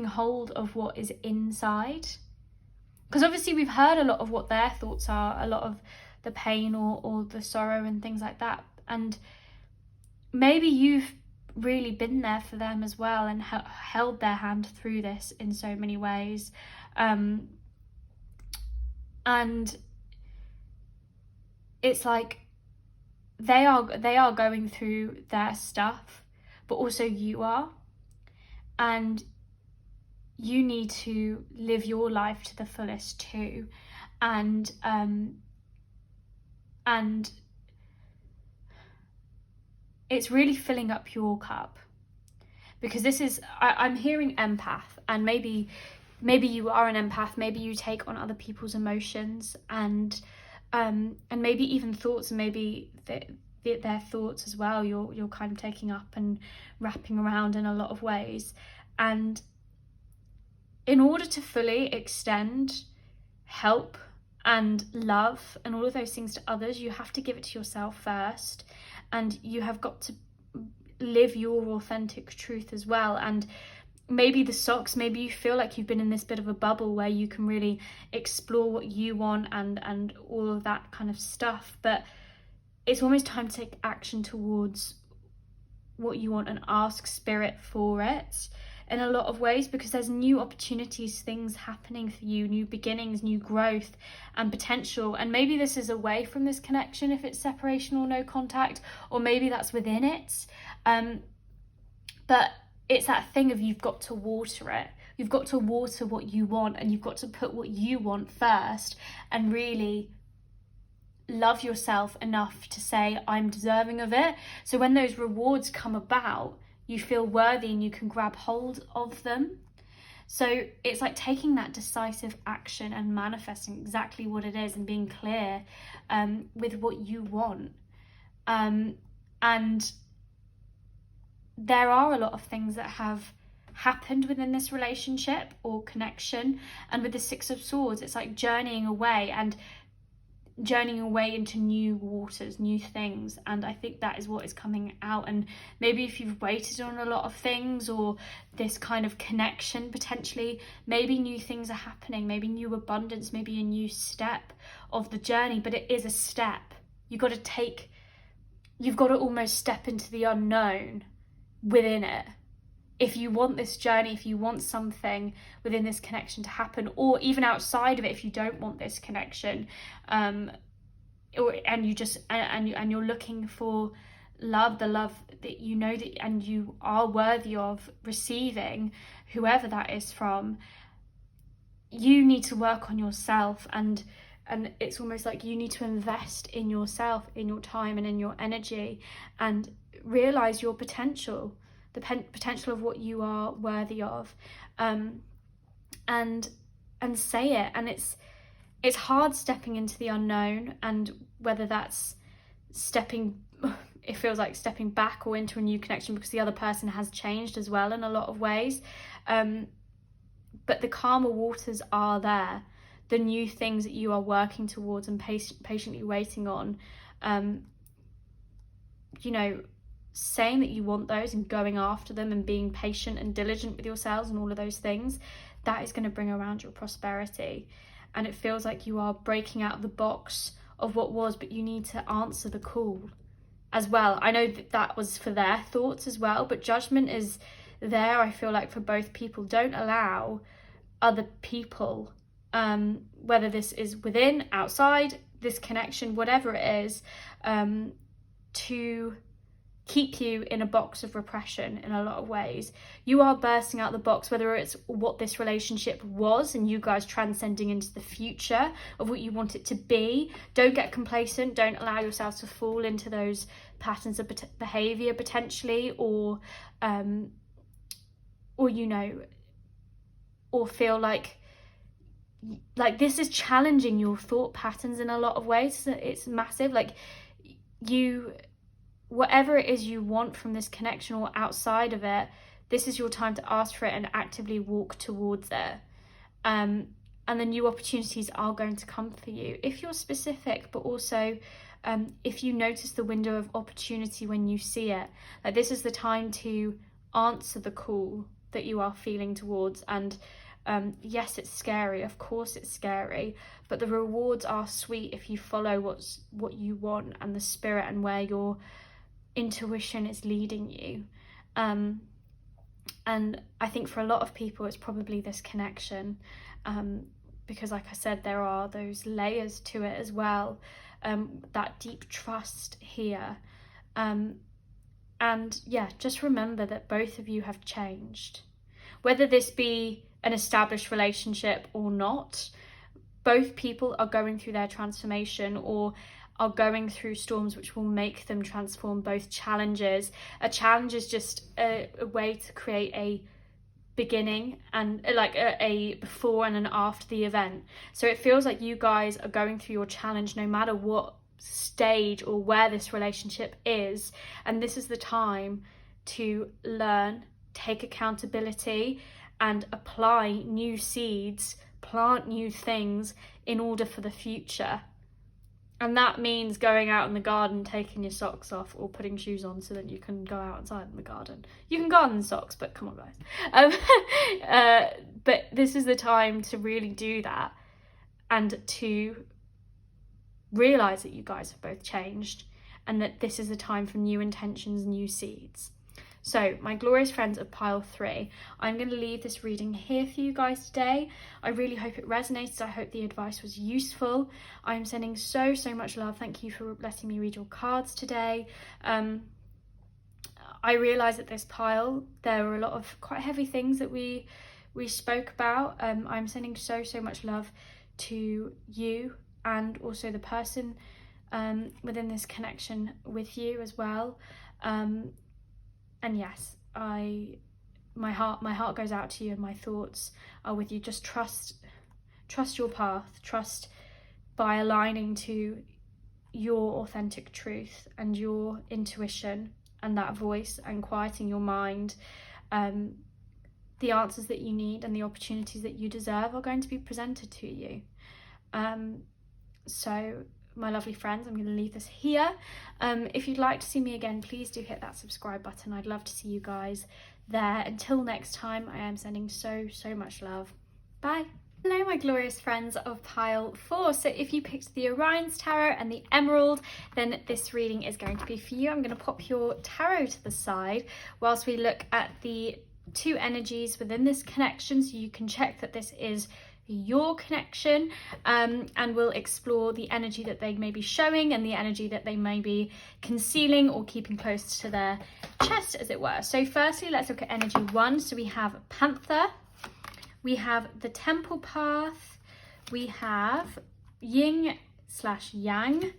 hold of what is inside, because obviously we've heard a lot of what their thoughts are, a lot of the pain or the sorrow and things like that, and maybe you've really been there for them as well and held their hand through this in so many ways, and it's like they are going through their stuff, but also you are, and you need to live your life to the fullest too, and it's really filling up your cup, because this is, I'm hearing empath, and maybe you are an empath, maybe you take on other people's emotions, and maybe even thoughts, and maybe their thoughts as well, you're kind of taking up and wrapping around in a lot of ways. And in order to fully extend help and love and all of those things to others, you have to give it to yourself first, and you have got to live your authentic truth as well. And maybe the socks, maybe you feel like you've been in this bit of a bubble where you can really explore what you want and all of that kind of stuff, but it's almost time to take action towards what you want and ask spirit for it in a lot of ways, because there's new opportunities, things happening for you, new beginnings, new growth and potential. And maybe this is away from this connection if it's separation or no contact, or maybe that's within it, but it's that thing of you've got to water it. You've got to water what you want, and you've got to put what you want first and really love yourself enough to say, I'm deserving of it. So when those rewards come about, you feel worthy and you can grab hold of them. So it's like taking that decisive action and manifesting exactly what it is and being clear with what you want. And there are a lot of things that have happened within this relationship or connection. And with the Six of Swords, it's like journeying away into new waters, new things. And I think that is what is coming out. And maybe if you've waited on a lot of things, or this kind of connection, potentially maybe new things are happening, maybe new abundance, maybe a new step of the journey. But it is a step. You've got to almost step into the unknown within it. If you want this journey, if you want something within this connection to happen, or even outside of it, if you don't want this connection, and you're looking for love, the love that you know that and you are worthy of receiving, whoever that is from, you need to work on yourself, and it's almost like you need to invest in yourself, in your time and in your energy, and realize your potential, the potential of what you are worthy of, and say it. And it's hard stepping into the unknown, and whether that's it feels like stepping back or into a new connection because the other person has changed as well in a lot of ways, but the calmer waters are there, the new things that you are working towards and patiently waiting on, saying that you want those and going after them and being patient and diligent with yourselves and all of those things, that is going to bring around your prosperity. And it feels like you are breaking out of the box of what was, but you need to answer the call as well. I know that was for their thoughts as well, but judgment is there, I feel like, for both people. Don't allow other people, whether this is within, outside, this connection, whatever it is, to keep you in a box of repression in a lot of ways. You are bursting out the box, whether it's what this relationship was and you guys transcending into the future of what you want it to be. Don't get complacent. Don't allow yourselves to fall into those patterns of behavior potentially, or feel like this is challenging your thought patterns in a lot of ways. It's massive. Whatever it is you want from this connection or outside of it, this is your time to ask for it and actively walk towards it. And the new opportunities are going to come for you if you're specific, but also if you notice the window of opportunity when you see it. This is the time to answer the call that you are feeling towards. And yes, it's scary. Of course it's scary, but the rewards are sweet if you follow what you want and the spirit and where your intuition is leading you. And I think for a lot of people it's probably this connection, because like I said, there are those layers to it as well, that deep trust here, and yeah, just remember that both of you have changed, whether this be an established relationship or not. Both people are going through their transformation, or are going through storms which will make them transform. Both challenges. A challenge is just a way to create a beginning and a before and an after the event. So it feels like you guys are going through your challenge no matter what stage or where this relationship is, and this is the time to learn, take accountability, and apply new seeds, plant new things in order for the future. And that means going out in the garden, taking your socks off, or putting shoes on so that you can go outside in the garden. You can garden in socks, but come on, guys. But this is the time to really do that, and to realise that you guys have both changed, and that this is the time for new intentions, new seeds. So, my glorious friends of pile 3, I'm going to leave this reading here for you guys today. I really hope it resonated. I hope the advice was useful. I'm sending so much love. Thank you for letting me read your cards today. I realise at this pile there were a lot of quite heavy things that we spoke about. I'm sending so much love to you, and also the person within this connection with you as well. And yes, my heart goes out to you, and my thoughts are with you. Just trust your path. Trust by aligning to your authentic truth and your intuition and that voice, and quieting your mind. The answers that you need and the opportunities that you deserve are going to be presented to you. So, my lovely friends, I'm going to leave this here. If you'd like to see me again, please do hit that subscribe button. I'd love to see you guys there. Until next time, I am sending so much love. Bye. Hello, my glorious friends of pile 4. So if you picked the Oriens Tarot and the Emerald, then this reading is going to be for you. I'm going to pop your tarot to the side whilst we look at the 2 energies within this connection, so you can check that this is your connection, and we'll explore the energy that they may be showing and the energy that they may be concealing or keeping close to their chest, as it were. So firstly, let's look at energy 1. So we have Panther, we have the Temple Path, we have Yin/Yang,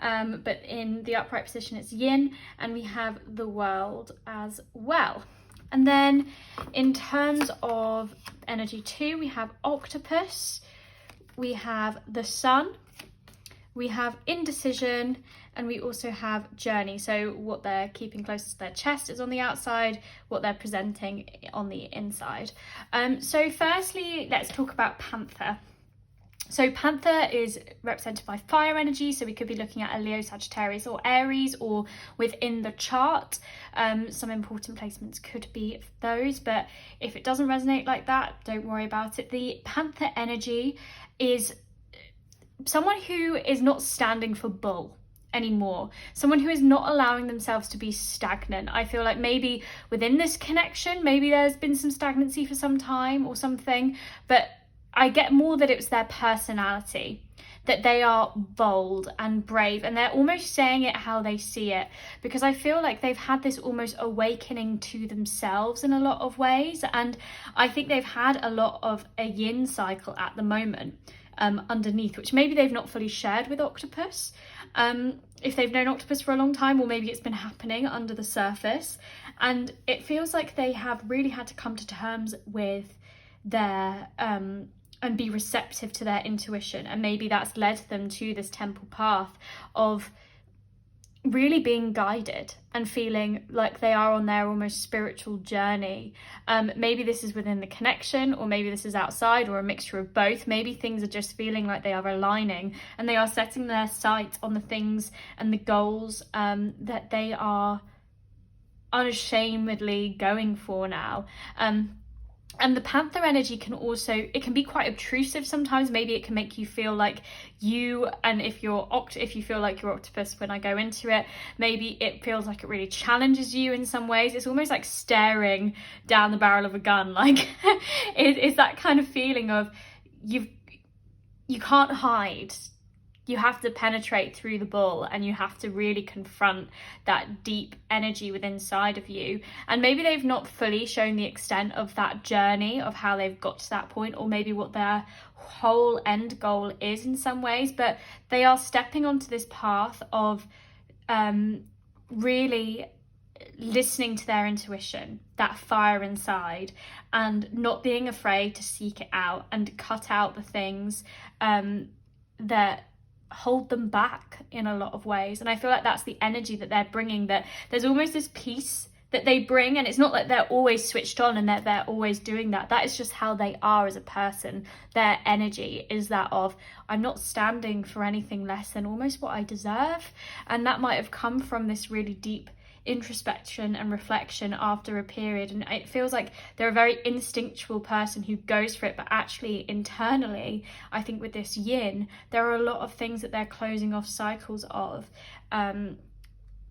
but in the upright position it's Yin, and we have the World as well. And then in terms of energy 2, we have Octopus, we have the Sun, we have Indecision, and we also have Journey. So what they're keeping close to their chest is on the outside, what they're presenting on the inside. So firstly, let's talk about Panther. So Panther is represented by fire energy, so we could be looking at a Leo, Sagittarius or Aries, or within the chart. Some important placements could be those, but if it doesn't resonate like that, don't worry about it. The Panther energy is someone who is not standing for bull anymore, someone who is not allowing themselves to be stagnant. I feel like maybe within this connection, maybe there's been some stagnancy for some time or something, but I get more that it's their personality, that they are bold and brave, and they're almost saying it how they see it, because I feel like they've had this almost awakening to themselves in a lot of ways, and I think they've had a lot of a yin cycle at the moment underneath, which maybe they've not fully shared with Octopus. If they've known Octopus for a long time, or maybe it's been happening under the surface, and it feels like they have really had to come to terms with their and be receptive to their intuition, and maybe that's led them to this temple path of really being guided and feeling like they are on their almost spiritual journey. Maybe this is within the connection, or maybe this is outside, or a mixture of both. Maybe things are just feeling like they are aligning, and they are setting their sight on the things and the goals that they are unashamedly going for now. And the Panther energy can also, it can be quite obtrusive sometimes. Maybe it can make you feel like you, and if you feel like you're Octopus when I go into it, maybe it feels like it really challenges you in some ways. It's almost like staring down the barrel of a gun. Like it's that kind of feeling of you can't hide. You have to penetrate through the bull, and you have to really confront that deep energy within inside of you. And maybe they've not fully shown the extent of that journey of how they've got to that point, or maybe what their whole end goal is in some ways, but they are stepping onto this path of really listening to their intuition, that fire inside, and not being afraid to seek it out and cut out the things that hold them back in a lot of ways. And I feel like that's the energy that they're bringing, that there's almost this peace that they bring. And it's not like they're always switched on and that they're always doing that. That is just how they are as a person. Their energy is that of, I'm not standing for anything less than almost what I deserve. And that might have come from this really deep introspection and reflection after a period, and it feels like they're a very instinctual person who goes for it, but actually internally, I think with this yin, there are a lot of things that they're closing off cycles of on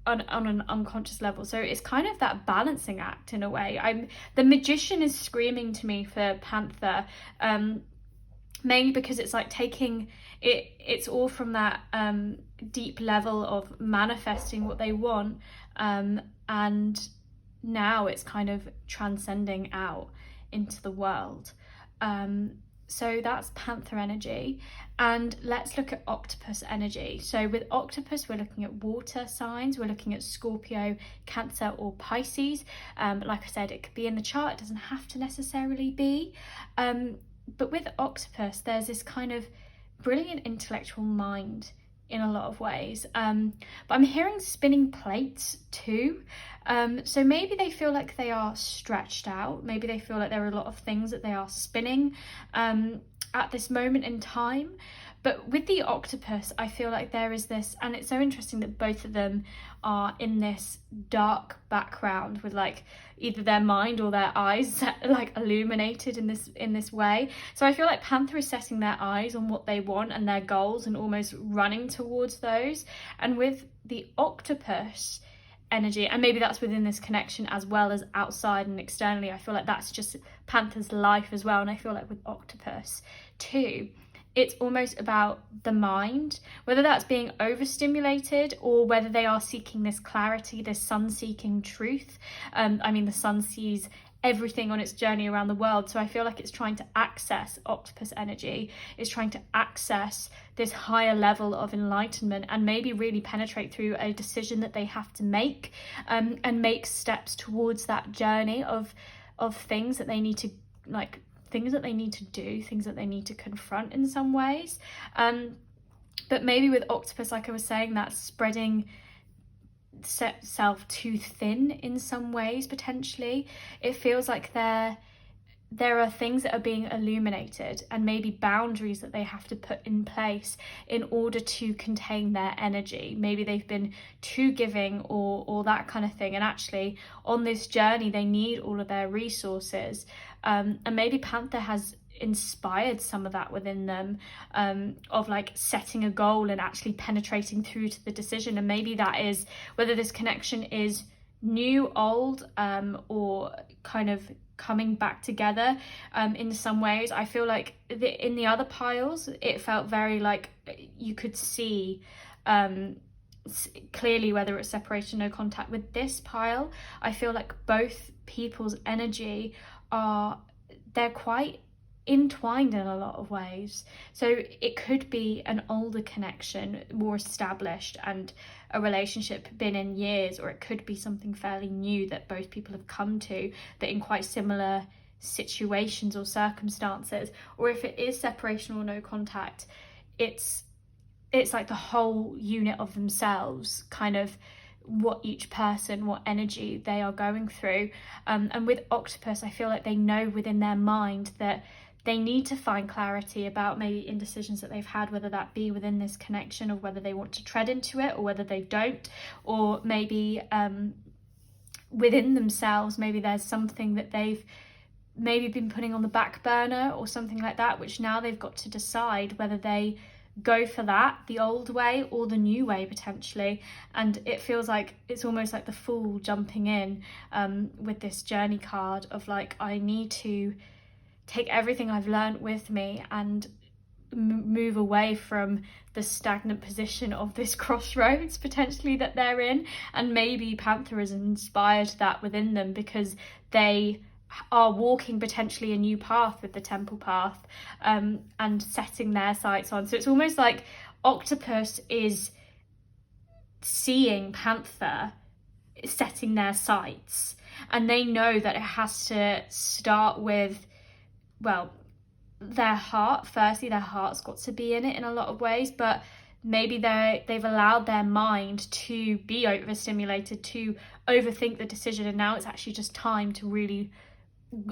an unconscious level. So it's kind of that balancing act in a way. The Magician is screaming to me for Panther, mainly because it's like taking it, it's all from that deep level of manifesting what they want, and now it's kind of transcending out into the world. So that's Panther energy. And let's look at Octopus energy. So with Octopus, we're looking at water signs. We're looking at Scorpio, Cancer, or Pisces. Like I said, it could be in the chart. It doesn't have to necessarily be. But with Octopus, there's this kind of brilliant intellectual mind in a lot of ways. But I'm hearing spinning plates too. So maybe they feel like they are stretched out. Maybe they feel like there are a lot of things that they are spinning at this moment in time. But with the Octopus, I feel like there is this, and it's so interesting that both of them are in this dark background with like either their mind or their eyes like illuminated in this way. So I feel like Panther is setting their eyes on what they want and their goals and almost running towards those. And with the Octopus energy, and maybe that's within this connection as well as outside and externally, I feel like that's just Panther's life as well. And I feel like with Octopus too, it's almost about the mind, whether that's being overstimulated or whether they are seeking this clarity, this sun-seeking truth. I mean, the sun sees everything on its journey around the world. So I feel like it's trying to access Octopus energy, it's trying to access this higher level of enlightenment and maybe really penetrate through a decision that they have to make, and make steps towards that journey of things that they need to like, things that they need to do, things that they need to confront in some ways. But maybe with Octopus, like I was saying, that's spreading self too thin in some ways, potentially. It feels like there are things that are being illuminated and maybe boundaries that they have to put in place in order to contain their energy. Maybe they've been too giving or that kind of thing, and actually on this journey they need all of their resources, and maybe Panther has inspired some of that within them, of like setting a goal and actually penetrating through to the decision. And maybe that is whether this connection is new, old, or kind of coming back together in some ways. I feel like in the other piles it felt very like you could see clearly whether it's separation, no contact. With this pile, I feel like both people's energy they're quite entwined in a lot of ways. So it could be an older connection, more established, and a relationship been in years, or it could be something fairly new that both people have come to, that in quite similar situations or circumstances. Or if it is separation or no contact, it's like the whole unit of themselves, kind of what each person, what energy they are going through. And with Octopus, I feel like they know within their mind that they need to find clarity about maybe indecisions that they've had, whether that be within this connection, or whether they want to tread into it or whether they don't, or maybe within themselves, maybe there's something that they've maybe been putting on the back burner or something like that, which now they've got to decide whether they go for that, the old way, or the new way potentially. And it feels like it's almost like the Fool jumping in with this journey card of like, I need to take everything I've learned with me and move away from the stagnant position of this crossroads potentially that they're in. And maybe Panther has inspired that within them, because they are walking potentially a new path with the Temple path, and setting their sights on. So it's almost like Octopus is seeing Panther setting their sights, and they know that it has to start with, well, their heart. Firstly, their heart's got to be in it in a lot of ways, but maybe they've allowed their mind to be overstimulated, to overthink the decision, and now it's actually just time to really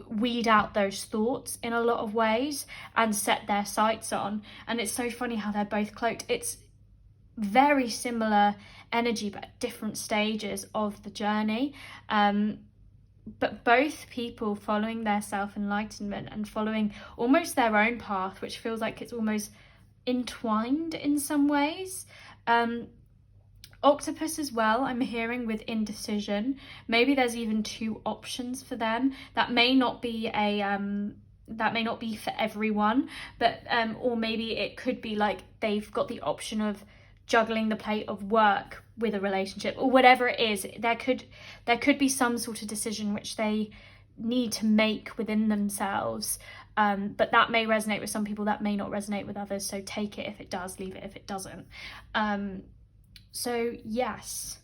weed out those thoughts in a lot of ways and set their sights on. And it's so funny how they're both cloaked. It's very similar energy but at different stages of the journey, but both people following their self-enlightenment and following almost their own path, which feels like it's almost entwined in some ways. Octopus as well, I'm hearing, with indecision. Maybe there's even two options for them. That may not be for everyone, but or maybe it could be like they've got the option of juggling the plate of work with a relationship, or whatever it is. There could be some sort of decision which they need to make within themselves, but that may resonate with some people, that may not resonate with others. So take it if it does, leave it if it doesn't. So yes,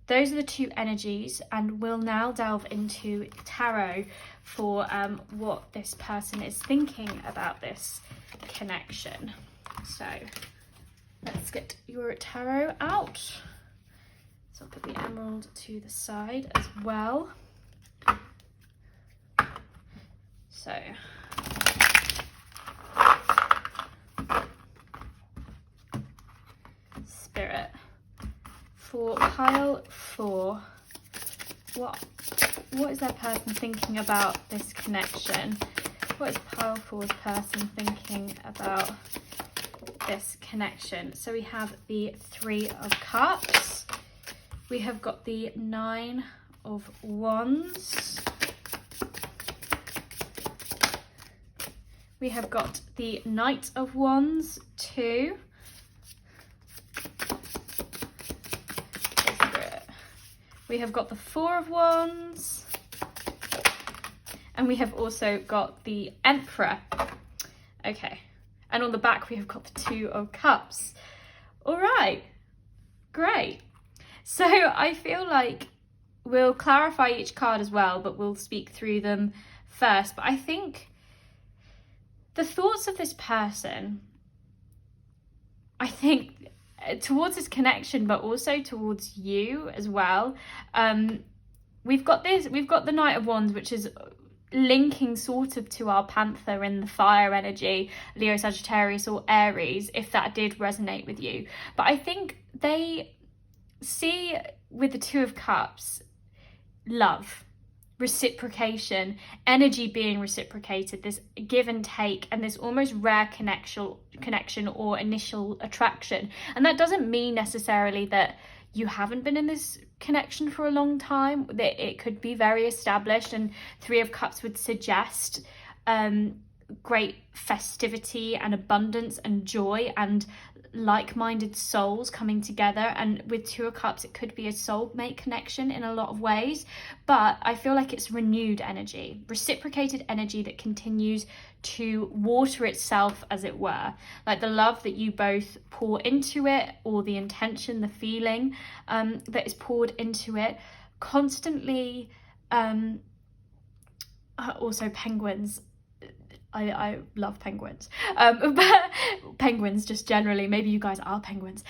those are the two energies, and we'll now delve into tarot for what this person is thinking about this connection. So let's get your tarot out. So I'll put the emerald to the side as well. So Spirit, for pile 4, what is that person thinking about this connection? What is pile 4's person thinking about this connection? So we have the 3 of Cups, we have got the 9 of Wands, we have got the Knight of Wands 2, we have got the 4 of Wands, and we have also got the Emperor. Okay, and on the back we have got the 2 of Cups. All right, great. So I feel like we'll clarify each card as well, but we'll speak through them first. But I think the thoughts of this person, I think, towards this connection, but also towards you as well. We've got the Knight of Wands, which is linking sort of to our Panther in the fire energy, Leo, Sagittarius or Aries, if that did resonate with you. But I think they see with the 2 of Cups love, reciprocation, energy being reciprocated, this give and take, and this almost rare connection or initial attraction. And that doesn't mean necessarily that you haven't been in this connection for a long time. That it could be very established, and 3 of Cups would suggest great festivity and abundance and joy and like-minded souls coming together. And with 2 of Cups, it could be a soulmate connection in a lot of ways, but I feel like it's renewed energy, reciprocated energy that continues to water itself, as it were, like the love that you both pour into it, or the intention, the feeling that is poured into it constantly. Also penguins, I love penguins, but penguins just generally. Maybe you guys are penguins,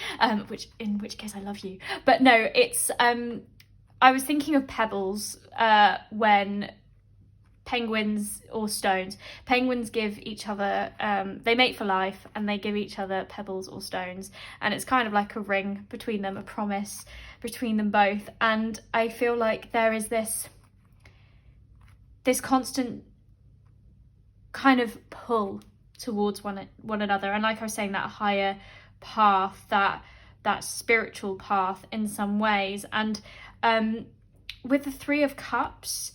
in which case I love you. But no, it's I was thinking of pebbles when penguins, or stones. Penguins give each other, they mate for life, and they give each other pebbles or stones, and it's kind of like a ring between them, a promise between them both. And I feel like there is this constant kind of pull towards one another, and like I was saying, that higher path, that spiritual path in some ways. And with the 3 of Cups,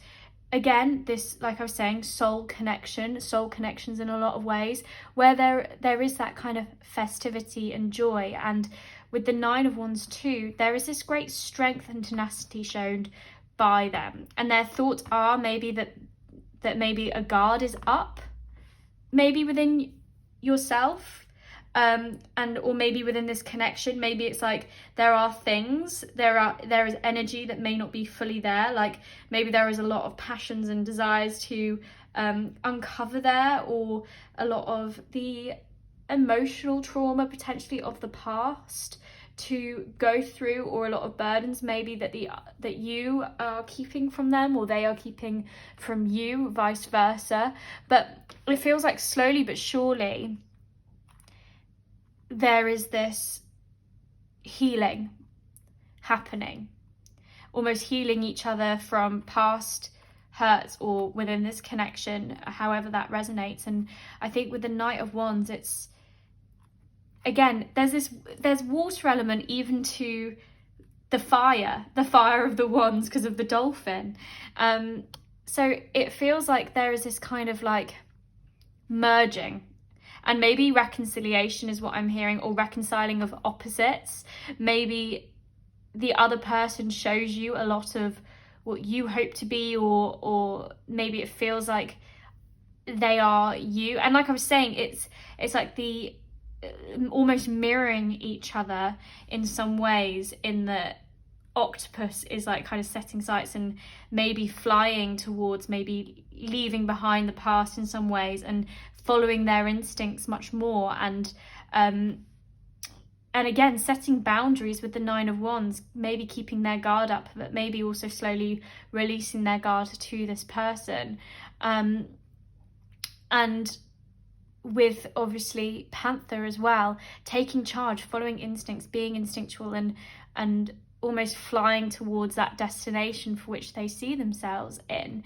again, this, like I was saying, soul connections in a lot of ways, where there is that kind of festivity and joy. And with the 9 of Wands too, there is this great strength and tenacity shown by them, and their thoughts are maybe that maybe a guard is up, maybe within yourself, or maybe within this connection. Maybe it's like there is energy that may not be fully there, like maybe there is a lot of passions and desires to uncover there, or a lot of the emotional trauma potentially of the past to go through, or a lot of burdens maybe that you are keeping from them, or they are keeping from you, vice versa. But it feels like slowly but surely there is this healing happening, almost healing each other from past hurts or within this connection, however that resonates. And I think with the Knight of Wands, it's, again, there's water element even to the fire of the wands because of the dolphin. So it feels like there is this kind of like merging, and maybe reconciliation is what I'm hearing, or reconciling of opposites. Maybe the other person shows you a lot of what you hope to be, or maybe it feels like they are you. And like I was saying, it's like the almost mirroring each other in some ways, in that octopus is like kind of setting sights and maybe flying towards, maybe leaving behind the past in some ways and following their instincts much more, and again setting boundaries with the Nine of Wands, maybe keeping their guard up, but maybe also slowly releasing their guard to this person. And with obviously Panther as well, taking charge, following instincts, being instinctual, and almost flying towards that destination for which they see themselves in.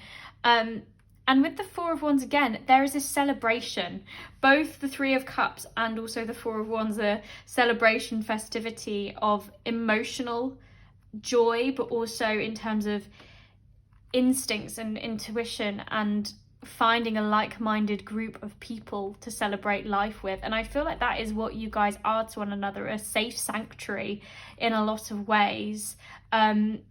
And with the Four of Wands, again, there is a celebration. Both the Three of Cups and also the Four of Wands are celebration, festivity of emotional joy, but also in terms of instincts and intuition, and finding a like-minded group of people to celebrate life with. And I feel like that is what you guys are to one another, a safe sanctuary in a lot of ways. Not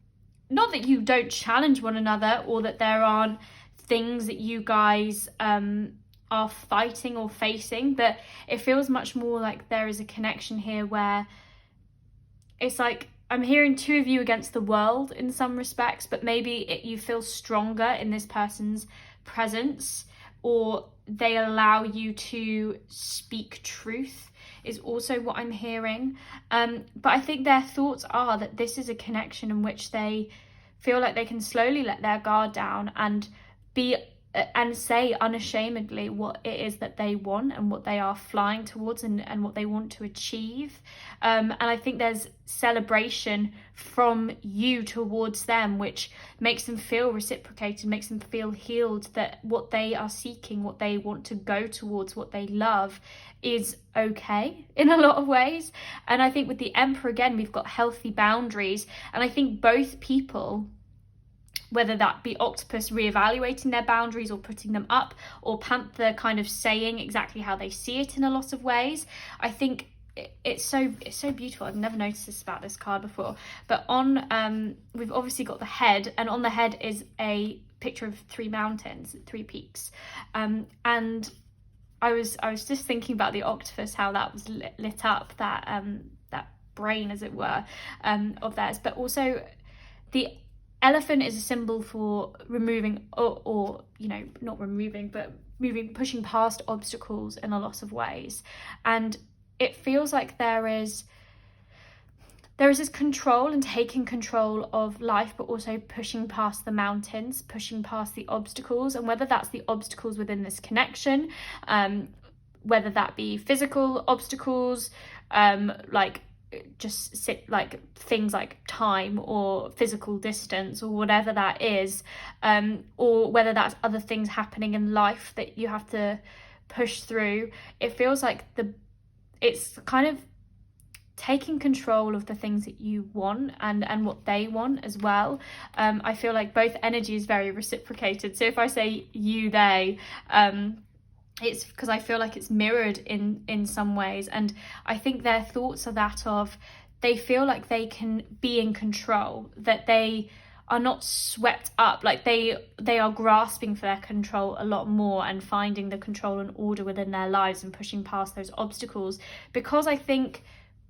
that you don't challenge one another, or that there aren't things that you guys are fighting or facing, but it feels much more like there is a connection here where it's like I'm hearing two of you against the world in some respects, but maybe you feel stronger in this person's presence, or they allow you to speak truth is also what I'm hearing. But I think their thoughts are that this is a connection in which they feel like they can slowly let their guard down and be and say unashamedly what it is that they want and what they are flying towards, and what they want to achieve. And I think there's celebration from you towards them, which makes them feel reciprocated, makes them feel healed, that what they are seeking, what they want to go towards, what they love is okay in a lot of ways. And I think with the Emperor, again, we've got healthy boundaries. And I think both people, whether that be Octopus reevaluating their boundaries or putting them up, or Panther kind of saying exactly how they see it in a lot of ways, I think it's so beautiful. I've never noticed this about this card before. But on we've obviously got the head, and on the head is a picture of three mountains, three peaks, and I was just thinking about the octopus, how that was lit up, that that brain, as it were, of theirs. But also the elephant is a symbol for removing, or you know, not removing, but pushing past obstacles in a lot of ways. And it feels like there is this control and taking control of life, but also pushing past the mountains, pushing past the obstacles. And whether that's the obstacles within this connection, whether that be physical obstacles, like things like time or physical distance or whatever that is, or whether that's other things happening in life that you have to push through. It feels like it's kind of taking control of the things that you want and what they want as well. I feel like both energy is very reciprocated. So if I say you, they, it's because I feel like it's mirrored in some ways. And I think their thoughts are that of, they feel like they can be in control, that they are not swept up, like they are grasping for their control a lot more, and finding the control and order within their lives and pushing past those obstacles. Because I think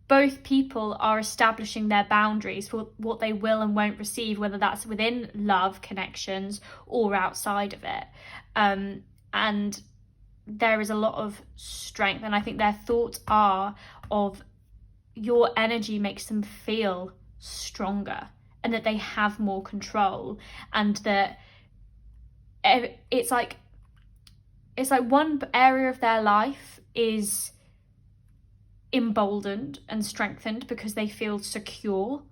both people are establishing their boundaries for what they will and won't receive, whether that's within love connections or outside of it. And there is a lot of strength, and I think their thoughts are of your energy makes them feel stronger, and that they have more control, and that it's like one area of their life is emboldened and strengthened because they feel secure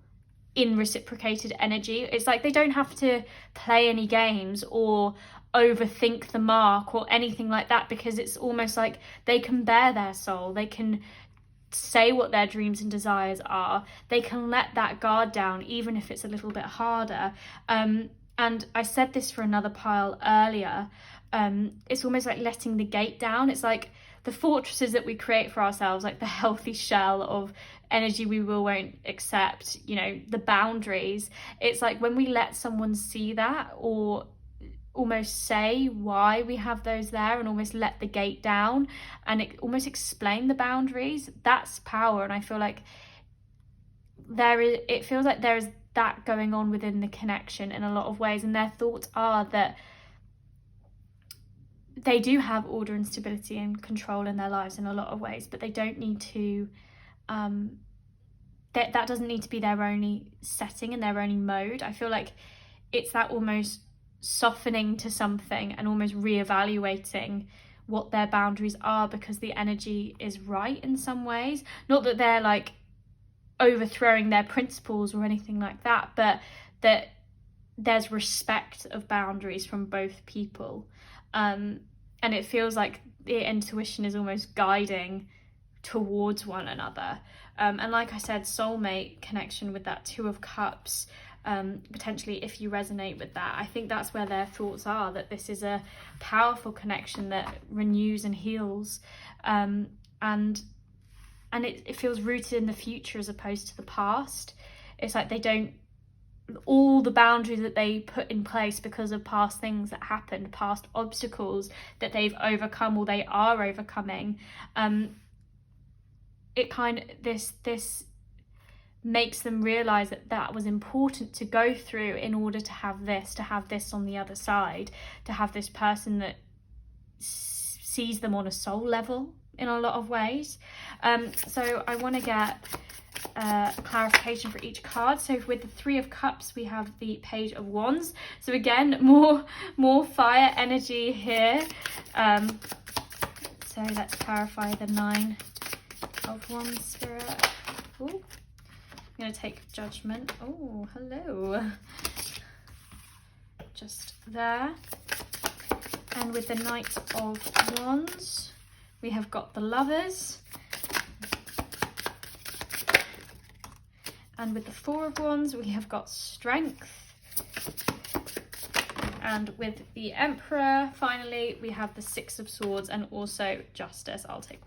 in reciprocated energy. It's like they don't have to play any games or overthink the mark or anything like that, because it's almost like they can bare their soul, they can say what their dreams and desires are, they can let that guard down even if it's a little bit harder. And I said this for another pile earlier, it's almost like letting the gate down. It's like the fortresses that we create for ourselves, like the healthy shell of energy we won't accept, you know, the boundaries. It's like when we let someone see that, or almost say why we have those there, and almost let the gate down and almost explain the boundaries, that's power. And I feel like it feels like there is that going on within the connection in a lot of ways, and their thoughts are that they do have order and stability and control in their lives in a lot of ways, but they don't need to that doesn't need to be their only setting and their only mode. I feel like it's that almost softening to something and almost reevaluating what their boundaries are, because the energy is right in some ways. Not that they're like overthrowing their principles or anything like that, but that there's respect of boundaries from both people. And it feels like the intuition is almost guiding towards one another. And like I said, soulmate connection with that Two of Cups, potentially if you resonate with that, I think that's where their thoughts are, that this is a powerful connection that renews and heals, and it feels rooted in the future as opposed to the past. It's like they don't, all the boundaries that they put in place because of past things that happened, past obstacles that they've overcome or they are overcoming, it kind of this makes them realize that that was important to go through in order to have this on the other side, to have this person that sees them on a soul level in a lot of ways. So I want to get clarification for each card. So with the Three of Cups, we have the Page of Wands. So again, more fire energy here. So let's clarify the Nine of Wands, Spirit. Ooh. I'm going to take Judgment. Oh, hello. Just there. And with the Knight of Wands, we have got the Lovers. And with the Four of Wands, we have got Strength. And with the Emperor, finally, we have the Six of Swords and also Justice. I'll take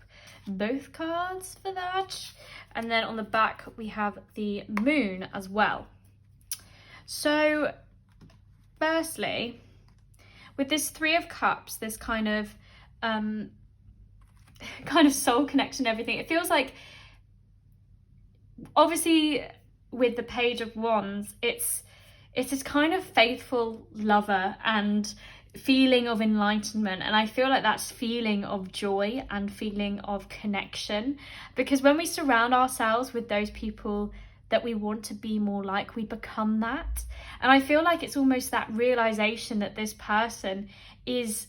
both cards for that. And then on the back, we have the Moon as well. So, firstly, with this Three of Cups, this kind of soul connection, everything, it feels like, obviously, with the Page of Wands, it's this kind of faithful lover and feeling of enlightenment, and I feel like that's feeling of joy and feeling of connection, because when we surround ourselves with those people that we want to be more like, we become that. And I feel like it's almost that realization that this person is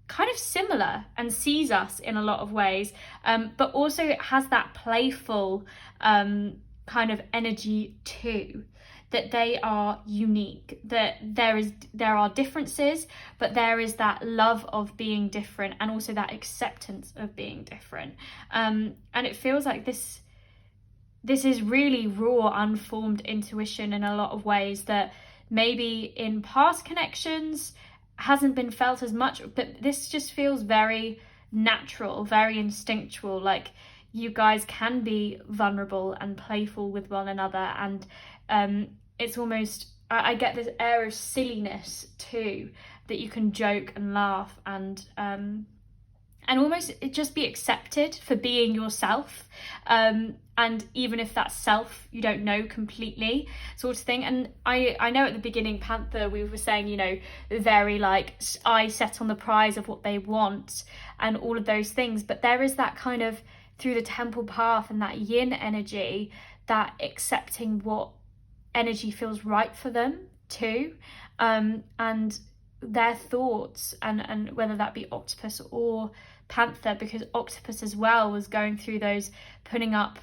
kind of similar and sees us in a lot of ways, but also has that playful kind of energy too, that they are unique, that there are differences, but there is that love of being different and also that acceptance of being different. And it feels like this is really raw, unformed intuition in a lot of ways that maybe in past connections hasn't been felt as much, but this just feels very natural, very instinctual. Like, you guys can be vulnerable and playful with one another, and it's almost, I get this air of silliness too, that you can joke and laugh and and almost just be accepted for being yourself, and even if that self you don't know completely, sort of thing. And I know at the beginning, Panther, we were saying, you know, very like eyes set on the prize of what they want and all of those things, but there is that kind of through the temple path and that yin energy, that accepting what energy feels right for them too, and their thoughts, and whether that be octopus or Panther, because octopus as well was going through those, putting up,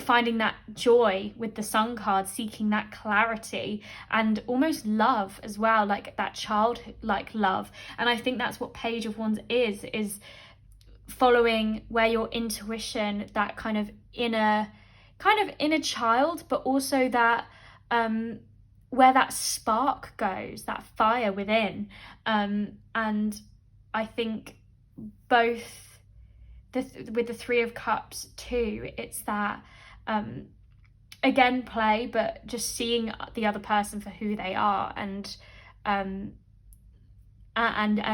finding that joy with the Sun card, seeking that clarity and almost love as well, like that childlike love. And I think that's what Page of Wands is following where your intuition, that kind of inner child, but also that where that spark goes, that fire within. And I think both with the Three of Cups too, it's that again play, but just seeing the other person for who they are, and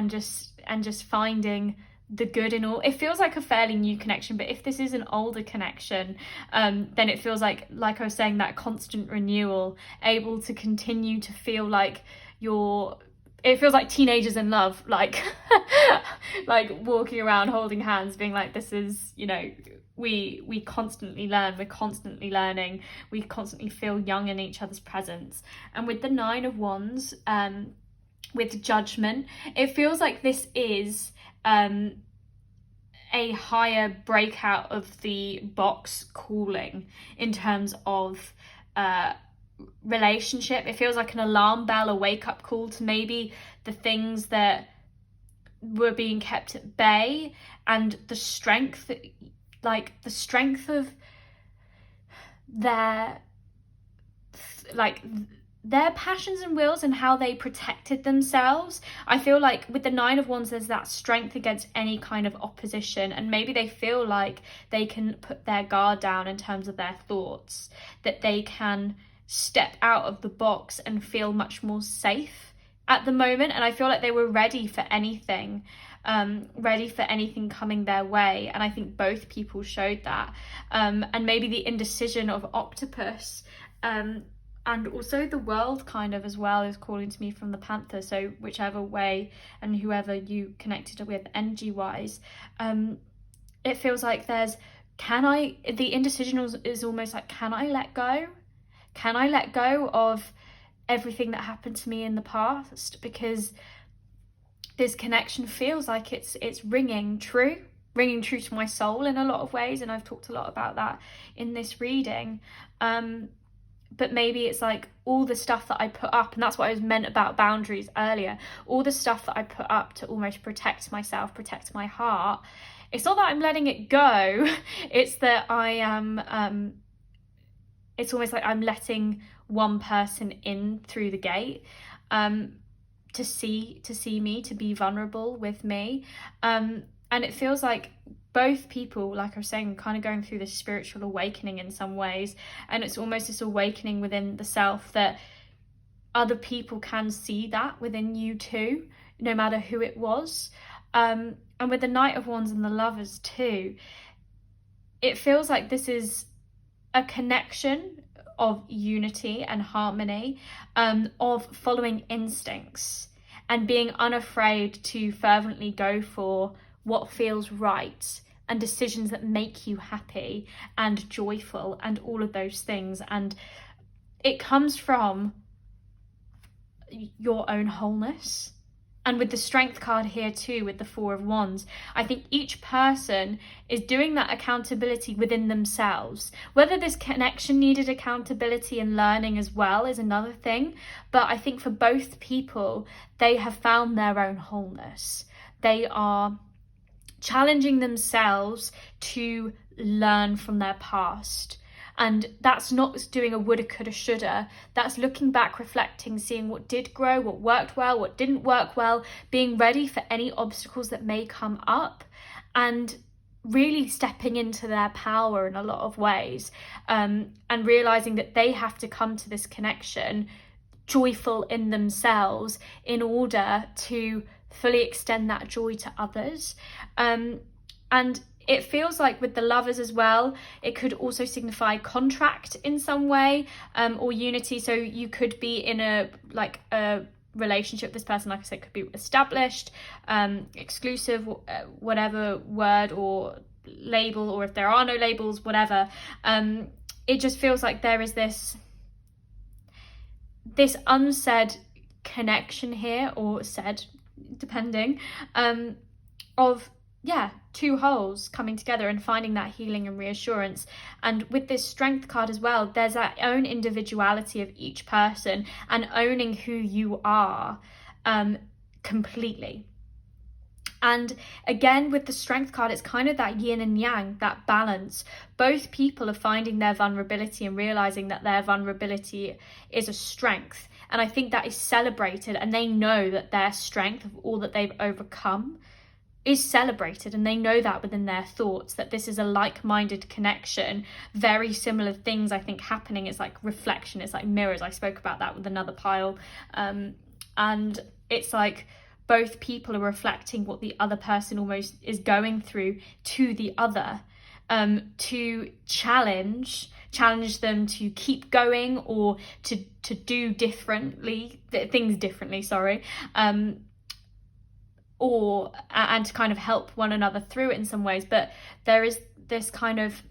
just finding the good in all. It feels like a fairly new connection, but if this is an older connection, then it feels like I was saying, that constant renewal, able to continue to feel like it feels like teenagers in love, like like walking around holding hands, being like, this is, you know, we constantly learn, we're constantly learning, we constantly feel young in each other's presence. And with the Nine of Wands, with Judgment, it feels like this is a higher breakout of the box calling in terms of relationship. It feels like an alarm bell, a wake-up call to maybe the things that were being kept at bay, and the strength of their passions and wills and how they protected themselves. I feel like with the Nine of Wands, there's that strength against any kind of opposition, and maybe they feel like they can put their guard down in terms of their thoughts, that they can step out of the box and feel much more safe at the moment. And I feel like they were ready for anything, coming their way. And I think both people showed that. And maybe the indecision of Octopus, and also the World kind of as well, is calling to me from the Panther. So whichever way and whoever you connected with energy wise, it feels like the indecision is almost like, can I let go? Can I let go of everything that happened to me in the past? Because this connection feels like it's ringing true to my soul in a lot of ways, and I've talked a lot about that in this reading. But maybe it's like all the stuff that I put up, and that's what I was meant about boundaries earlier, all the stuff that I put up to almost protect myself, protect my heart. It's not that I'm letting it go, it's that I am, it's almost like I'm letting one person in through the gate, to see me, to be vulnerable with me. And it feels like both people, like I was saying, kind of going through this spiritual awakening in some ways. And it's almost this awakening within the self that other people can see that within you too, no matter who it was. And with the Knight of Wands and the Lovers too, it feels like this is a connection of unity and harmony, of following instincts and being unafraid to fervently go for what feels right, and decisions that make you happy and joyful and all of those things. And it comes from your own wholeness. And with the Strength card here too, with the Four of Wands, I think each person is doing that accountability within themselves. Whether this connection needed accountability and learning as well is another thing. But I think for both people, they have found their own wholeness. They are challenging themselves to learn from their past. And that's not doing a woulda, coulda, shoulda. That's looking back, reflecting, seeing what did grow, what worked well, what didn't work well, being ready for any obstacles that may come up, and really stepping into their power in a lot of ways, and realizing that they have to come to this connection joyful in themselves in order to fully extend that joy to others. And it feels like with the Lovers as well, it could also signify contract in some way, or unity. So you could be in a relationship with this person, like I said, could be established, exclusive, whatever word or label, or if there are no labels, whatever. It just feels like there is this unsaid connection here, or said, depending, of two wholes coming together and finding that healing and reassurance. And with this Strength card as well, there's that own individuality of each person and owning who you are completely. And again, with the Strength card, it's kind of that yin and yang, that balance. Both people are finding their vulnerability and realizing that their vulnerability is a strength. And I think that is celebrated, and they know that their strength of all that they've overcome is celebrated, and they know that within their thoughts, that this is a like-minded connection. Very similar things, I think, happening. It's like reflection, it's like mirrors. I spoke about that with another pile. And it's like both people are reflecting what the other person almost is going through to the other, to challenge them to keep going, or to do things differently, and to kind of help one another through it in some ways. But there is this kind of,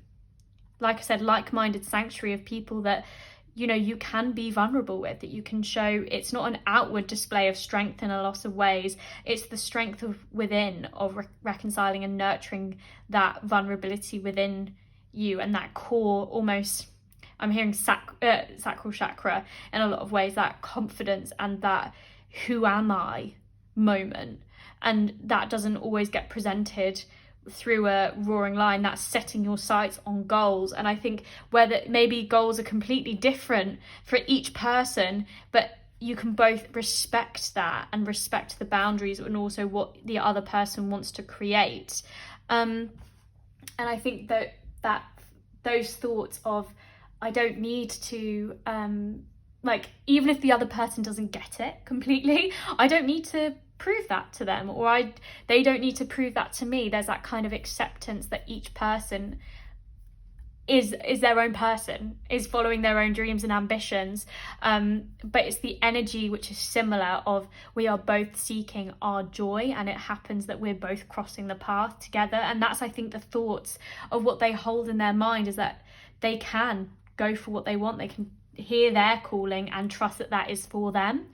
like I said, like-minded sanctuary of people that, you know, you can be vulnerable with, that you can show. It's not an outward display of strength in a lot of ways. It's the strength of within, of reconciling and nurturing that vulnerability within you, and that core, almost, I'm hearing sacral chakra in a lot of ways, that confidence and that who am I moment. And that doesn't always get presented through a roaring line. That's setting your sights on goals. And I think whether maybe goals are completely different for each person, but you can both respect that and respect the boundaries and also what the other person wants to create. And I think that those thoughts of, I don't need to, even if the other person doesn't get it completely, I don't need to prove that to them, or they don't need to prove that to me. There's that kind of acceptance that each person is their own person, is following their own dreams and ambitions, but it's the energy which is similar of, we are both seeking our joy, and it happens that we're both crossing the path together. And that's, I think, the thoughts of what they hold in their mind, is that they can go for what they want, they can hear their calling and trust that that is for them.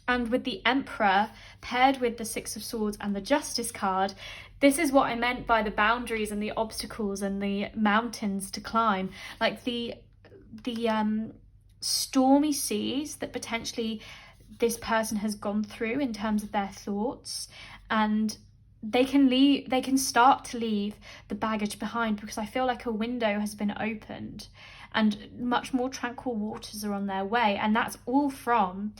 And with the Emperor paired with the Six of Swords and the Justice card, this is what I meant by the boundaries and the obstacles and the mountains to climb. Like the stormy seas that potentially this person has gone through in terms of their thoughts, and they can start to leave the baggage behind, because I feel like a window has been opened and much more tranquil waters are on their way. And that's all from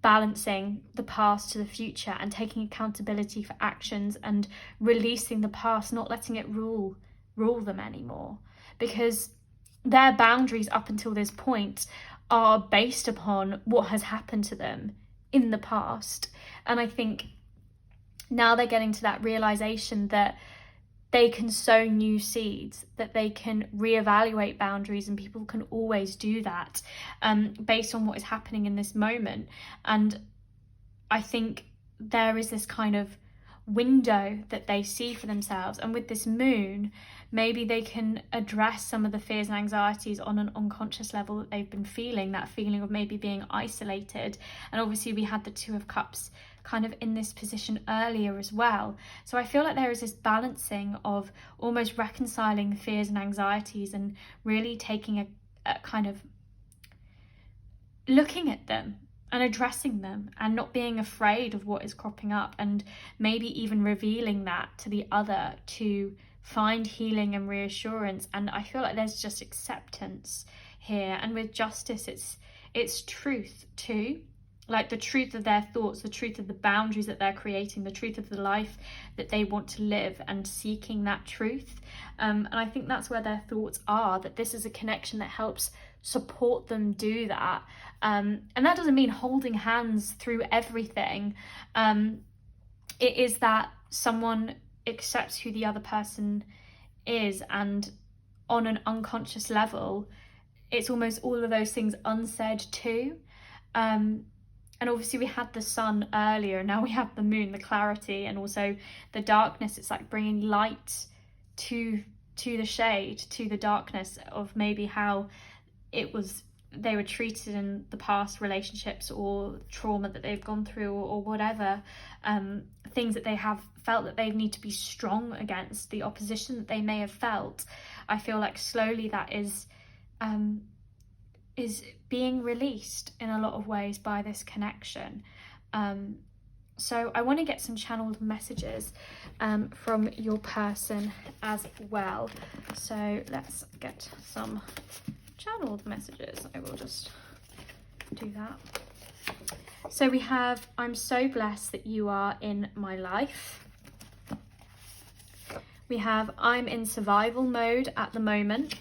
balancing the past to the future and taking accountability for actions and releasing the past, not letting it rule them anymore, because their boundaries up until this point are based upon what has happened to them in the past. And I think now they're getting to that realization that they can sow new seeds, that they can reevaluate boundaries, and people can always do that based on what is happening in this moment. And I think there is this kind of window that they see for themselves, and with this moon, maybe they can address some of the fears and anxieties on an unconscious level that they've been feeling, that feeling of maybe being isolated. And obviously we had the Two of Cups kind of in this position earlier as well. So I feel like there is this balancing of almost reconciling fears and anxieties and really taking a kind of looking at them and addressing them and not being afraid of what is cropping up, and maybe even revealing that to the other to find healing and reassurance. And I feel like there's just acceptance here. And with Justice, it's truth too. Like the truth of their thoughts, the truth of the boundaries that they're creating, the truth of the life that they want to live, and seeking that truth. And I think that's where their thoughts are, that this is a connection that helps support them do that. And that doesn't mean holding hands through everything. It is that someone accepts who the other person is, and on an unconscious level, it's almost all of those things unsaid too. And obviously we had the sun earlier, and now we have the moon, the clarity, and also the darkness. It's like bringing light to the shade, to the darkness of maybe how they were treated in the past relationships, or trauma that they've gone through, or whatever, things that they have felt that they need to be strong against, the opposition that they may have felt. I feel like slowly that is being released in a lot of ways by this connection. So I want to get some channeled messages from your person as well. So let's get some channeled messages. I will just do that. So we have, I'm so blessed that you are in my life. We have, I'm in survival mode at the moment.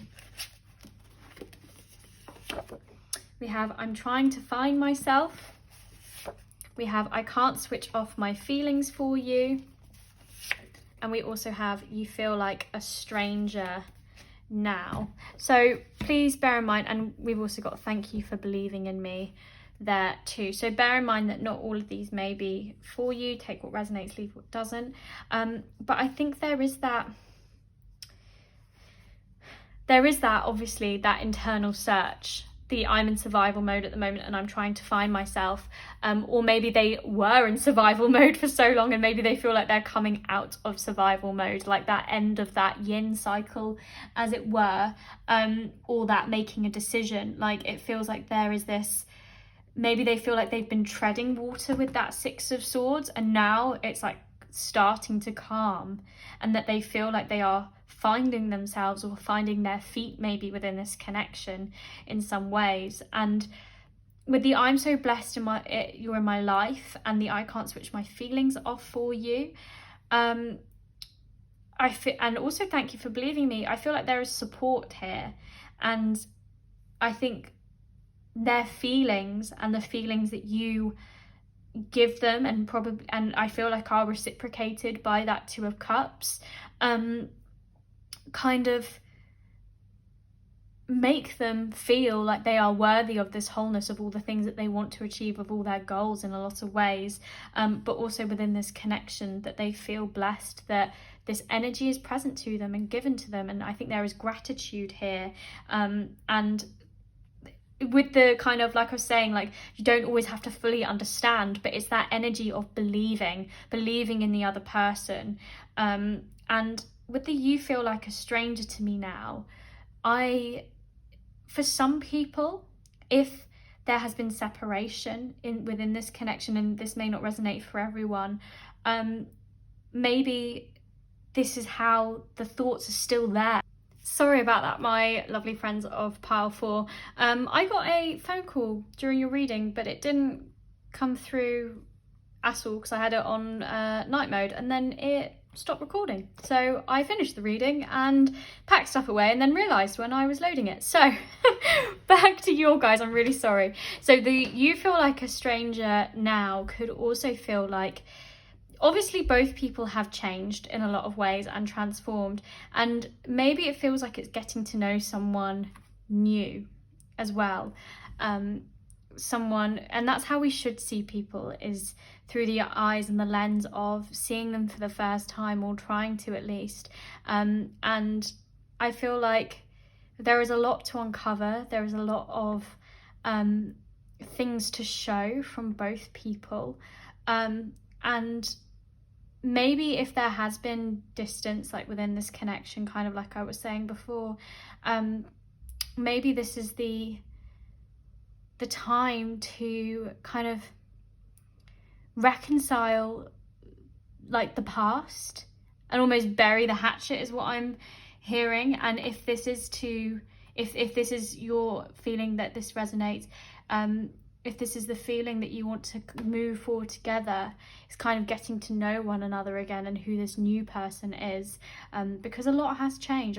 We have, I'm trying to find myself. We have, I can't switch off my feelings for you. And we also have, you feel like a stranger now. So please bear in mind, and we've also got thank you for believing in me there too. So bear in mind that not all of these may be for you. Take what resonates, leave what doesn't. But I think there is that obviously that internal search. I'm in survival mode at the moment and I'm trying to find myself, or maybe they were in survival mode for so long and maybe they feel like they're coming out of survival mode, like that end of that yin cycle, as it were, or that making a decision. Like it feels like there is this, maybe they feel like they've been treading water with that Six of Swords, and now it's like starting to calm, and that they feel like they are finding themselves or finding their feet maybe within this connection in some ways. And with the I'm so blessed you're in my life, and the I can't switch my feelings off for you, and also thank you for believing me. I feel like there is support here, and I think their feelings and the feelings that you give them, and I feel like are reciprocated by that Two of Cups, kind of make them feel like they are worthy of this wholeness, of all the things that they want to achieve, of all their goals in a lot of ways, but also within this connection that they feel blessed that this energy is present to them and given to them. And I think there is gratitude here, and with the kind of, like I was saying, like you don't always have to fully understand, but it's that energy of believing in the other person. And with the you feel like a stranger to me now, for some people, if there has been separation within this connection, and this may not resonate for everyone, maybe this is how the thoughts are still there. Sorry about that, my lovely friends of Pile 4. I got a phone call during your reading, but it didn't come through at all because I had it on night mode, and then it stopped recording. So I finished the reading and packed stuff away, and then realised when I was loading it. So back to your guys, I'm really sorry. So the you feel like a stranger now could also feel like, obviously both people have changed in a lot of ways and transformed, and maybe it feels like it's getting to know someone new as well. And that's how we should see people, is through the eyes and the lens of seeing them for the first time, or trying to at least. And I feel like there is a lot to uncover. There is a lot of things to show from both people, and maybe if there has been distance, like within this connection, kind of like I was saying before, maybe this is the time to kind of reconcile like the past and almost bury the hatchet, is what I'm hearing. And if this is if this is your feeling that this resonates, if this is the feeling that you want to move forward together, it's kind of getting to know one another again and who this new person is, because a lot has changed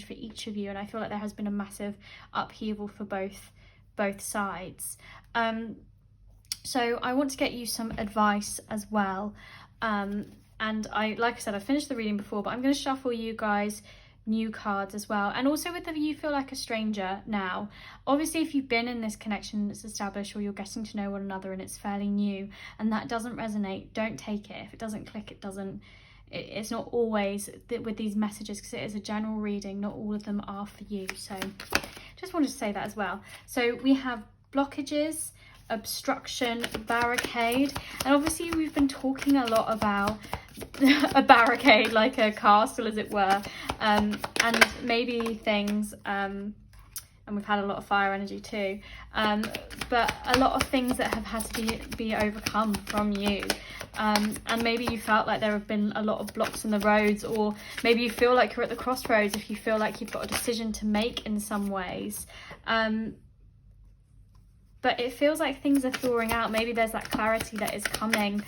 for each of you, and I feel like there has been a massive upheaval for both sides. So I want to get you some advice as well, and like I said, I finished the reading before, but I'm going to shuffle you guys new cards as well. And also with the you feel like a stranger now, obviously if you've been in this connection that's established, or you're getting to know one another and it's fairly new and that doesn't resonate, don't take it. If it doesn't click, it's not always with these messages, because it is a general reading, not all of them are for you. So just wanted to say that as well. So we have blockages, obstruction, barricade, and obviously we've been talking a lot about a barricade, like a castle as it were, and maybe things, and we've had a lot of fire energy too, but a lot of things that have had to be overcome from you, and maybe you felt like there have been a lot of blocks in the roads, or maybe you feel like you're at the crossroads if you feel like you've got a decision to make in some ways, but it feels like things are thawing out. Maybe there's that clarity that is coming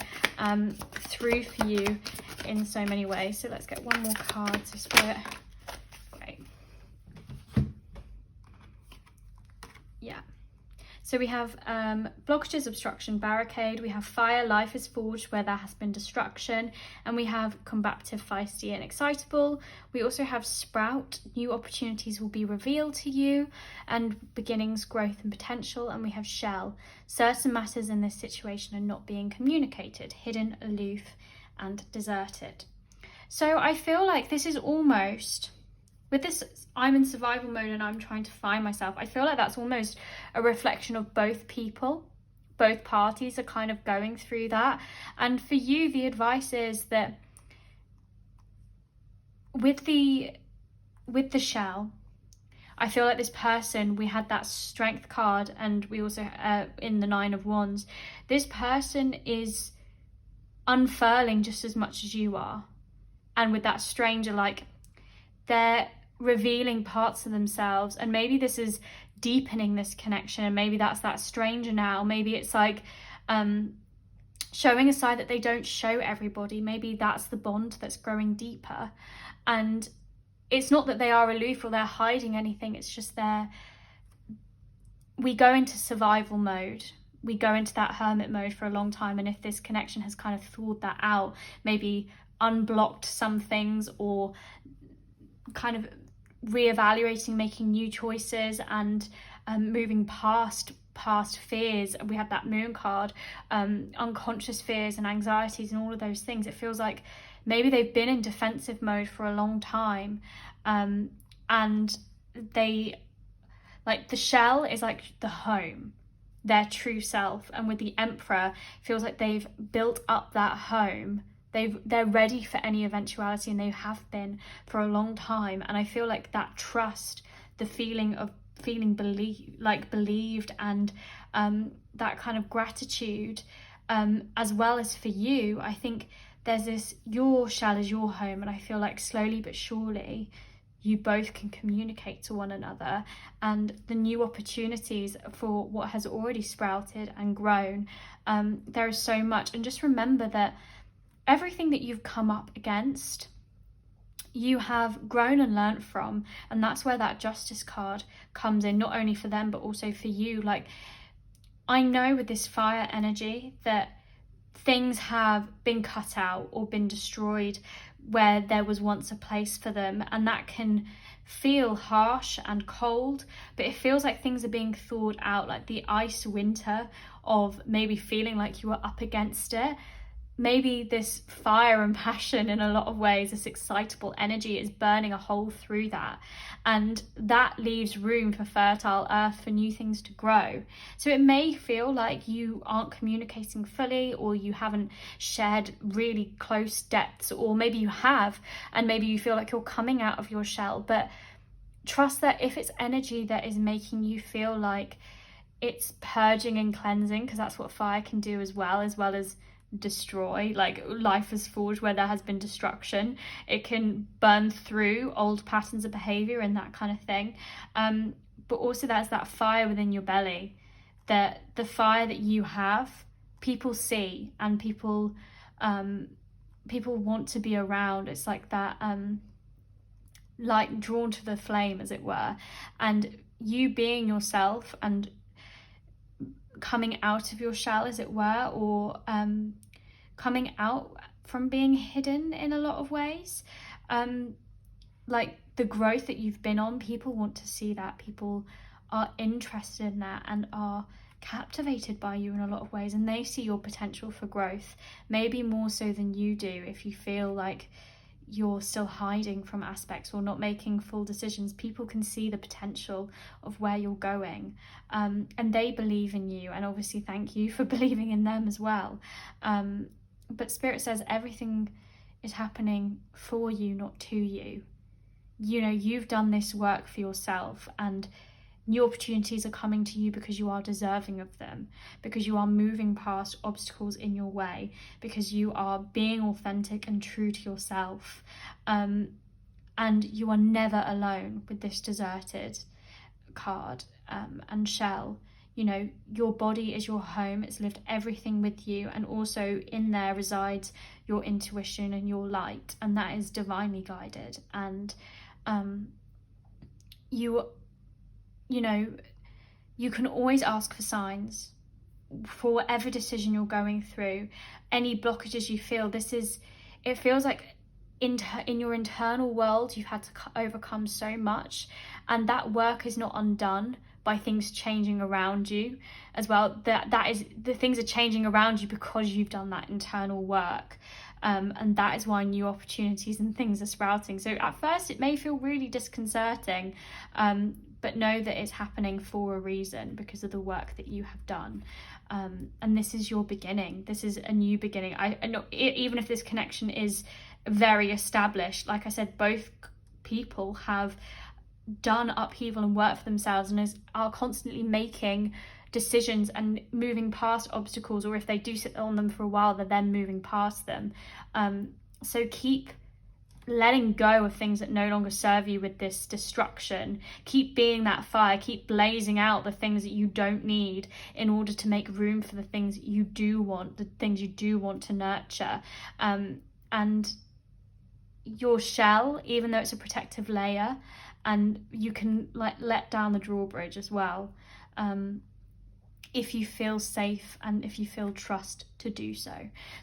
through for you in so many ways. So let's get one more card. So Spirit, great. Yeah. So we have blockages, obstruction, barricade. We have fire, life is forged, where there has been destruction. And we have combative, feisty and excitable. We also have sprout, new opportunities will be revealed to you. And beginnings, growth and potential. And we have shell, certain matters in this situation are not being communicated, hidden, aloof and deserted. So I feel like this is almost, with this, I'm in survival mode and I'm trying to find myself. I feel like that's almost a reflection of both people. Both parties are kind of going through that. And for you, the advice is that with the shell, I feel like this person, we had that strength card, and we also, in the 9 of Wands, this person is unfurling just as much as you are. And with that stranger, like, they're revealing parts of themselves, and maybe this is deepening this connection, and maybe that's that stranger now. Maybe it's like showing a side that they don't show everybody. Maybe that's the bond that's growing deeper, and it's not that they are aloof or they're hiding anything, it's just we go into survival mode, we go into that hermit mode for a long time, and if this connection has kind of thawed that out, maybe unblocked some things, or kind of reevaluating, making new choices, and moving past fears. We have that moon card, unconscious fears and anxieties and all of those things. It feels like maybe they've been in defensive mode for a long time, and they, like, the shell is like the home, their true self, and with the Emperor, it feels like they've built up that home. They're ready for any eventuality, and they have been for a long time. And I feel like that trust, the feeling of feeling believed, and that kind of gratitude, as well as for you, I think there's this, your shell is your home, and I feel like slowly but surely you both can communicate to one another, and the new opportunities for what has already sprouted and grown, there is so much. And just remember that everything that you've come up against, you have grown and learnt from, and that's where that justice card comes in, not only for them but also for you. Like, I know with this fire energy that things have been cut out or been destroyed where there was once a place for them, and that can feel harsh and cold, but it feels like things are being thawed out, like the ice winter of maybe feeling like you were up against it. Maybe this fire and passion, in a lot of ways, this excitable energy is burning a hole through that, and that leaves room for fertile earth, for new things to grow. So it may feel like you aren't communicating fully, or you haven't shared really close depths, or maybe you have, and maybe you feel like you're coming out of your shell, but trust that if it's energy that is making you feel like it's purging and cleansing, because that's what fire can do as well as destroy, like life is forged where there has been destruction, it can burn through old patterns of behavior and that kind of thing, but also there's that fire within your belly that the fire that you have, people see, and people want to be around. It's like that like drawn to the flame, as it were. And you being yourself and coming out of your shell, as it were, or coming out from being hidden in a lot of ways, like the growth that you've been on, people want to see that. People are interested in that and are captivated by you in a lot of ways, and they see your potential for growth, maybe more so than you do. If you feel like you're still hiding from aspects or not making full decisions, people can see the potential of where you're going, and they believe in you, and obviously thank you for believing in them as well. But Spirit says everything is happening for you, not to you. You know, you've done this work for yourself, and new opportunities are coming to you because you are deserving of them, because you are moving past obstacles in your way, because you are being authentic and true to yourself. And you are never alone with this deserted card and shell. You know, your body is your home. It's lived everything with you, and also in there resides your intuition and your light, and that is divinely guided. And you know, you can always ask for signs for whatever decision you're going through, any blockages you feel. It feels like in your internal world you've had to overcome so much, and that work is not undone by things changing around you as well. That is, the things are changing around you because you've done that internal work. And that is why new opportunities and things are sprouting. So at first it may feel really disconcerting, but know that it's happening for a reason, because of the work that you have done. And this is your beginning. This is a new beginning. I know, even if this connection is very established, like I said, both people have done upheaval and work for themselves, and are constantly making decisions and moving past obstacles, or if they do sit on them for a while, they're then moving past them. So keep letting go of things that no longer serve you with this destruction. Keep being that fire. Keep blazing out the things that you don't need in order to make room for the things that you do want, the things you do want to nurture. And your shell, even though it's a protective layer, and you can like let down the drawbridge as well, if you feel safe and if you feel trust to do so.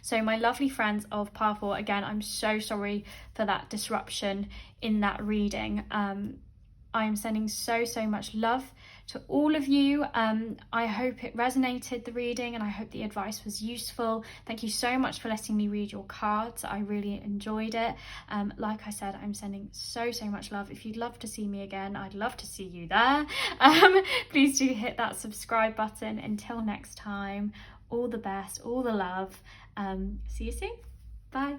So my lovely friends of Powerful, again, I'm so sorry for that disruption in that reading. I am sending so much love to all of you. I hope it resonated, the reading, and I hope the advice was useful. Thank you so much for letting me read your cards. I really enjoyed it. Like I said, I'm sending so much love. If you'd love to see me again, I'd love to see you there. Please do hit that subscribe button. Until next time, all the best, all the love. See you soon. Bye.